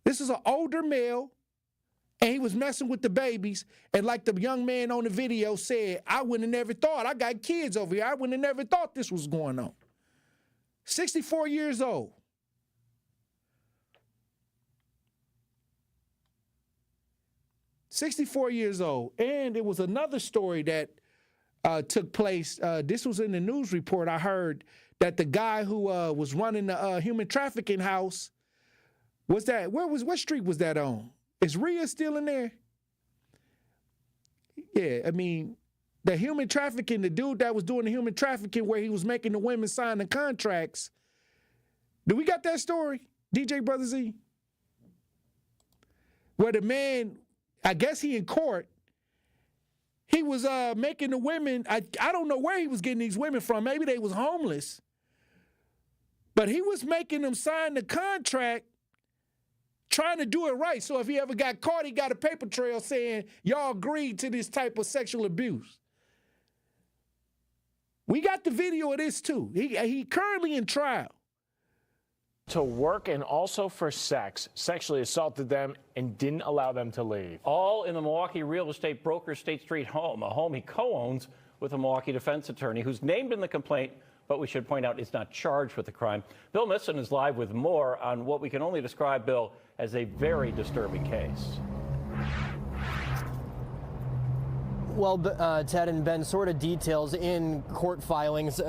This is an older male, and he was messing with the babies. And like the young man on the video said, I wouldn't have never thought. I got kids over here. I wouldn't have never thought this was going on. 64 years old. And there was another story that took place. This was in the news report. I heard that the guy who was running the human trafficking house, what street was that on? Is Rhea still in there? Yeah, I mean, the human trafficking, the dude that was doing the human trafficking where he was making the women sign the contracts. Do we got that story, DJ Brother Z? Where the man, I guess he in court, he was making the women, I don't know where he was getting these women from. Maybe they was homeless. But he was making them sign the contract, trying to do it right. So if he ever got caught, he got a paper trail saying, y'all agreed to this type of sexual abuse. We got the video of this, too. He currently in trial. To work and also for sex, sexually assaulted them and didn't allow them to leave. All in the Milwaukee real estate broker State Street home, a home he co-owns with a Milwaukee defense attorney who's named in the complaint, but we should point out is not charged with the crime. Bill Misson is live with more on what we can only describe, Bill, as a very disturbing case. Well, Ted and Ben, sort of details in court filings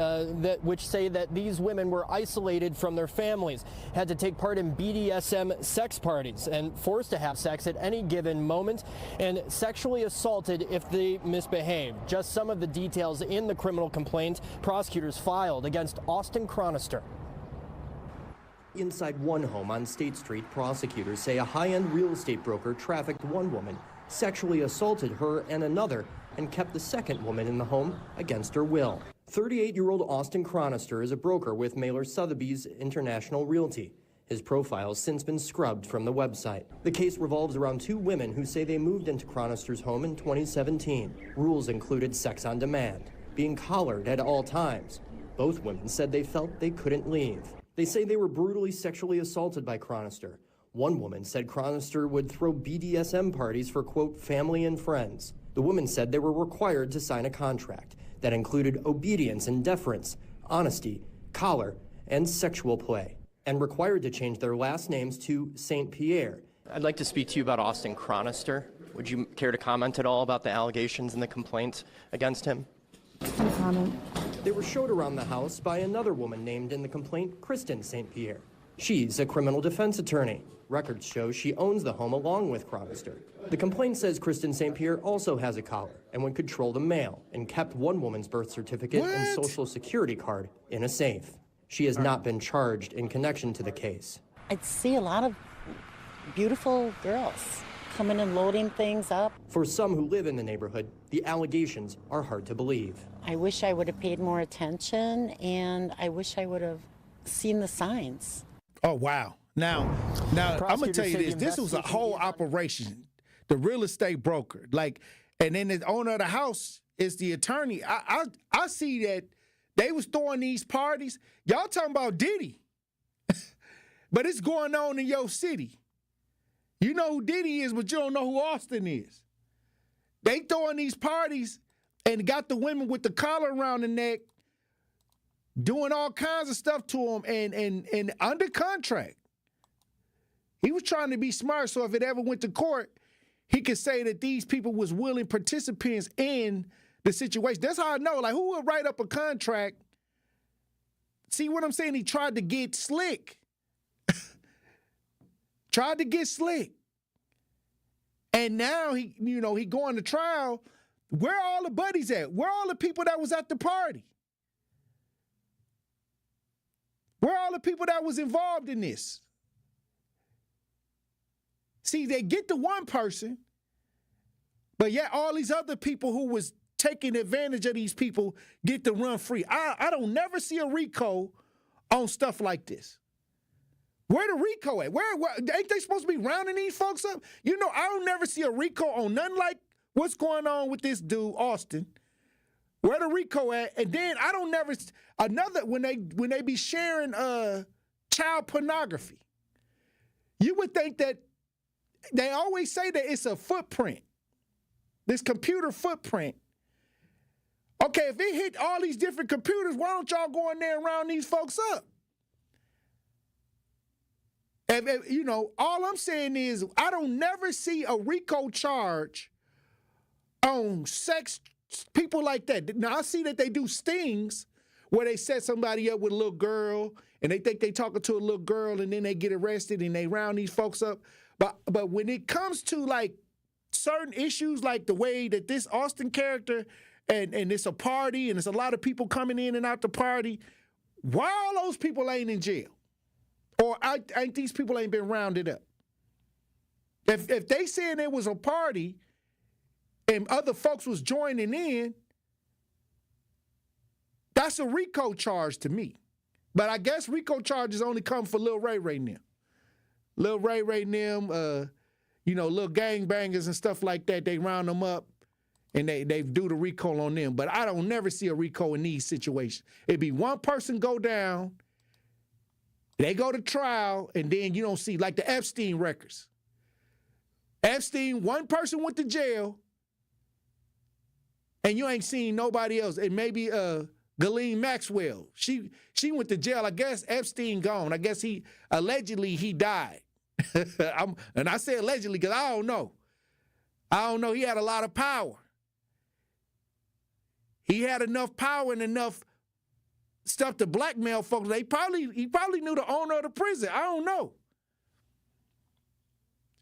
which say that these women were isolated from their families, had to take part in BDSM sex parties and forced to have sex at any given moment, and sexually assaulted if they misbehaved. Just some of the details in the criminal complaint prosecutors filed against Austin Chronister. Inside one home on State Street, prosecutors say a high-end real estate broker trafficked one woman, sexually assaulted her and another, and kept the second woman in the home against her will. 38-year-old Austin Chronister is a broker with Mailer Sotheby's International Realty. His profile has since been scrubbed from the website. The case revolves around two women who say they moved into Chronister's home in 2017. Rules included sex on demand, being collared at all times. Both women said they felt they couldn't leave. They say they were brutally sexually assaulted by Chronister. One woman said Chronister would throw BDSM parties for, quote, family and friends. The woman said they were required to sign a contract that included obedience and deference, honesty, collar, and sexual play, and required to change their last names to St. Pierre. I'd like to speak to you about Austin Chronister. Would you care to comment at all about the allegations and the complaints against him? No comment. They were showed around the house by another woman named in the complaint, Kristen St. Pierre. She's a criminal defense attorney. Records show she owns the home along with Chronister. The complaint says Kristen St. Pierre also has a collar and would control the mail and kept one woman's birth certificate and social security card in a safe. She has not been charged in connection to the case. I see a lot of beautiful girls coming and loading things up. For some who live in the neighborhood, the allegations are hard to believe. I wish I would have paid more attention, and I wish I would have seen the signs. Oh, wow. Now I'm going to tell you this. This was a whole operation. The real estate broker. And then the owner of the house is the attorney. I see that they was throwing these parties. Y'all talking about Diddy. But it's going on in your city. You know who Diddy is, but you don't know who Austin is. They throwing these parties and got the women with the collar around the neck doing all kinds of stuff to them and under contract. He was trying to be smart, so if it ever went to court, he could say that these people was willing participants in the situation. That's how I know. Who would write up a contract? See what I'm saying? He tried to get slick. And now he going to trial. Where are all the buddies at? Where are all the people that was at the party? Where are all the people that was involved in this? See, they get the one person, but yet all these other people who was taking advantage of these people get to run free. I don't never see a RICO on stuff like this. Where the RICO at? Where ain't they supposed to be rounding these folks up? I don't never see a RICO on nothing like what's going on with this dude, Austin. Where the RICO at? And then I don't never when they be sharing child pornography. You would think that they always say that it's a footprint, this computer footprint. Okay, if it hit all these different computers, why don't y'all go in there and round these folks up? And, all I'm saying is I don't never see a RICO charge on sex people like that. Now, I see that they do stings where they set somebody up with a little girl and they think they talking to a little girl and then they get arrested and they round these folks up. But when it comes to certain issues like the way that this Austin character and it's a party and there's a lot of people coming in and out the party, why all those people ain't in jail? Or ain't these people ain't been rounded up? If they saying it was a party and other folks was joining in, that's a RICO charge to me. But I guess RICO charges only come for Lil Ray right now. Lil Ray and them, little gangbangers and stuff like that, they round them up and they do the RICO on them. But I don't never see a RICO in these situations. It'd be one person go down, they go to trial, and then you don't see, like the Epstein records. Epstein, one person went to jail, and you ain't seen nobody else. And maybe Ghislaine Maxwell, she went to jail. I guess Epstein gone. I guess he died. And I say allegedly because I don't know. He had a lot of power. He had enough power and enough stuff to blackmail folks. He probably knew the owner of the prison. I don't know.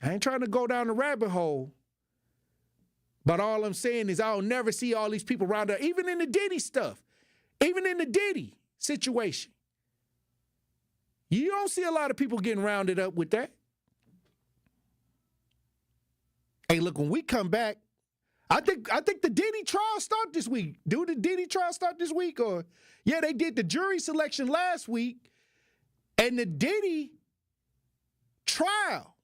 I ain't trying to go down the rabbit hole. But all I'm saying is I'll never see all these people around there, even in the Diddy stuff, even in the Diddy situation. You don't see a lot of people getting rounded up with that. Hey, look, when we come back, I think the Diddy trial start this week. Do the Diddy trial start this week? Or, yeah, they did the jury selection last week, and the Diddy trial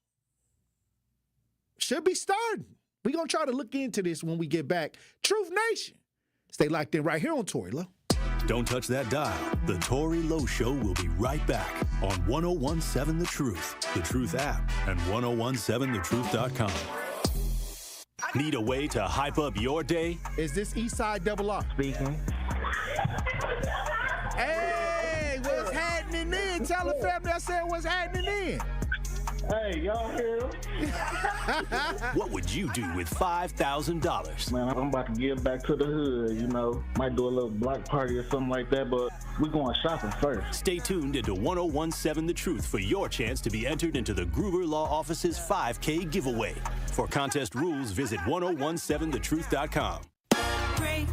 should be starting. We're going to try to look into this when we get back. Truth Nation. Stay locked in right here on Tory Lowe. Don't touch that dial. The Tory Lowe Show will be right back on 1017 The Truth, The Truth app, and 1017thetruth.com. Need a way to hype up your day? Is this Eastside Double R? Speaking. Hey, what's happening then? Tell the family I said what's happening then. Hey, y'all hear him? What would you do with $5,000? Man, I'm about to give back to the hood, Might do a little block party or something like that, but we're going shopping first. Stay tuned into 1017 The Truth for your chance to be entered into the Gruber Law Office's 5K giveaway. For contest rules, visit 1017thetruth.com. Great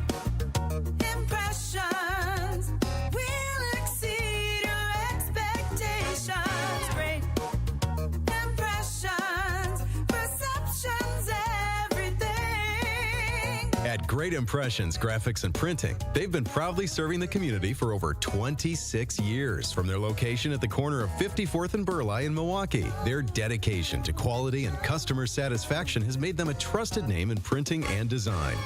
impressions will exceed your expectations. Great impressions, perceptions, everything. At Great Impressions Graphics and Printing, they've been proudly serving the community for over 26 years. From their location at the corner of 54th and Burleigh in Milwaukee, their dedication to quality and customer satisfaction has made them a trusted name in printing and design.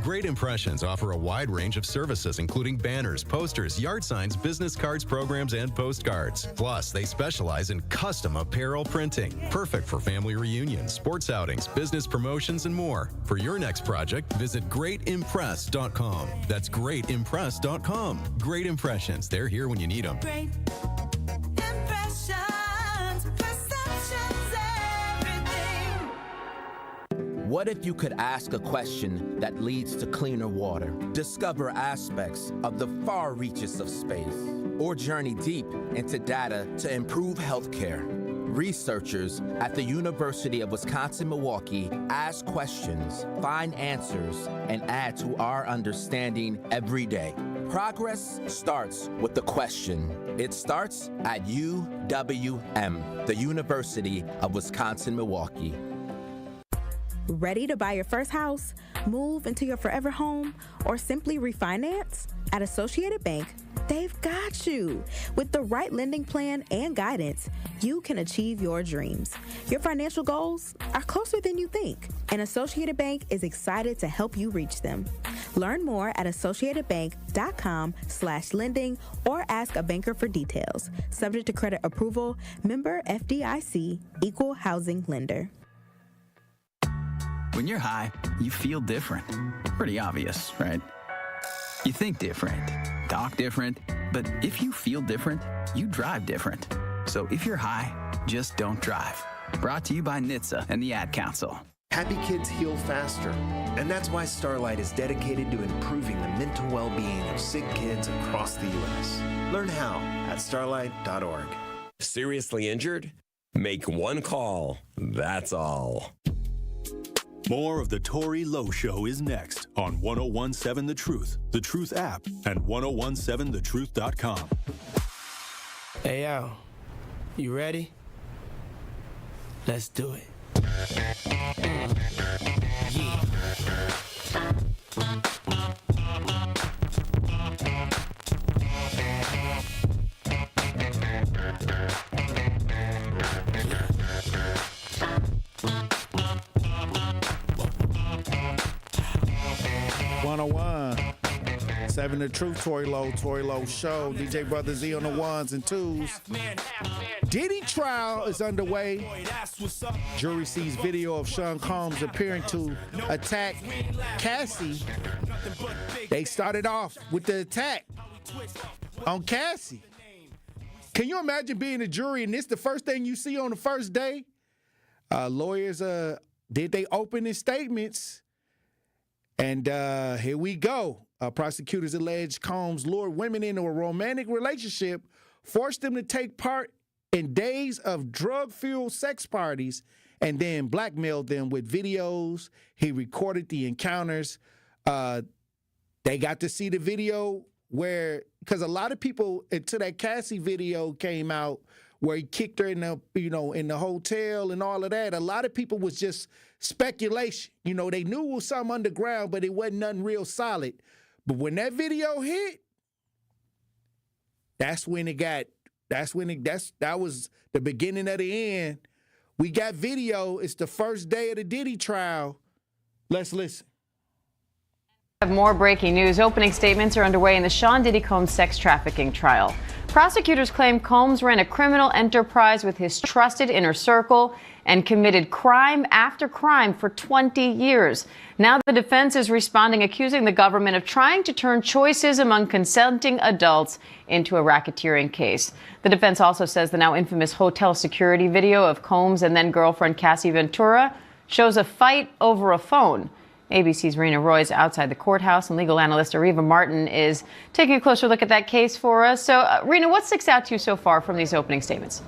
Great Impressions offer a wide range of services, including banners, posters, yard signs, business cards, programs, and postcards. Plus, they specialize in custom apparel printing, perfect for family reunions, sports outings, business promotions, and more. For your next project, visit greatimpress.com. That's greatimpress.com. Great Impressions. They're here when you need them. Great impressions, perceptions, everything. What if you could ask a question that leads to cleaner water? Discover aspects of the far reaches of space, or journey deep into data to improve healthcare. Researchers at the University of Wisconsin-Milwaukee ask questions, find answers, and add to our understanding every day. Progress starts with the question. It starts at UWM, the University of Wisconsin-Milwaukee. Ready to buy your first house, move into your forever home, or simply refinance? At Associated Bank, they've got you. With the right lending plan and guidance, you can achieve your dreams. Your financial goals are closer than you think, and Associated Bank is excited to help you reach them. Learn more at associatedbank.com/lending or ask a banker for details. Subject to credit approval, member FDIC, equal housing lender. When you're high, you feel different. Pretty obvious, right? You think different, talk different, but if you feel different, you drive different. So if you're high, just don't drive. Brought to you by NHTSA and the Ad Council. Happy kids heal faster, and that's why Starlight is dedicated to improving the mental well-being of sick kids across the U.S. Learn how at starlight.org. Seriously injured? Make one call. That's all. More of the Tory Lowe Show is next on 1017 The Truth app, and 1017thetruth.com. Hey, yo, you ready? Let's do it. Yeah. 101. 7 The Truth, Tory Lowe Show. DJ Brother Z on the ones and twos. Diddy trial is underway. Jury sees video of Sean Combs appearing to attack Cassie. They started off with the attack on Cassie. Can you imagine being a jury and this the first thing you see on the first day? Lawyers did they opening statements. And here we go. Prosecutors allege Combs lured women into a romantic relationship, forced them to take part in days of drug-fueled sex parties, and then blackmailed them with videos. He recorded the encounters. They got to see the video where, because a lot of people, until that Cassie video came out, where he kicked her in the, in the hotel and all of that, a lot of people was just speculation. They knew it was something underground, but it wasn't nothing real solid. But when that video hit, that was the beginning of the end. We got video. It's the first day of the Diddy trial. Let's listen. More breaking news. Opening statements are underway in the Sean Diddy Combs sex trafficking trial. Prosecutors claim Combs ran a criminal enterprise with his trusted inner circle and committed crime after crime for 20 years. Now the defense is responding, accusing the government of trying to turn choices among consenting adults into a racketeering case. The defense also says the now infamous hotel security video of Combs and then girlfriend Cassie Ventura shows a fight over a phone. ABC's Rena Roy's outside the courthouse, and legal analyst Ariva Martin is taking a closer look at that case for us. So, Rena, what sticks out to you so far from these opening statements?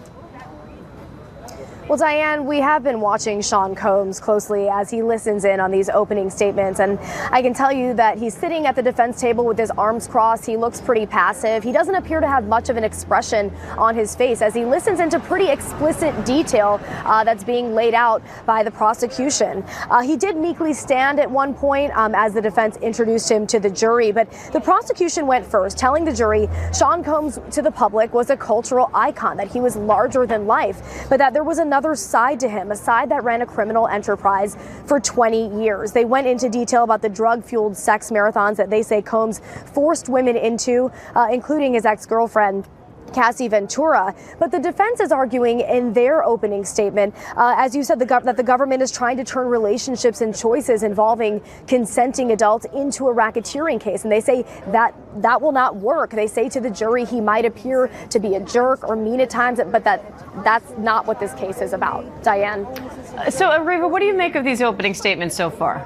Well, Diane, we have been watching Sean Combs closely as he listens in on these opening statements, and I can tell you that he's sitting at the defense table with his arms crossed. He looks pretty passive. He doesn't appear to have much of an expression on his face as he listens into pretty explicit detail that's being laid out by the prosecution. He did meekly stand at one point as the defense introduced him to the jury, but the prosecution went first, telling the jury Sean Combs to the public was a cultural icon, that he was larger than life, but that there was another side to him, a side that ran a criminal enterprise for 20 years. They went into detail about the drug-fueled sex marathons that they say Combs forced women into, including his ex-girlfriend Cassie Ventura. But the defense is arguing in their opening statement, as you said, that the government is trying to turn relationships and choices involving consenting adults into a racketeering case. And they say that will not work. They say to the jury he might appear to be a jerk or mean at times, but that's not what this case is about. Diane. So, Ariva, what do you make of these opening statements so far?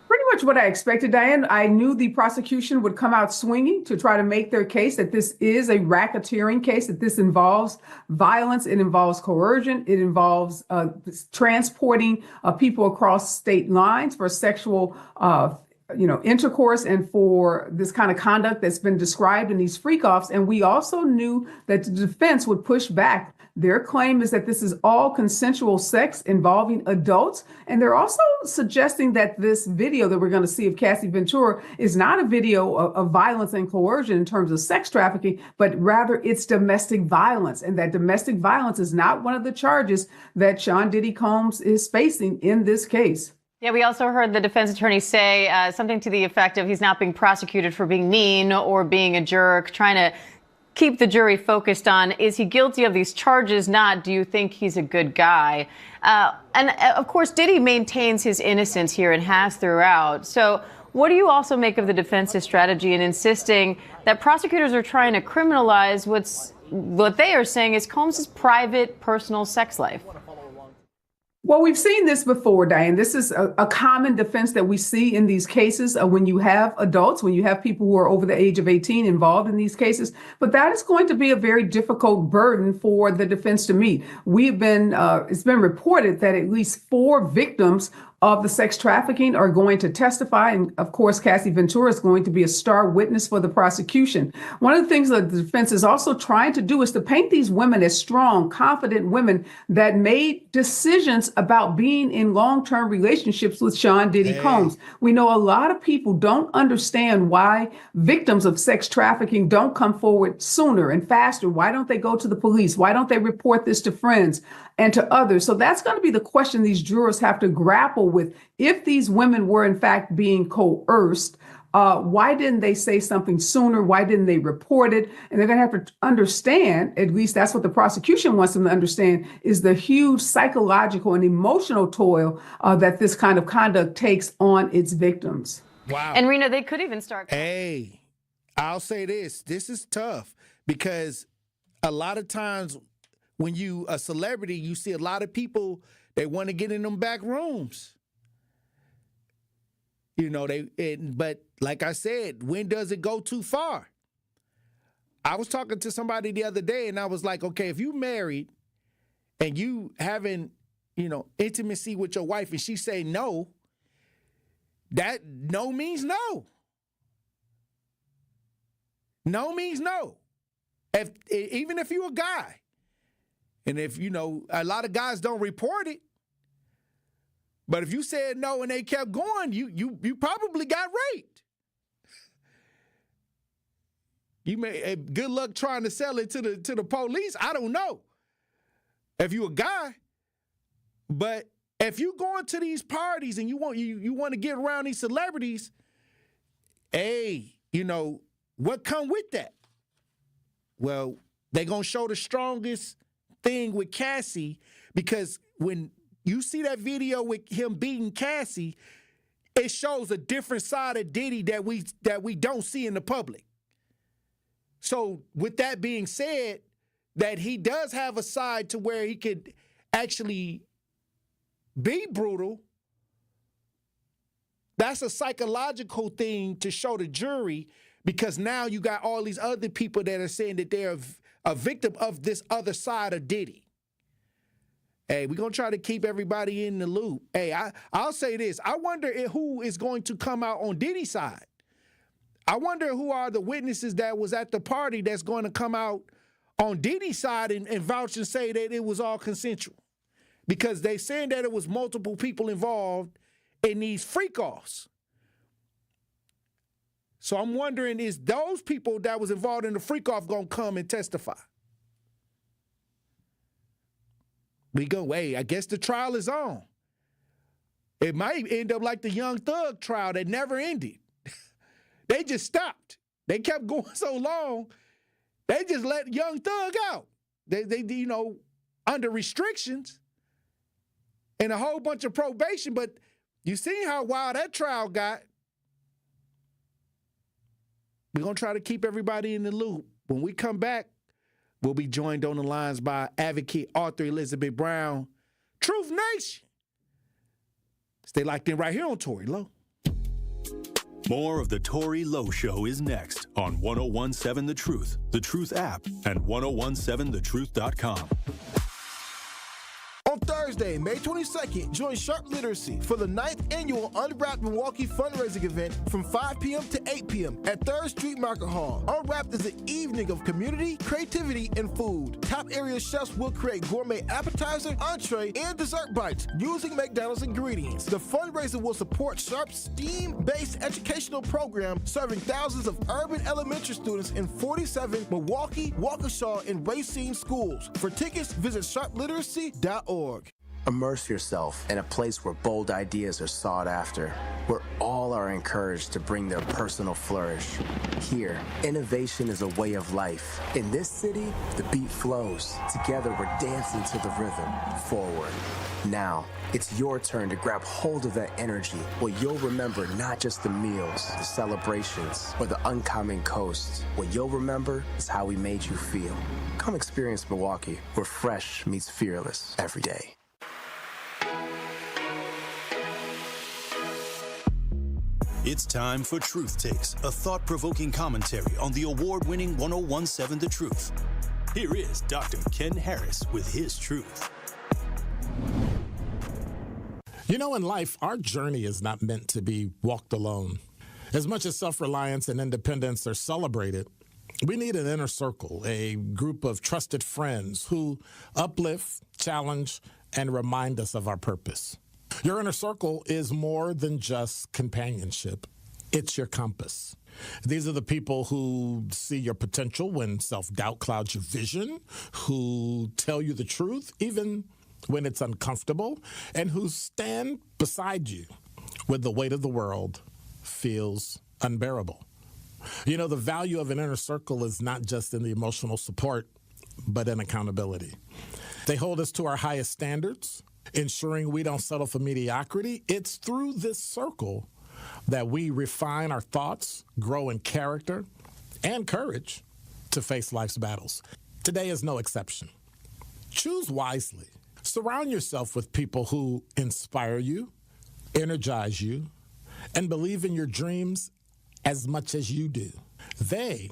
Pretty much what I expected, Diane. I knew the prosecution would come out swinging to try to make their case that this is a racketeering case, that this involves violence, it involves coercion, it involves transporting people across state lines for sexual intercourse and for this kind of conduct that's been described in these freak-offs. And we also knew that the defense would push back. Their claim is that this is all consensual sex involving adults. And they're also suggesting that this video that we're going to see of Cassie Ventura is not a video of violence and coercion in terms of sex trafficking, but rather it's domestic violence. And that domestic violence is not one of the charges that Sean Diddy Combs is facing in this case. Yeah, we also heard the defense attorney say something to the effect of he's not being prosecuted for being mean or being a jerk, trying to keep the jury focused on, is he guilty of these charges? Not, do you think he's a good guy? And of course, Diddy maintains his innocence here and has throughout. So what do you also make of the defense's strategy in insisting that prosecutors are trying to criminalize what they are saying is Combs' private, personal sex life? Well, we've seen this before, Diane. This is a common defense that we see in these cases when you have adults, when you have people who are over the age of 18 involved in these cases. But that is going to be a very difficult burden for the defense to meet. It's been reported that at least 4 victims of the sex trafficking are going to testify. And of course, Cassie Ventura is going to be a star witness for the prosecution. One of the things that the defense is also trying to do is to paint these women as strong, confident women that made decisions about being in long-term relationships with Sean Diddy Combs. We know a lot of people don't understand why victims of sex trafficking don't come forward sooner and faster. Why don't they go to the police? Why don't they report this to friends and to others? So that's going to be the question these jurors have to grapple grapple with, if these women were in fact being coerced, why didn't they say something sooner? Why didn't they report it? And they're going to have to understand, at least that's what the prosecution wants them to understand, is the huge psychological and emotional toll that this kind of conduct takes on its victims. Wow. And Rena, they could even start. Hey, I'll say this. This is tough because a lot of times when you a celebrity, you see a lot of people, they want to get in them back rooms. You know, but like I said, when does it go too far? I was talking to somebody the other day and I was like, okay, if you married and you having, intimacy with your wife and she say no, that no means no. No means no. Even if you're a guy, and if, a lot of guys don't report it, but if you said no and they kept going, you probably got raped. You may good luck trying to sell it to the police. I don't know if you a guy, but if you going to these parties and you want to get around these celebrities, hey, what come with that? Well, they're going to show the strongest thing with Cassie, because when you see that video with him beating Cassie, it shows a different side of Diddy that we don't see in the public. So with that being said, that he does have a side to where he could actually be brutal, that's a psychological thing to show the jury, because now you got all these other people that are saying that they're a victim of this other side of Diddy. Hey, we're going to try to keep everybody in the loop. Hey, I'll say this. I wonder who is going to come out on Diddy's side. I wonder who are the witnesses that was at the party that's going to come out on Diddy's side and vouch and say that it was all consensual. Because they saying that it was multiple people involved in these freak-offs. So I'm wondering, is those people that was involved in the freak-off going to come and testify? We go, hey, I guess the trial is on. It might end up like the Young Thug trial that never ended. They just stopped. They kept going so long, they just let Young Thug out. They under restrictions and a whole bunch of probation, but you see how wild that trial got. We're going to try to keep everybody in the loop. When we come back, we'll be joined on the lines by advocate Arthur Elizabeth Brown, Truth Nation. Stay locked in right here on Tory Lowe. More of the Tory Lowe Show is next on 1017 The Truth app, and 1017thetruth.com. On Thursday, May 22nd, join Sharp Literacy for the 9th annual Unwrapped Milwaukee fundraising event from 5 p.m. to 8 p.m. at 3rd Street Market Hall. Unwrapped is an evening of community, creativity, and food. Top area chefs will create gourmet appetizer, entree, and dessert bites using McDonald's ingredients. The fundraiser will support Sharp's STEAM-based educational program serving thousands of urban elementary students in 47 Milwaukee, Waukesha, and Racine schools. For tickets, visit sharpliteracy.org. Immerse yourself in a place where bold ideas are sought after, where all are encouraged to bring their personal flourish. Here, innovation is a way of life. In this city, the beat flows. Together, we're dancing to the rhythm. Forward. Now, it's your turn to grab hold of that energy, where you'll remember not just the meals, the celebrations, or the uncommon coast. What you'll remember is how we made you feel. Come experience Milwaukee, where fresh meets fearless every day. It's time for Truth Takes, a thought-provoking commentary on the award-winning 1017 The Truth. Here is Dr. Ken Harris with his truth. In life, our journey is not meant to be walked alone. As much as self-reliance and independence are celebrated, we need an inner circle, a group of trusted friends who uplift, challenge, and remind us of our purpose. Your inner circle is more than just companionship. It's your compass. These are the people who see your potential when self-doubt clouds your vision, who tell you the truth, even when it's uncomfortable, and who stand beside you when the weight of the world feels unbearable. You know, the value of an inner circle is not just in the emotional support, but in accountability. They hold us to our highest standards, ensuring we don't settle for mediocrity. It's through this circle that we refine our thoughts, grow in character and courage to face life's battles. Today is no exception. Choose wisely. Surround yourself with people who inspire you, energize you, and believe in your dreams as much as you do. They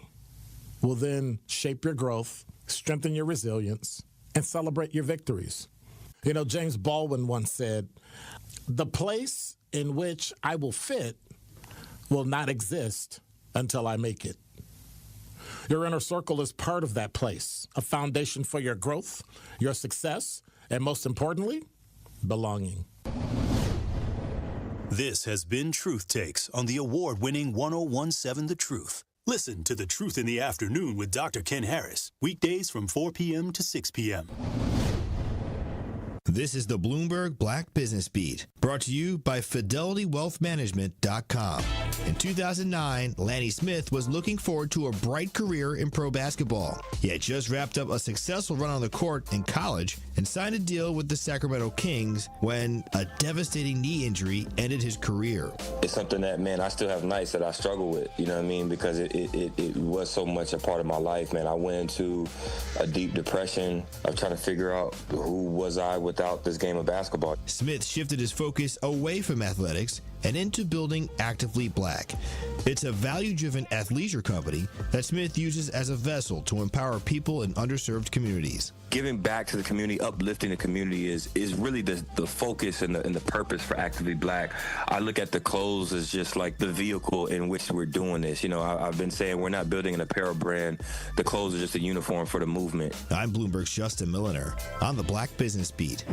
will then shape your growth, strengthen your resilience, and celebrate your victories. You know, James Baldwin once said, "The place in which I will fit will not exist until I make it." Your inner circle is part of that place, a foundation for your growth, your success, and most importantly, belonging. This has been Truth Takes on the award-winning 1017 The Truth. Listen to The Truth in the Afternoon with Dr. Ken Harris, weekdays from 4 p.m. to 6 p.m. This is the Bloomberg Black Business Beat, brought to you by FidelityWealthManagement.com. In 2009, Lanny Smith was looking forward to a bright career in pro basketball. He had just wrapped up a successful run on the court in college and signed a deal with the Sacramento Kings when a devastating knee injury ended his career. It's something that, man, I still have nights that I struggle with, you know what I mean? Because it was so much a part of my life, man. I went into a deep depression of trying to figure out who was I without this game of basketball. Smith shifted his focus away from athletics and into building Actively Black. It's a value-driven athleisure company that Smith uses as a vessel to empower people in underserved communities. Giving back to the community, uplifting the community is really the focus and the purpose for Actively Black. I look at the clothes as just like the vehicle in which we're doing this. You know, I've been saying we're not building an apparel brand. The clothes are just a uniform for the movement. I'm Bloomberg's Justin Milliner on the Black Business Beat.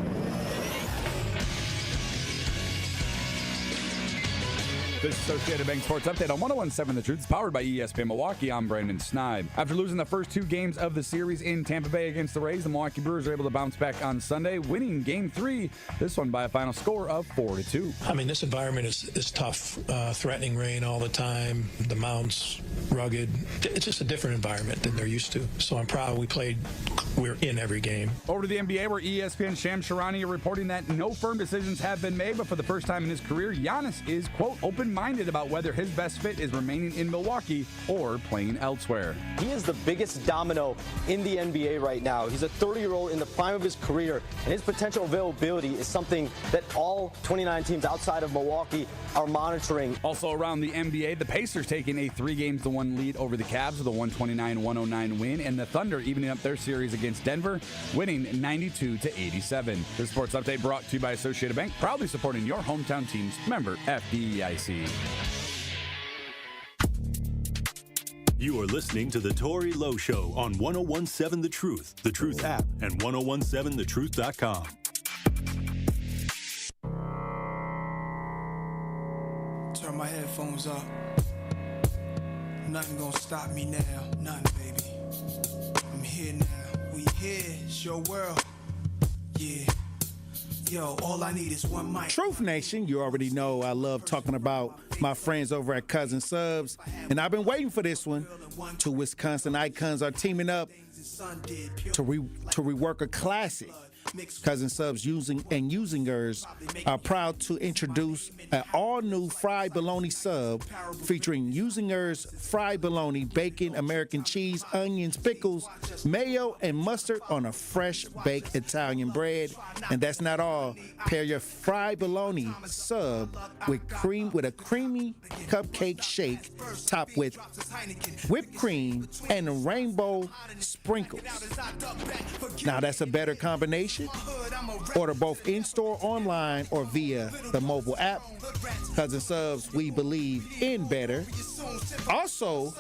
This Associated Bank Sports Update on 1017 The Truth is powered by ESPN Milwaukee. I'm Brandon Sneib. After losing the first two games of the series in Tampa Bay against the Rays, the Milwaukee Brewers are able to bounce back on Sunday, winning Game 3, this one by a final score of 4-2. I mean, this environment is tough. Threatening rain all the time, the mountains rugged. It's just a different environment than they're used to. So I'm proud we're in every game. Over to the NBA, where ESPN's Sham Sharani are reporting that no firm decisions have been made, but for the first time in his career, Giannis is, quote, open-minded about whether his best fit is remaining in Milwaukee or playing elsewhere. He is the biggest domino in the NBA right now. He's a 30-year-old in the prime of his career, and his potential availability is something that all 29 teams outside of Milwaukee are monitoring. Also around the NBA, the Pacers taking a 3-1 lead over the Cavs with a 129-109 win, and the Thunder evening up their series against Denver, winning 92-87. This sports update brought to you by Associated Bank, proudly supporting your hometown teams. Member FDIC. You are listening to the Tory Lowe Show on 1017 The Truth app, and 1017thetruth.com. Turn my headphones up. Nothing gonna stop me now. Nothing, baby. I'm here now. We here. It's your world. Yeah. Yo, all I need is one mic. Truth Nation, you already know I love talking about my friends over at Cousin Subs, and I've been waiting for this one. Two Wisconsin icons are teaming up to rework a classic. Cousin Subs Usingers are proud to introduce an all-new fried bologna sub featuring Usingers fried bologna, bacon, American cheese, onions, pickles, mayo, and mustard on a fresh baked Italian bread. And that's not all. Pair your fried bologna sub with a creamy cupcake shake topped with whipped cream and rainbow sprinkles. Now that's a better combination. Order both in-store, online, or via the mobile app. Cousin Subs, we believe in better. Also,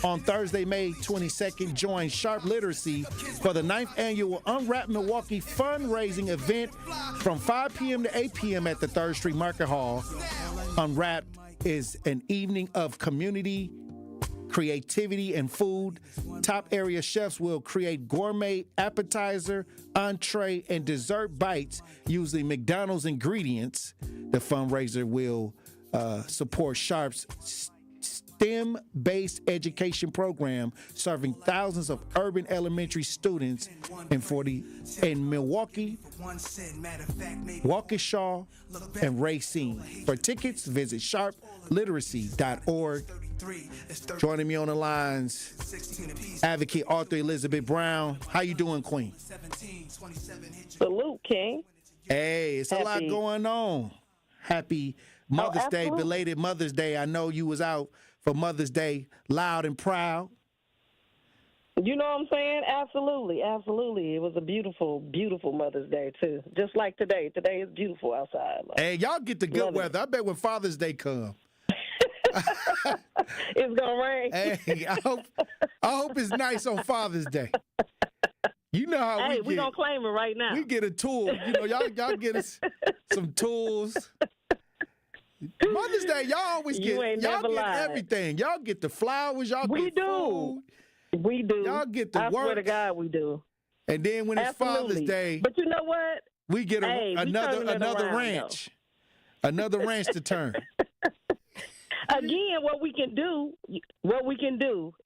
on Thursday, May 22nd, join Sharp Literacy for the 9th annual Unwrap Milwaukee fundraising event from 5 p.m. to 8 p.m. at the 3rd Street Market Hall. Unwrapped is an evening of community creativity in food. Top area chefs will create gourmet appetizer, entree, and dessert bites using McDonald's ingredients. The fundraiser will support Sharp's STEM-based education program, serving thousands of urban elementary students in Milwaukee, Waukesha, and Racine. For tickets, visit sharpliteracy.org. Joining me on the lines, advocate author Elizabeth Brown. How you doing, Queen? Salute, King. Hey, it's a lot going on. Happy Mother's Day, belated Mother's Day. I know you was out for Mother's Day, loud and proud. You know what I'm saying? Absolutely, absolutely. It was a beautiful, beautiful Mother's Day, too. Just like today. Today is beautiful outside. Hey, y'all get the good weather. I bet when Father's Day come. It's going to rain. Hey, I hope it's nice on Father's Day. You know how we get. We're going to claim it right now. We get a tool. You know, y'all get us some tools. Mother's Day, y'all always get everything. Y'all get the flowers, y'all get food. We do. Y'all get the work. I swear to God, we do. And then when it's Father's Day, but you know what? We get another ranch. Another ranch to turn. Again, what we can do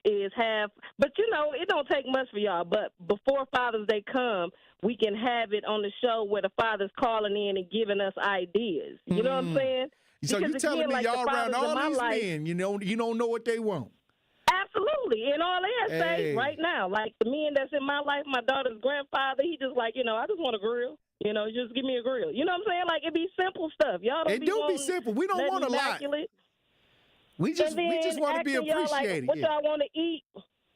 is have, but you know, it don't take much for y'all. But before Father's Day come, we can have it on the show where the father's calling in and giving us ideas. You know what I'm saying? So you telling me y'all around all these men, you don't know what they want. Absolutely. And all they say right now, like the men that's in my life, my daughter's grandfather, he just like, I just want a grill. Just give me a grill. You know what I'm saying? Like, it be simple stuff. Y'all don't be simple. We don't want a lot. We just want to be appreciated. Like, what y'all want to eat?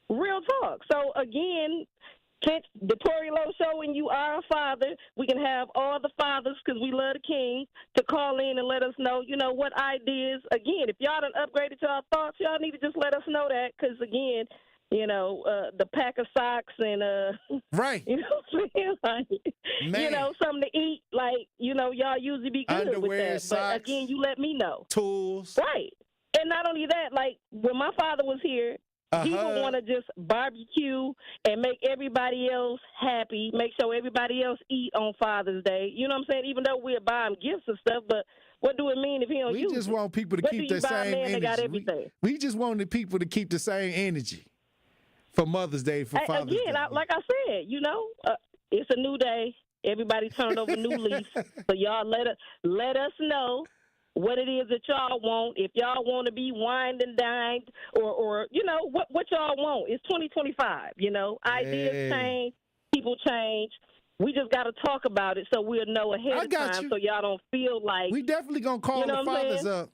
Real talk. So, again, the Tory Lowe Show, and you are a father, we can have all the fathers, because we love the king, to call in and let us know, what ideas. Again, if y'all done upgraded y'all thoughts, y'all need to just let us know that, because, again, the pack of socks and, right. You know what I'm saying? Like, something to eat, like, y'all usually be good underwear, with that. socks, but, again, you let me know. Tools. Right. And not only that, like, when my father was here, he would want to just barbecue and make everybody else happy, make sure everybody else eat on Father's Day. You know what I'm saying? Even though we'll buy him gifts and stuff, but what do it mean if he don't use it? We just want people to keep the same energy. Got everything? We just want the people to keep the same energy for Mother's Day, for Father's Day. Again, like I said, it's a new day. Everybody turned over new leaf. So y'all let us know what it is that y'all want. If y'all want to be wined and dined, or what y'all want. It's 2025. Ideas change, people change. We just got to talk about it so we'll know ahead of time, so y'all don't feel like we definitely gonna call the fathers up.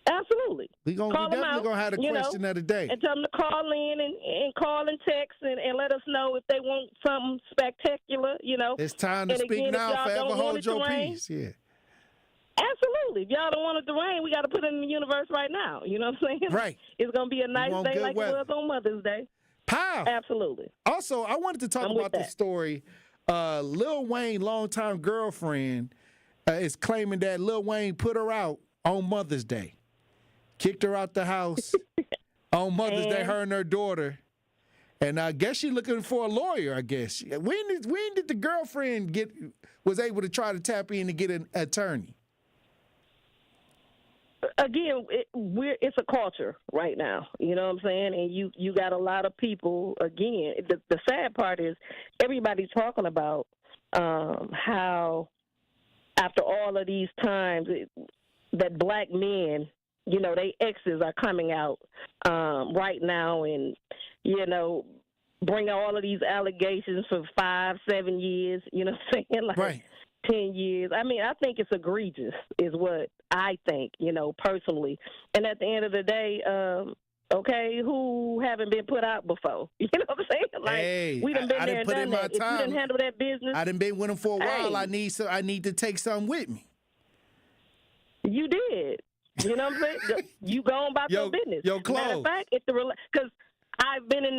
Absolutely. We definitely gonna have the question of the day and tell them to call in and call and text and let us know if they want something spectacular. It's time to speak now, forever hold your peace. Yeah. Absolutely. If y'all don't want it to rain, we got to put it in the universe right now. You know what I'm saying? Right. It's going to be a nice day like it was on Mother's Day. Pow. Absolutely. Also, I wanted to talk about this story. Lil Wayne, longtime girlfriend, is claiming that Lil Wayne put her out on Mother's Day. Kicked her out the house on Mother's Day, her and her daughter. And I guess she's looking for a lawyer, I guess. When did the girlfriend was able to try to tap in to get an attorney? Again, it's a culture right now. You know what I'm saying? And you got a lot of people. Again, the sad part is everybody's talking about how after all of these times that black men, they exes are coming out right now and, bring all of these allegations for 5-7 years. You know what I'm saying? Like, right. 10 years. I mean, I think it's egregious is what I think, personally. And at the end of the day, who haven't been put out before? You know what I'm saying? Like, we done been there and done that. If you didn't handle that business. I done been with them for a while. I need to take something with me. You did. You know what I'm saying? You go on about your business. Yo, close. Matter of fact, because I've been in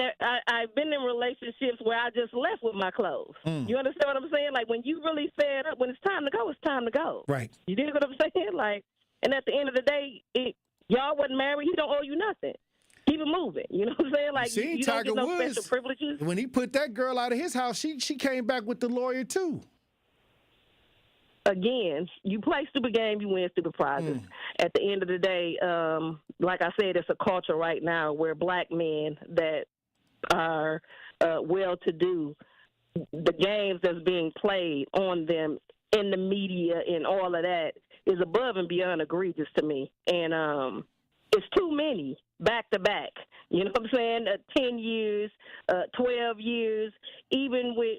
relationships where I just left with my clothes. You understand what I'm saying? Like, when you really fed up, when it's time to go, it's time to go. Right. You dig what I'm saying? Like, and at the end of the day, y'all wasn't married. He don't owe you nothing. keep it moving. You know what I'm saying? Like, See, you don't Tiger get no Woods, special privileges. when he put that girl out of his house, she came back with the lawyer too. Again, you play stupid game, you win stupid prizes. At the end of the day, like I said, it's a culture right now where black men that are well-to-do, the games that's being played on them in the media and all of that is above and beyond egregious to me. And it's too many back-to-back. You know what I'm saying? 10 years, 12 years, even with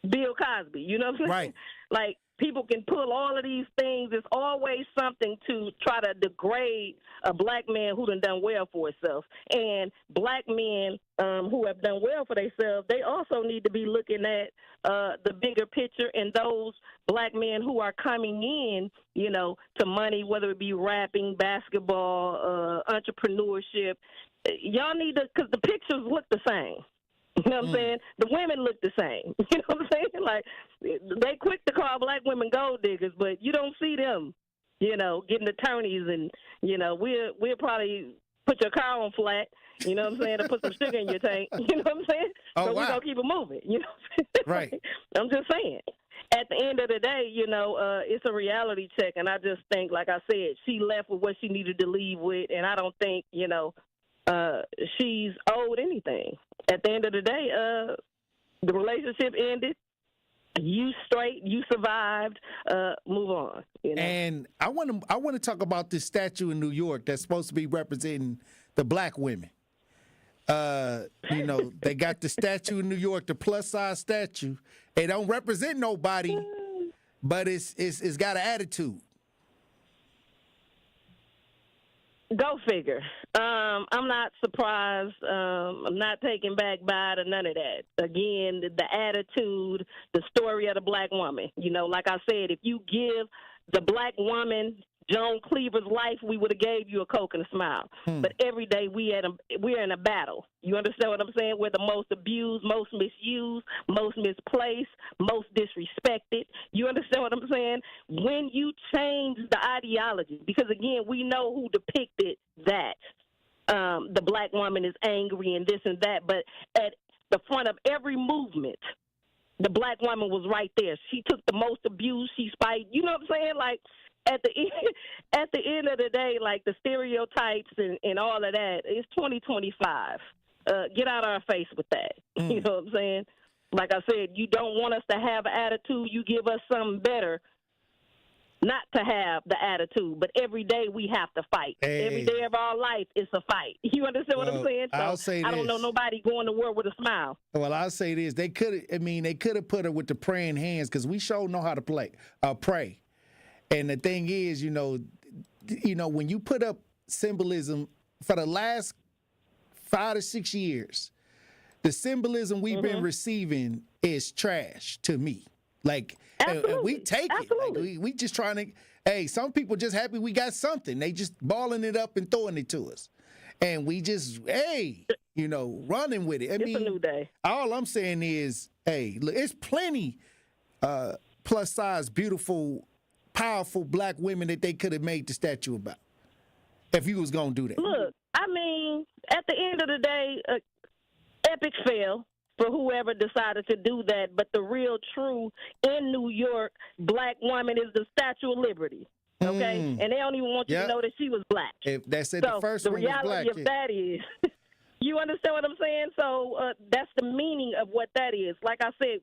Bill Cosby. You know what I'm saying? Right. Like, people can pull all of these things. It's always something to try to degrade a black man who done well for himself. And black men who have done well for themselves, they also need to be looking at the bigger picture, and those black men who are coming in, you know, to money, whether it be rapping, basketball, entrepreneurship. Y'all need to, because the pictures look the same. You know what I'm saying? The women look the same. You know what I'm saying? Like, they quick to call black women gold diggers, but you don't see them, you know, getting attorneys, and, you know, we'll probably put your car on flat, you know what I'm saying, and put some sugar in your tank. You know what I'm saying? Oh, so wow. we're going to keep it moving, you know what I'm saying? Right. I'm just saying. At the end of the day, you know, it's a reality check, and I just think, like I said, she left with what she needed to leave with, and I don't think, you know, she's owed anything. At the end of the day, the relationship ended. You straight, you survived. Move on. You know? And I want to talk about this statue in New York that's supposed to be representing the black women. You know, they got the statue in New York, the plus size statue. It don't represent nobody, but it's got an attitude. Go figure. I'm not surprised. I'm not taken back by it or none of that. Again, the attitude, the story of the black woman. You know, like I said, if you give the black woman Joan Cleaver's life, we would have gave you a Coke and a smile. But every day we're in a battle. You understand what I'm saying? We're the most abused, most misused, most misplaced, most disrespected. You understand what I'm saying? When you change the ideology, because again, we know who depicted that. The black woman is angry and this and that, but at the front of every movement, the black woman was right there. She took the most abuse. She spiked. You know what I'm saying? Like, at the end of the day, like, the stereotypes and all of that, it's 2025. Get out of our face with that. You know what I'm saying? Like I said, you don't want us to have an attitude. You give us something better not to have the attitude. But every day we have to fight. Hey. Every day of our life is a fight. You understand what I'm saying? So I'll say I don't know this. nobody going to war with a smile. Well, I'll say this. They could have put her with the praying hands, because we sure know how to pray. And the thing is, you know, when you put up symbolism for the last 5 to 6 years, the symbolism we've been receiving is trash to me. Like, and we take it. Like, we just trying to, hey, some people just happy we got something. They just balling it up and throwing it to us. And we just, hey, you know, running with it. I mean, a new day. All I'm saying is, hey, look, it's plenty plus size, beautiful, powerful black women that they could have made the statue about if you was going to do that. Look, I mean, at the end of the day, epic fail for whoever decided to do that. But the real true in New York black woman is the Statue of Liberty. Okay? And they don't even want you to know that she was black. If they said so the first the one was reality black. of that is, you understand what I'm saying? So that's the meaning of what that is. Like I said,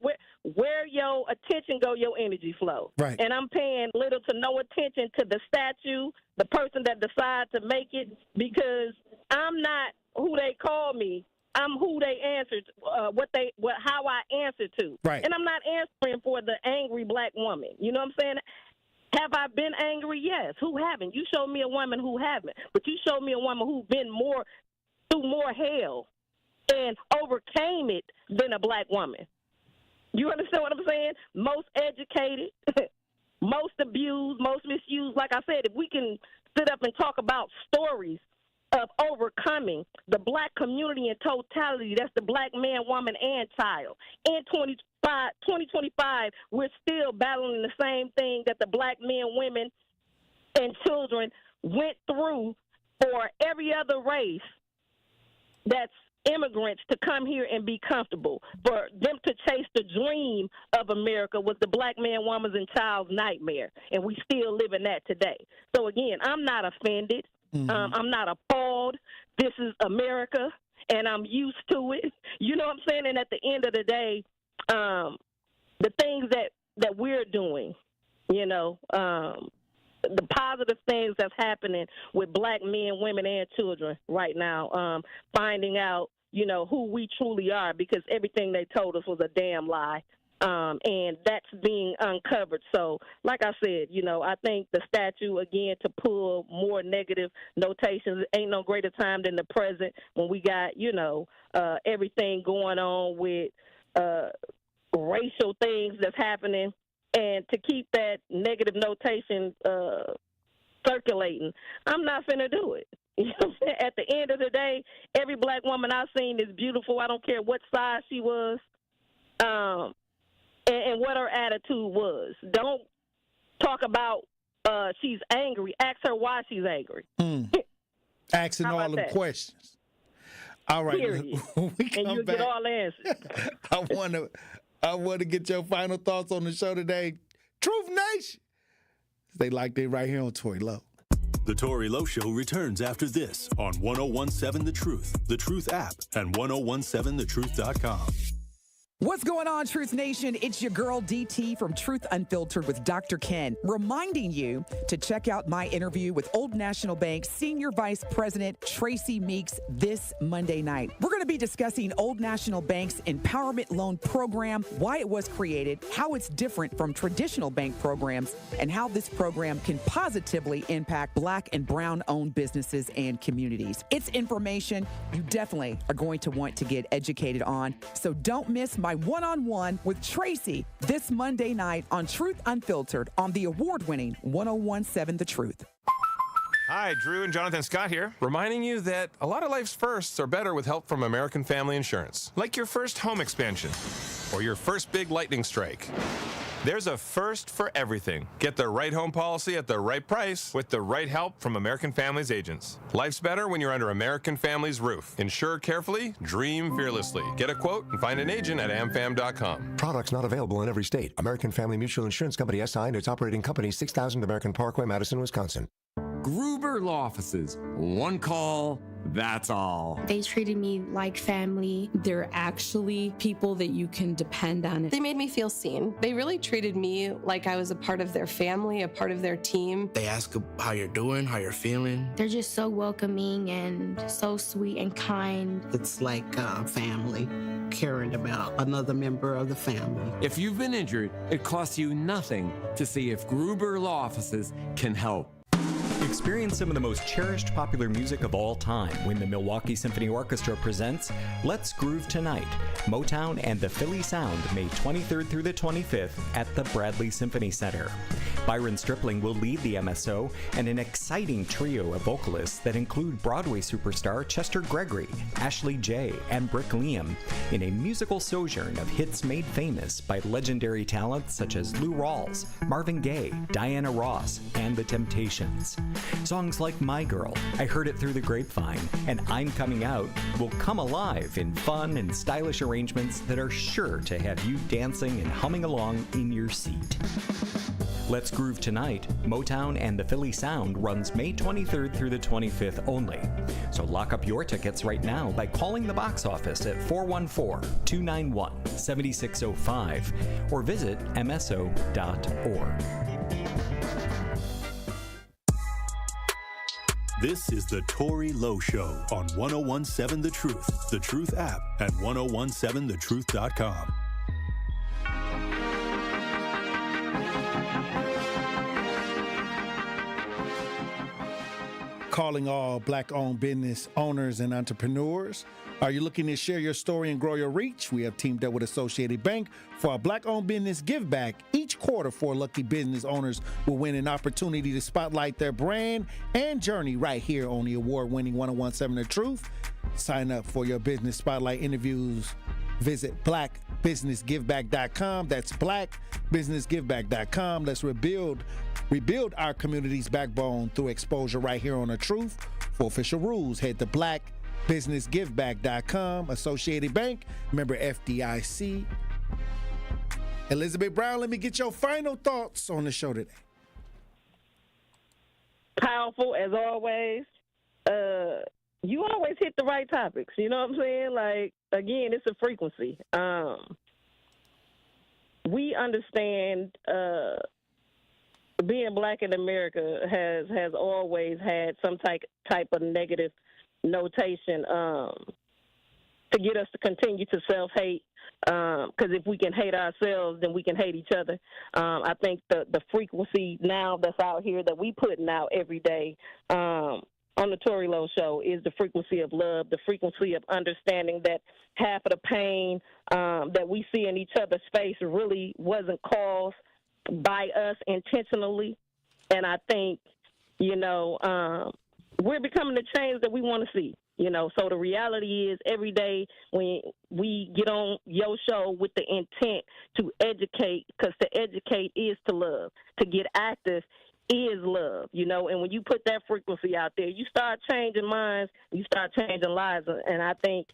where your attention go, your energy flow. Right. And I'm paying little to no attention to the statue, the person that decides to make it, because I'm not who they call me. I'm who they answered, how I answer to. Right. And I'm not answering for the angry black woman. You know what I'm saying? Have I been angry? Yes. Who haven't? You showed me a woman who haven't, but you showed me a woman who's been through more hell and overcame it than a black woman. You understand what I'm saying? Most educated, most abused, most misused. Like I said, if we can sit up and talk about stories of overcoming the black community in totality, that's the black man, woman, and child. In 2025, we're still battling the same thing that the black men, women, and children went through for every other race that's immigrants to come here and be comfortable. For them to chase the dream of America was the black man, woman, and child's nightmare, and we still live in that today. So again, I'm not offended. I'm not appalled. This is America, and I'm used to it. You know what I'm saying? And at the end of the day, the things that we're doing, you know, the positive things that's happening with black men, women, and children right now, finding out, you know, who we truly are, because everything they told us was a damn lie. And that's being uncovered. So, like I said, you know, I think the statue, again, to pull more negative notations, ain't no greater time than the present when we got, you know, everything going on with racial things that's happening. And to keep that negative notation circulating, I'm not finna do it. You know what I'm saying? At the end of the day, every black woman I've seen is beautiful. I don't care what size she was. And what her attitude was. Don't talk about she's angry. Ask her why she's angry. Asking all them questions. All right. When we come and you'll back, get all the answers. I want to get your final thoughts on the show today. Truth Nation. They like they right here on Tory Lowe. The Tory Lowe Show returns after this on 1017 The Truth app, and 1017thetruth.com. What's going on, Truth Nation? It's your girl DT from Truth Unfiltered with Dr. Ken, reminding you to check out my interview with Old National Bank Senior Vice President Tracy Meeks this Monday night. We're going to be discussing Old National Bank's Empowerment Loan Program, why it was created, how it's different from traditional bank programs, and how this program can positively impact Black and Brown-owned businesses and communities. It's information you definitely are going to want to get educated on, so don't miss my one-on-one with Tracy this Monday night on Truth Unfiltered on the award-winning 1017 The Truth. Hi, Drew and Jonathan Scott here, reminding you that a lot of life's firsts are better with help from American Family Insurance. Like your first home expansion or your first big lightning strike. There's a first for everything. Get the right home policy at the right price with the right help from American Family's agents. Life's better when you're under American Family's roof. Insure carefully, dream fearlessly. Get a quote and find an agent at amfam.com. Products not available in every state. American Family Mutual Insurance Company SI and its operating company, 6000 American Parkway, Madison, Wisconsin. Gruber Law Offices. One call, that's all. They treated me like family. They're actually people that you can depend on. They made me feel seen. They really treated me like I was a part of their family, a part of their team. They ask how you're doing, how you're feeling. They're just so welcoming and so sweet and kind. It's like family, caring about another member of the family. If you've been injured, it costs you nothing to see if Gruber Law Offices can help. Experience some of the most cherished popular music of all time when the Milwaukee Symphony Orchestra presents Let's Groove Tonight, Motown and the Philly Sound, May 23rd through the 25th at the Bradley Symphony Center. Byron Stripling will lead the MSO and an exciting trio of vocalists that include Broadway superstar Chester Gregory, Ashley J., and Brick Liam in a musical sojourn of hits made famous by legendary talents such as Lou Rawls, Marvin Gaye, Diana Ross, and The Temptations. Songs like My Girl, I Heard It Through the Grapevine, and I'm Coming Out will come alive in fun and stylish arrangements that are sure to have you dancing and humming along in your seat. Let's Groove Tonight, Motown and the Philly Sound runs May 23rd through the 25th only. So lock up your tickets right now by calling the box office at 414-291-7605 or visit mso.org. This is the Tory Lowe Show on 1017 The Truth app, and 1017thetruth.com. Calling all Black-owned business owners and entrepreneurs. Are you looking to share your story and grow your reach? We have teamed up with Associated Bank for a Black-owned business give back. Each quarter, 4 lucky business owners will win an opportunity to spotlight their brand and journey right here on the award-winning 1017 The Truth. Sign up for your business spotlight interviews. Visit blackbusinessgiveback.com. That's blackbusinessgiveback.com. Let's rebuild our community's backbone through exposure right here on The Truth. For official rules, head to blackbusinessgiveback.com. businessgiveback.com, Associated Bank, member FDIC. Elizabeth Brown, let me get your final thoughts on the show today. Powerful as always. You always hit the right topics. You know what I'm saying? Like, again, it's a frequency. We understand being black in America has always had some type of negative notation to get us to continue to self-hate. Because if we can hate ourselves, then we can hate each other. I think the frequency now that's out here that we putting out every day on the Tory Lowe Show is the frequency of love, the frequency of understanding that half of the pain that we see in each other's face really wasn't caused by us intentionally. And I think, we're becoming the change that we want to see. So the reality is every day when we get on your show with the intent to educate, because to educate is to love, to get active is love, and when you put that frequency out there, you start changing minds, you start changing lives, and I think,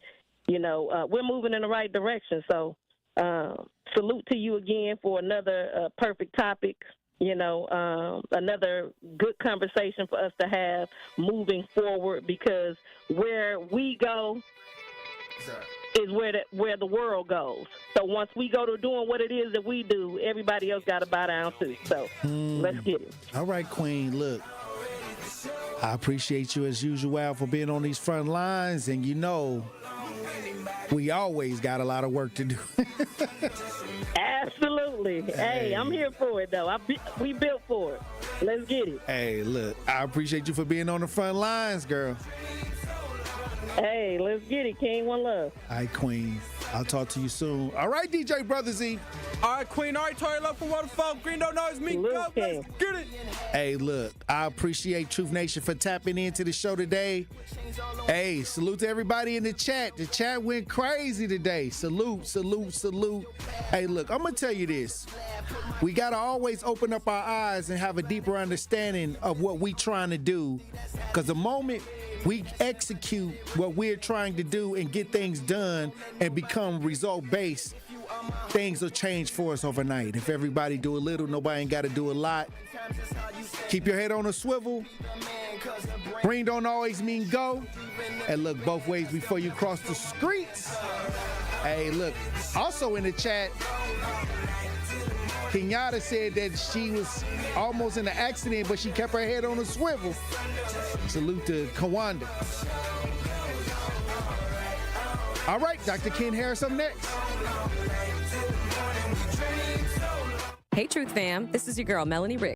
we're moving in the right direction. So salute to you again for another perfect topic. Another good conversation for us to have moving forward, because where we go is where the world goes. So once we go to doing what it is that we do, everybody else got to bow down too. So let's get it. All right, Queen. Look, I appreciate you as usual for being on these front lines, and we always got a lot of work to do. Absolutely. Hey, I'm here for it, though. We built for it. Let's get it. Hey, look, I appreciate you for being on the front lines, girl. Hey, let's get it, King. One love. All right, Queen. I'll talk to you soon. All right, DJ Brother Z. All right, Queen. All right, Tory Lowe from Waterfall. Green don't know it's me. Go, let's get it. Hey, look, I appreciate Truth Nation for tapping into the show today. Hey, salute to everybody in the chat. The chat went crazy today. Salute, salute, salute. Hey, look, I'm going to tell you this. We got to always open up our eyes and have a deeper understanding of what we trying to do, because the moment we execute what we're trying to do and get things done and become result-based, things will change for us overnight. If everybody do a little, nobody ain't got to do a lot. Keep your head on a swivel. Green don't always mean go. And look both ways before you cross the streets. Hey, look, also in the chat, Kenyatta said that she was almost in an accident, but she kept her head on a swivel. Salute to Kawanda. All right, Dr. Ken Harris up next. Hey, Truth Fam. This is your girl, Melanie Rick.